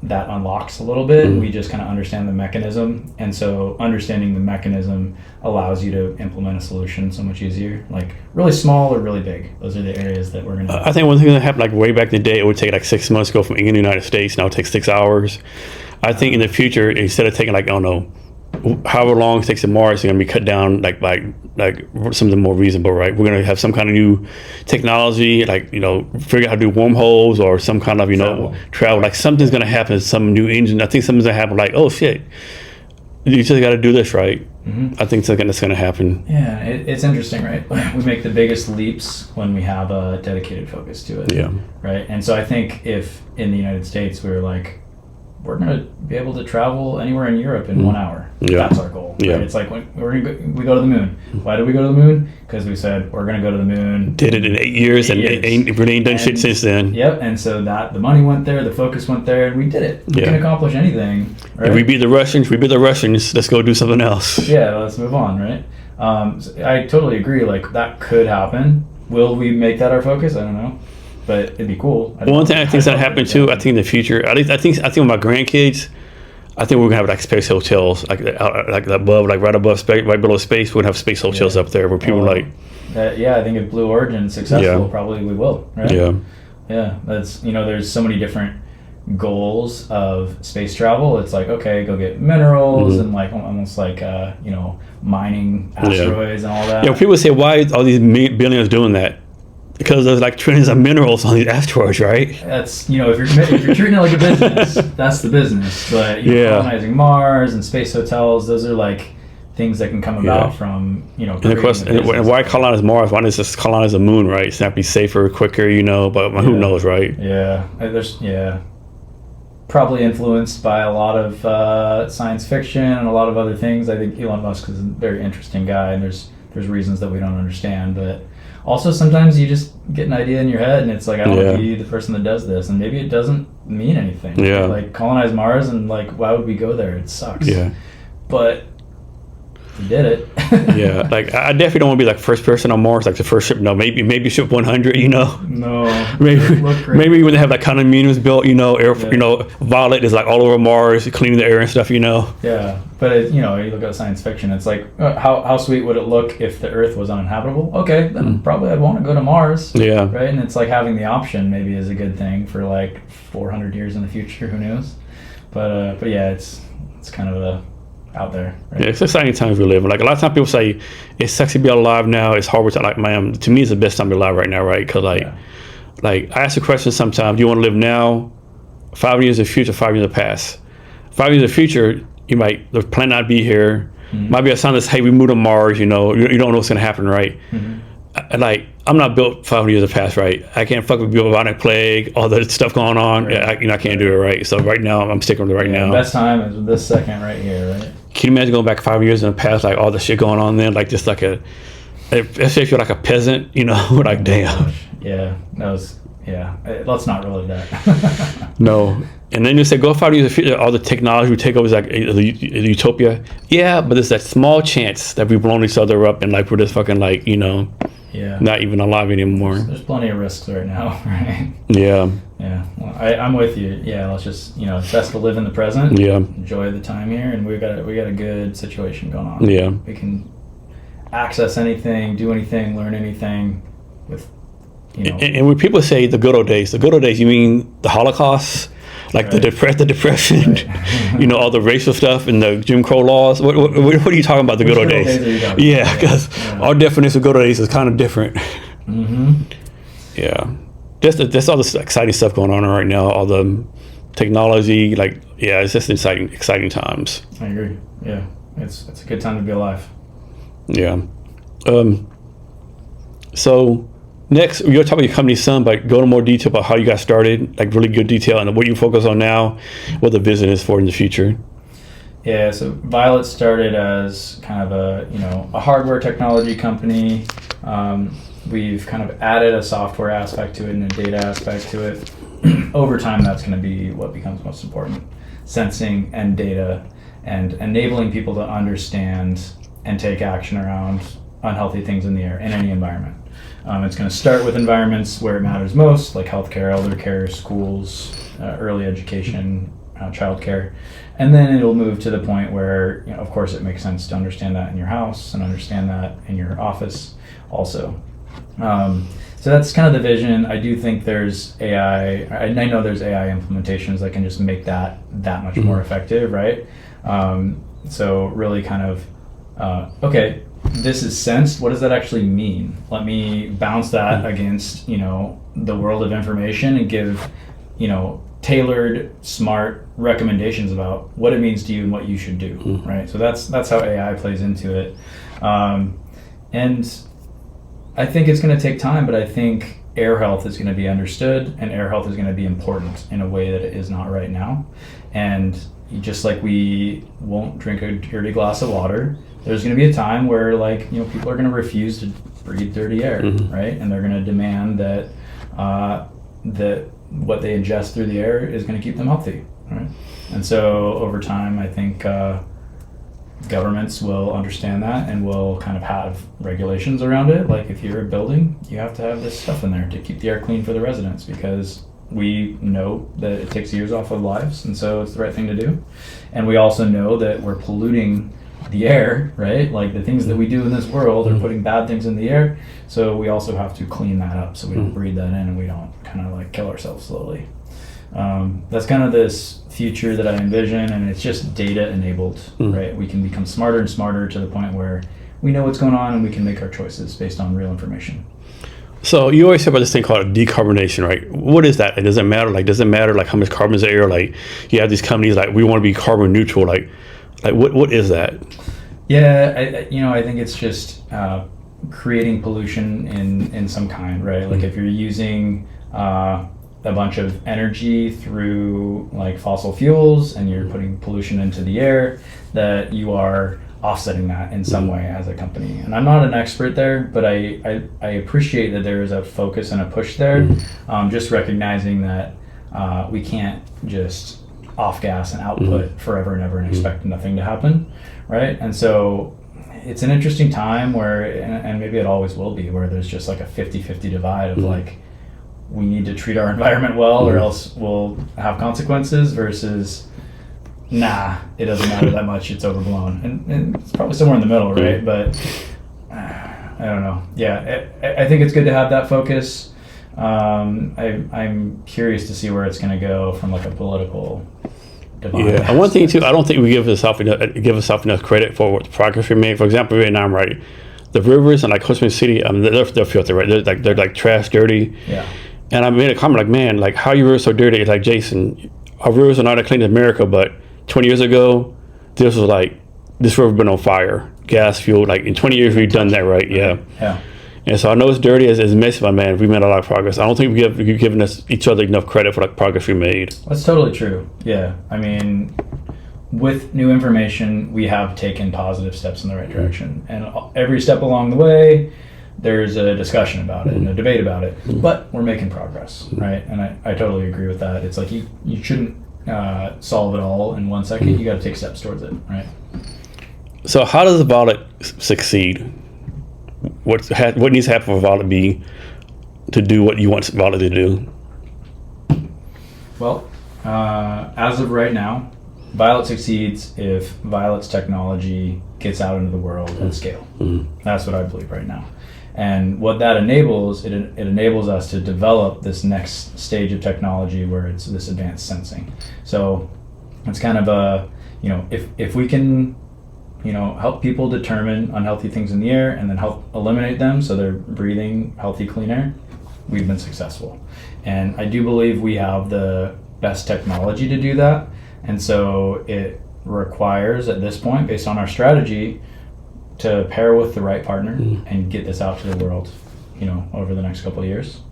that unlocks a little bit. We just kind of understand the mechanism, and so understanding the mechanism allows you to implement a solution so much easier. Like really small or really big. Those are the areas that we're going to.
I think one thing that happened like way back in the day, it would take like 6 months to go from England to the United States. Now it takes 6 hours. I think in the future, instead of taking like, I don't know, however long it takes to Mars, it's going to be cut down like something more reasonable, right? We're going to have some kind of new technology, like, you know, figure out how to do wormholes or some kind of, you know, travel. Like something's going to happen, some new engine. I think something's going to happen like, oh shit, you just got to do this, right? I think that's going to happen.
Yeah, it's interesting, right? We make the biggest leaps when we have a dedicated focus to it.
Yeah.
Right. And so I think if in the United States we were like, we're going to be able to travel anywhere in Europe in 1 hour.
Yeah.
That's our goal.
Yeah.
Right? It's like we go to the moon. Why did we go to the moon? Because we said we're going to go to the moon.
Did it in 8 years, and ain't done shit since then.
Yep. And so that the money went there, the focus went there, and we did it. We can accomplish anything. Right?
If we beat the Russians, let's go do something else.
Yeah, let's move on, right? So I totally agree. Like that could happen. Will we make that our focus? I don't know. But it'd be cool.
One thing I think that happen too. I think in the future, I think with my grandkids, I think we're gonna have like space hotels, like above, like right above space, right below space. We're gonna have space hotels up there where people I
think if Blue Origin's successful, probably we will. Right? Yeah. That's, you know, there's so many different goals of space travel. It's like, okay, go get minerals and like almost like you know, mining asteroids and all that.
Yeah. People say, why are all these billionaires doing that? Because there's like trillions of minerals on these asteroids, right?
That's, you know, if you're treating it like a business, that's the business. But colonizing Mars and space hotels, those are like things that can come about from, you know.
And of course, and why colonize Mars? Why not just colonize the moon, right? It's not be safer, quicker, you know. But who knows, right?
Yeah, there's probably influenced by a lot of science fiction and a lot of other things. I think Elon Musk is a very interesting guy, and there's reasons that we don't understand, but. Also, sometimes you just get an idea in your head, and it's like, I want to be the person that does this, and maybe it doesn't mean anything. Yeah. Like colonize Mars, and like, why would we go there? It sucks. Yeah. But You did it.
Yeah, like I definitely don't want to be like first person on Mars, like the first ship. No, maybe ship 100. You know.
No.
Maybe when they have like condominiums built, you know, Violett is like all over Mars, cleaning the air and stuff. You know.
Yeah, but you look at science fiction. It's like how sweet would it look if the Earth was uninhabitable? Okay, then probably I'd want to go to Mars.
Yeah.
Right, and it's like having the option maybe is a good thing for like 400 years in the future. Who knows? But yeah, it's kind of out there. Right?
Yeah, it's exciting times we live in. Like a lot of times people say it's sexy to be alive now. It's hard to like, man. To me, it's the best time to be alive right now, right? Because like I ask the question sometimes: do you want to live now, 5 years in the future, 5 years in the past? 5 years in the future, the planet not be here. Might be a sign that hey, we moved to Mars. You know, you don't know what's gonna happen, right? Like I'm not built 500 years in the past, right? I can't fuck with bubonic plague, all the stuff going on. Right. I can't do it, right? So right now, I'm sticking with it now.
Best time is this second right here, right?
Can you imagine going back 5 years in the past, like all the shit going on then, like just like especially if you're like a peasant, you know, like damn.
Yeah, that was let's not relive that.
No, and then you say go 5 years in the future, all the technology we take over is like a utopia. Yeah, but there's that small chance that we've blown each other up and like we're just fucking like not even alive anymore.
There's plenty of risks right now, right?
Yeah.
Yeah, well, I'm with you. Yeah, let's just it's best to live in the present.
Yeah.
Enjoy the time here, and we got a good situation going on.
Yeah.
We can access anything, do anything, learn anything with
And when people say the good old days, you mean the Holocaust, like the depression, right. All the racial stuff and the Jim Crow laws. What are you talking about? The good old days? Yeah, because our definition of good old days is kind of different. Yeah. There's all this exciting stuff going on right now, all the technology, it's just exciting times.
I agree. Yeah, it's a good time to be alive.
Yeah. So next, you're talking about your company some, but go into more detail about how you got started, like really good detail, and what you focus on now, what the vision is for in the future.
Yeah, so Violett started as kind of a hardware technology company. We've kind of added a software aspect to it and a data aspect to it. Over time, that's going to be what becomes most important. Sensing and data and enabling people to understand and take action around unhealthy things in the air in any environment. It's going to start with environments where it matters most, like healthcare, elder care, schools, early education, childcare. And then it'll move to the point where, of course, it makes sense to understand that in your house and understand that in your office also. So that's kind of the vision. I do think there's AI. I know there's AI implementations that can just make that much more effective, right? So really kind of, okay, this is sensed. What does that actually mean? Let me bounce that against, the world of information and give, tailored, smart recommendations about what it means to you and what you should do, right? So that's how AI plays into it. And I think it's going to take time, but I think air health is going to be understood and air health is going to be important in a way that it is not right now. And just like we won't drink a dirty glass of water, there's going to be a time where people are going to refuse to breathe dirty air, right? And they're going to demand that that what they ingest through the air is going to keep them healthy, right? And so over time, I think governments will understand that and will kind of have regulations around it. Like if you're a building, you have to have this stuff in there to keep the air clean for the residents, because we know that it takes years off of lives, and so it's the right thing to do. And we also know that we're polluting the air, right? Like the things that we do in this world are putting bad things in the air. So we also have to clean that up so we don't breathe that in and we don't kind of kill ourselves slowly. That's kind of this future that I envision, and it's just data enabled, right? We can become smarter and smarter to the point where we know what's going on and we can make our choices based on real information.
So you always say about this thing called decarbonation, right? What is that? It doesn't matter. Does it matter how much carbon is in the air? You have these companies we want to be carbon neutral. What is that?
Yeah, I think it's just creating pollution in some kind, right? If you're using a bunch of energy through fossil fuels and you're putting pollution into the air, that you are offsetting that in some way as a company. And I'm not an expert there, but I appreciate that there is a focus and a push there, just recognizing that we can't just off gas and output forever and ever and expect nothing to happen, right? And so it's an interesting time where, and maybe it always will be, where there's just like a 50-50 divide of like, we need to treat our environment well or else we'll have consequences, versus nah, it doesn't matter that much, it's overblown. And it's probably somewhere in the middle, right? But I don't know. Yeah, I think it's good to have that focus. I'm curious to see where it's going to go from like a political divide.
Yeah, and one thing too, I don't think we give ourselves enough credit for what the progress we made. For example, Vietnam, right? The rivers and like Ho Chi Minh City, I mean, they're filthy, right? They're like trash, dirty.
Yeah.
And I made a comment like, man, like how your rivers so dirty? It's like, Jason, our rivers are not as clean as America, but 20 years ago, this river been on fire, gas, fuel. Like in 20 years, we've done that, right? Yeah.
Yeah.
And so I know it's dirty, it's messy, but man, we made a lot of progress. I don't think we've given each other enough credit for like progress we made.
That's totally true. Yeah. I mean, with new information, we have taken positive steps in the right direction. And every step along the way, there's a discussion about it and a debate about it. But we're making progress, right? And I totally agree with that. It's like you shouldn't solve it all in 1 second. You got to take steps towards it, right?
So how does Violett succeed? What needs to happen for Violett to do what you want Violett to do?
Well, as of right now, Violett succeeds if Violett's technology gets out into the world at scale. That's what I believe right now. And what that enables, it enables us to develop this next stage of technology where it's this advanced sensing. So it's kind of a, if we can, help people determine unhealthy things in the air and then help eliminate them so they're breathing healthy, clean air, we've been successful. And I do believe we have the best technology to do that. And so it requires, at this point, based on our strategy, to pair with the right partner and get this out to the world, over the next couple of years,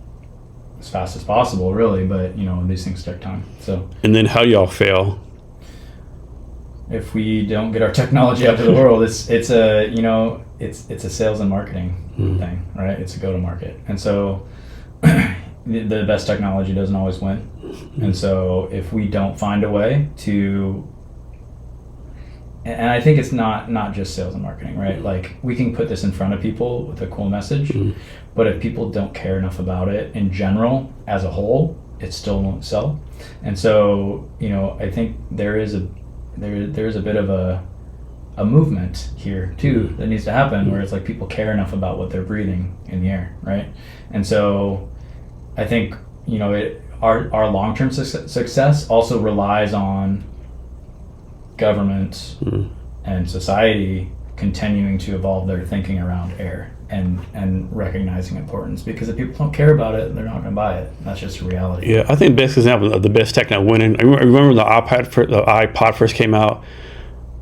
as fast as possible, really. But these things take time. So. And
then how do y'all fail?
If we don't get our technology out to the world, it's a sales and marketing thing, right? It's a go-to-market, and so the best technology doesn't always win. And so if we don't find a way to, and I think it's not just sales and marketing, right? Like we can put this in front of people with a cool message, but if people don't care enough about it in general as a whole, it still won't sell. And so I think there is a bit of a movement here too that needs to happen, where it's like people care enough about what they're breathing in the air, right? And so I think our long-term success also relies on government and society continuing to evolve their thinking around air and recognizing importance, because if people don't care about it, they're not going to buy it. That's just a reality.
Yeah, I think the best example of the best tech not winning, I remember when the iPod first came out,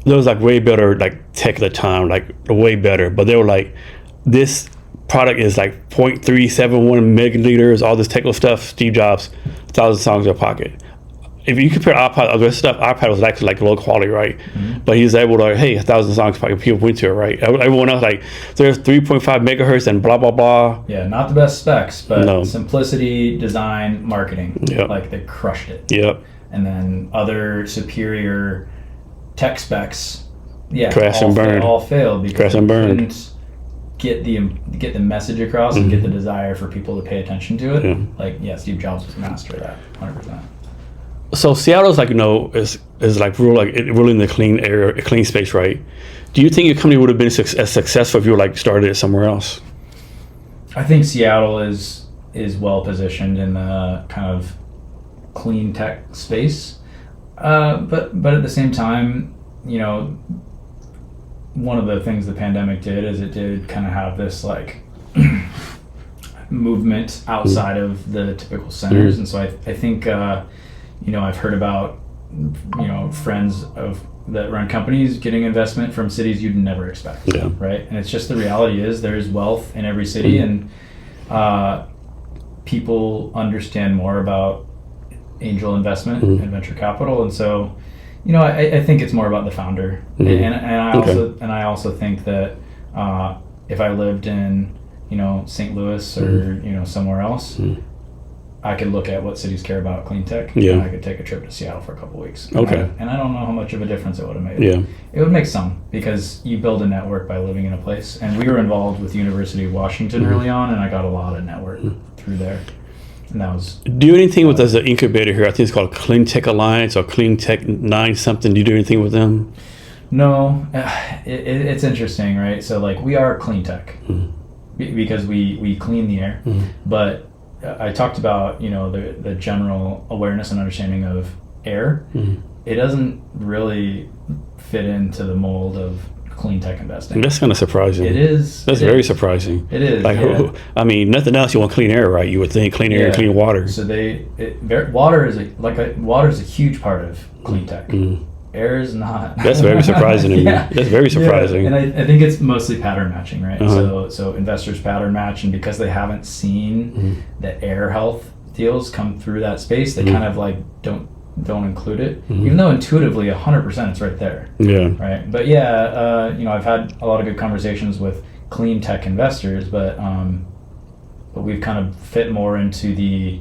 there was like way better like tech at the time, like way better, but they were like, this product is like 0.371 megaliters, all this technical stuff, Steve Jobs, 1,000 songs in your pocket. If you compare iPod, other stuff, iPad was actually like low quality, right? But he was able to, 1,000 songs, people went to it, right? Everyone else, like, there's 3.5 megahertz and blah, blah, blah.
Yeah, not the best specs, but simplicity, design, marketing.
Yep.
Like, they crushed it.
Yep.
And then other superior tech specs,
crash and burn.
All failed because
crash and burn.
Couldn't get the message across and get the desire for people to pay attention to it.
Yeah.
Steve Jobs was a master of that, 100%.
So Seattle's is like ruling the clean air, clean space, right? Do you think your company would have been as successful if you were like started it somewhere else?
I think Seattle is well positioned in the kind of clean tech space, but at the same time, one of the things the pandemic did is it did kind of have this like movement outside of the typical centers, and so I think. I've heard about, friends that run companies getting investment from cities you'd never expect, right? And it's just the reality is there's wealth in every city, and people understand more about angel investment and venture capital, and so, I think it's more about the founder, and I also think that if I lived in St. Louis or somewhere else. I could look at what cities care about clean tech,
Yeah.
and I could take a trip to Seattle for a couple weeks.
Okay.
And I don't know how much of a difference it would have made.
Yeah.
It would make some, because you build a network by living in a place. And we were involved with University of Washington early on, and I got a lot of network through there. And that was...
Do you do anything with as an incubator here? I think it's called Clean Tech Alliance or Clean Tech 9 something. Do you do anything with them?
No, it's interesting, right? So like we are clean tech because we clean the air, but I talked about, you know, the general awareness and understanding of air. It doesn't really fit into the mold of clean tech investing.
That's kind of surprising.
It is.
That's very surprising.
It is.
Like,
Yeah.
I mean, nothing else. You want clean air, right? You would think clean air, and clean water.
So water is a huge part of clean tech. Air is not.
That's very surprising to me.
Yeah.
That's very surprising.
Yeah. And I think it's mostly pattern matching, right? So investors pattern match, and because they haven't seen the air health deals come through that space, they kind of like don't include it, even though intuitively 100% it's right there.
Yeah.
Right. But yeah, you know, I've had a lot of good conversations with clean tech investors, but we've kind of fit more into the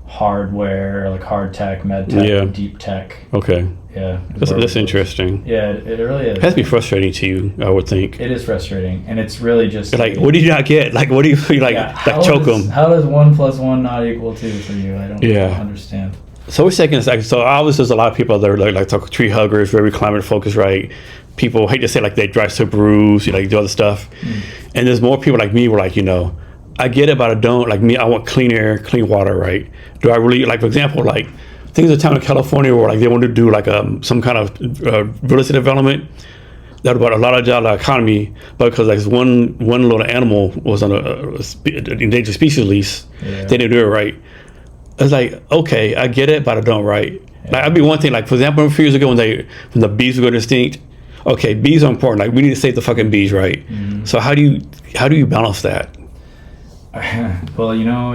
hardware, like hard tech, med tech, deep tech.
Okay.
Yeah.
That's interesting.
Yeah, it really is.
It has to be frustrating to you, I would think.
It is frustrating, and it's really just
Like, what do you not get? Like, what do you feel like?
Yeah,
Like, choke them.
How does 1 + 1 not equal 2 for you? I don't understand.
So we're taking like, so obviously there's a lot of people that are like talk tree huggers, very climate focused, right? People hate to say like they drive Subarus, you know, like do other stuff, and there's more people like me who are like, you know, I get it, but I don't. Like me, I want clean air, clean water, right? Do I really, like, for example, like things in town in California where like they want to do like some kind of real estate development that about a lot of job, economy, but because like one little animal was on a endangered species lease, they didn't do it right. It's like, okay, I get it, but I don't, right? Like, I'd be one thing, like, for example, a few years ago when the bees were going extinct, okay, bees are important. Like, we need to save the fucking bees, right? So how do you balance that?
Well, you know,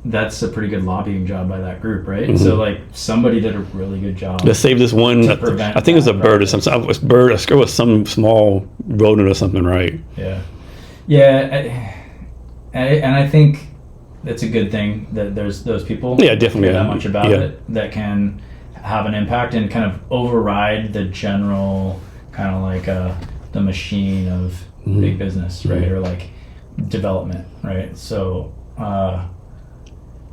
that's a pretty good lobbying job by that group, right? So like somebody did a really good job.
Let's save this one. I think it was a bird or something. It was some small rodent or something, right?
Yeah. Yeah, and I think it's a good thing that there's those people
definitely
that much about it that can have an impact and kind of override the general kind of like the machine of big business, right? Or like development, right? So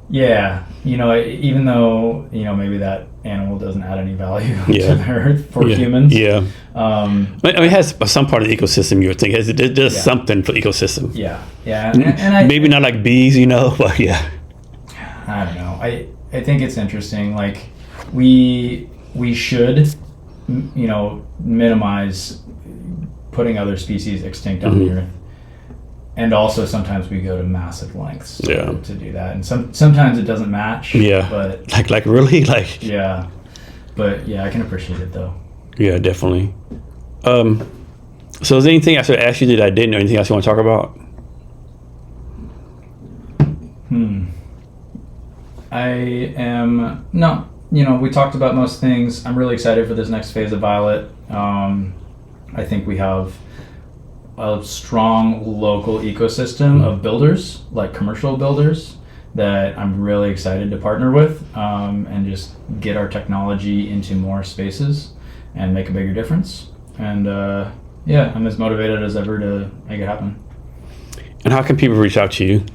you know, even though, you know, maybe that animal doesn't add any value to the earth for humans. I mean, it has some part of the ecosystem, you would think. It does something for the ecosystem. And maybe not like bees, you know, but I don't know. I think it's interesting. Like we should, you know, minimize putting other species extinct on the earth. And also sometimes we go to massive lengths to do that. And sometimes it doesn't match. But
like really? Like
But yeah, I can appreciate it though.
Yeah, definitely. So is there anything I should ask you that I didn't, or anything else you want to talk about?
You know, we talked about most things. I'm really excited for this next phase of Violett. I think we have a strong local ecosystem of builders, like commercial builders, that I'm really excited to partner with and just get our technology into more spaces and make a bigger difference. And I'm as motivated as ever to make it happen.
And how can people reach out to you?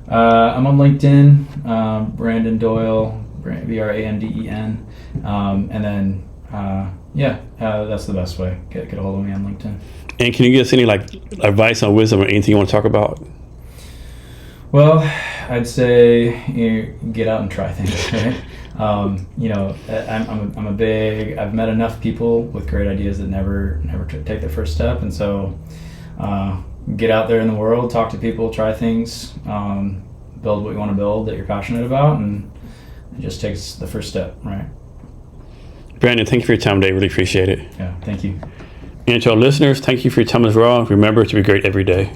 I'm on LinkedIn, Branden Doyle, Branden. And then, that's the best way. Get a hold of me on LinkedIn.
And can you give us any like advice on wisdom or anything you want to talk about?
Well, I'd say get out and try things. Right? You know, I've met enough people with great ideas that never take the first step, and so get out there in the world, talk to people, try things, build what you want to build that you're passionate about, and it just takes the first step, right?
Branden, thank you for your time today. Really appreciate it.
Yeah, thank you.
And to our listeners, thank you for your time as well. Remember to be great every day.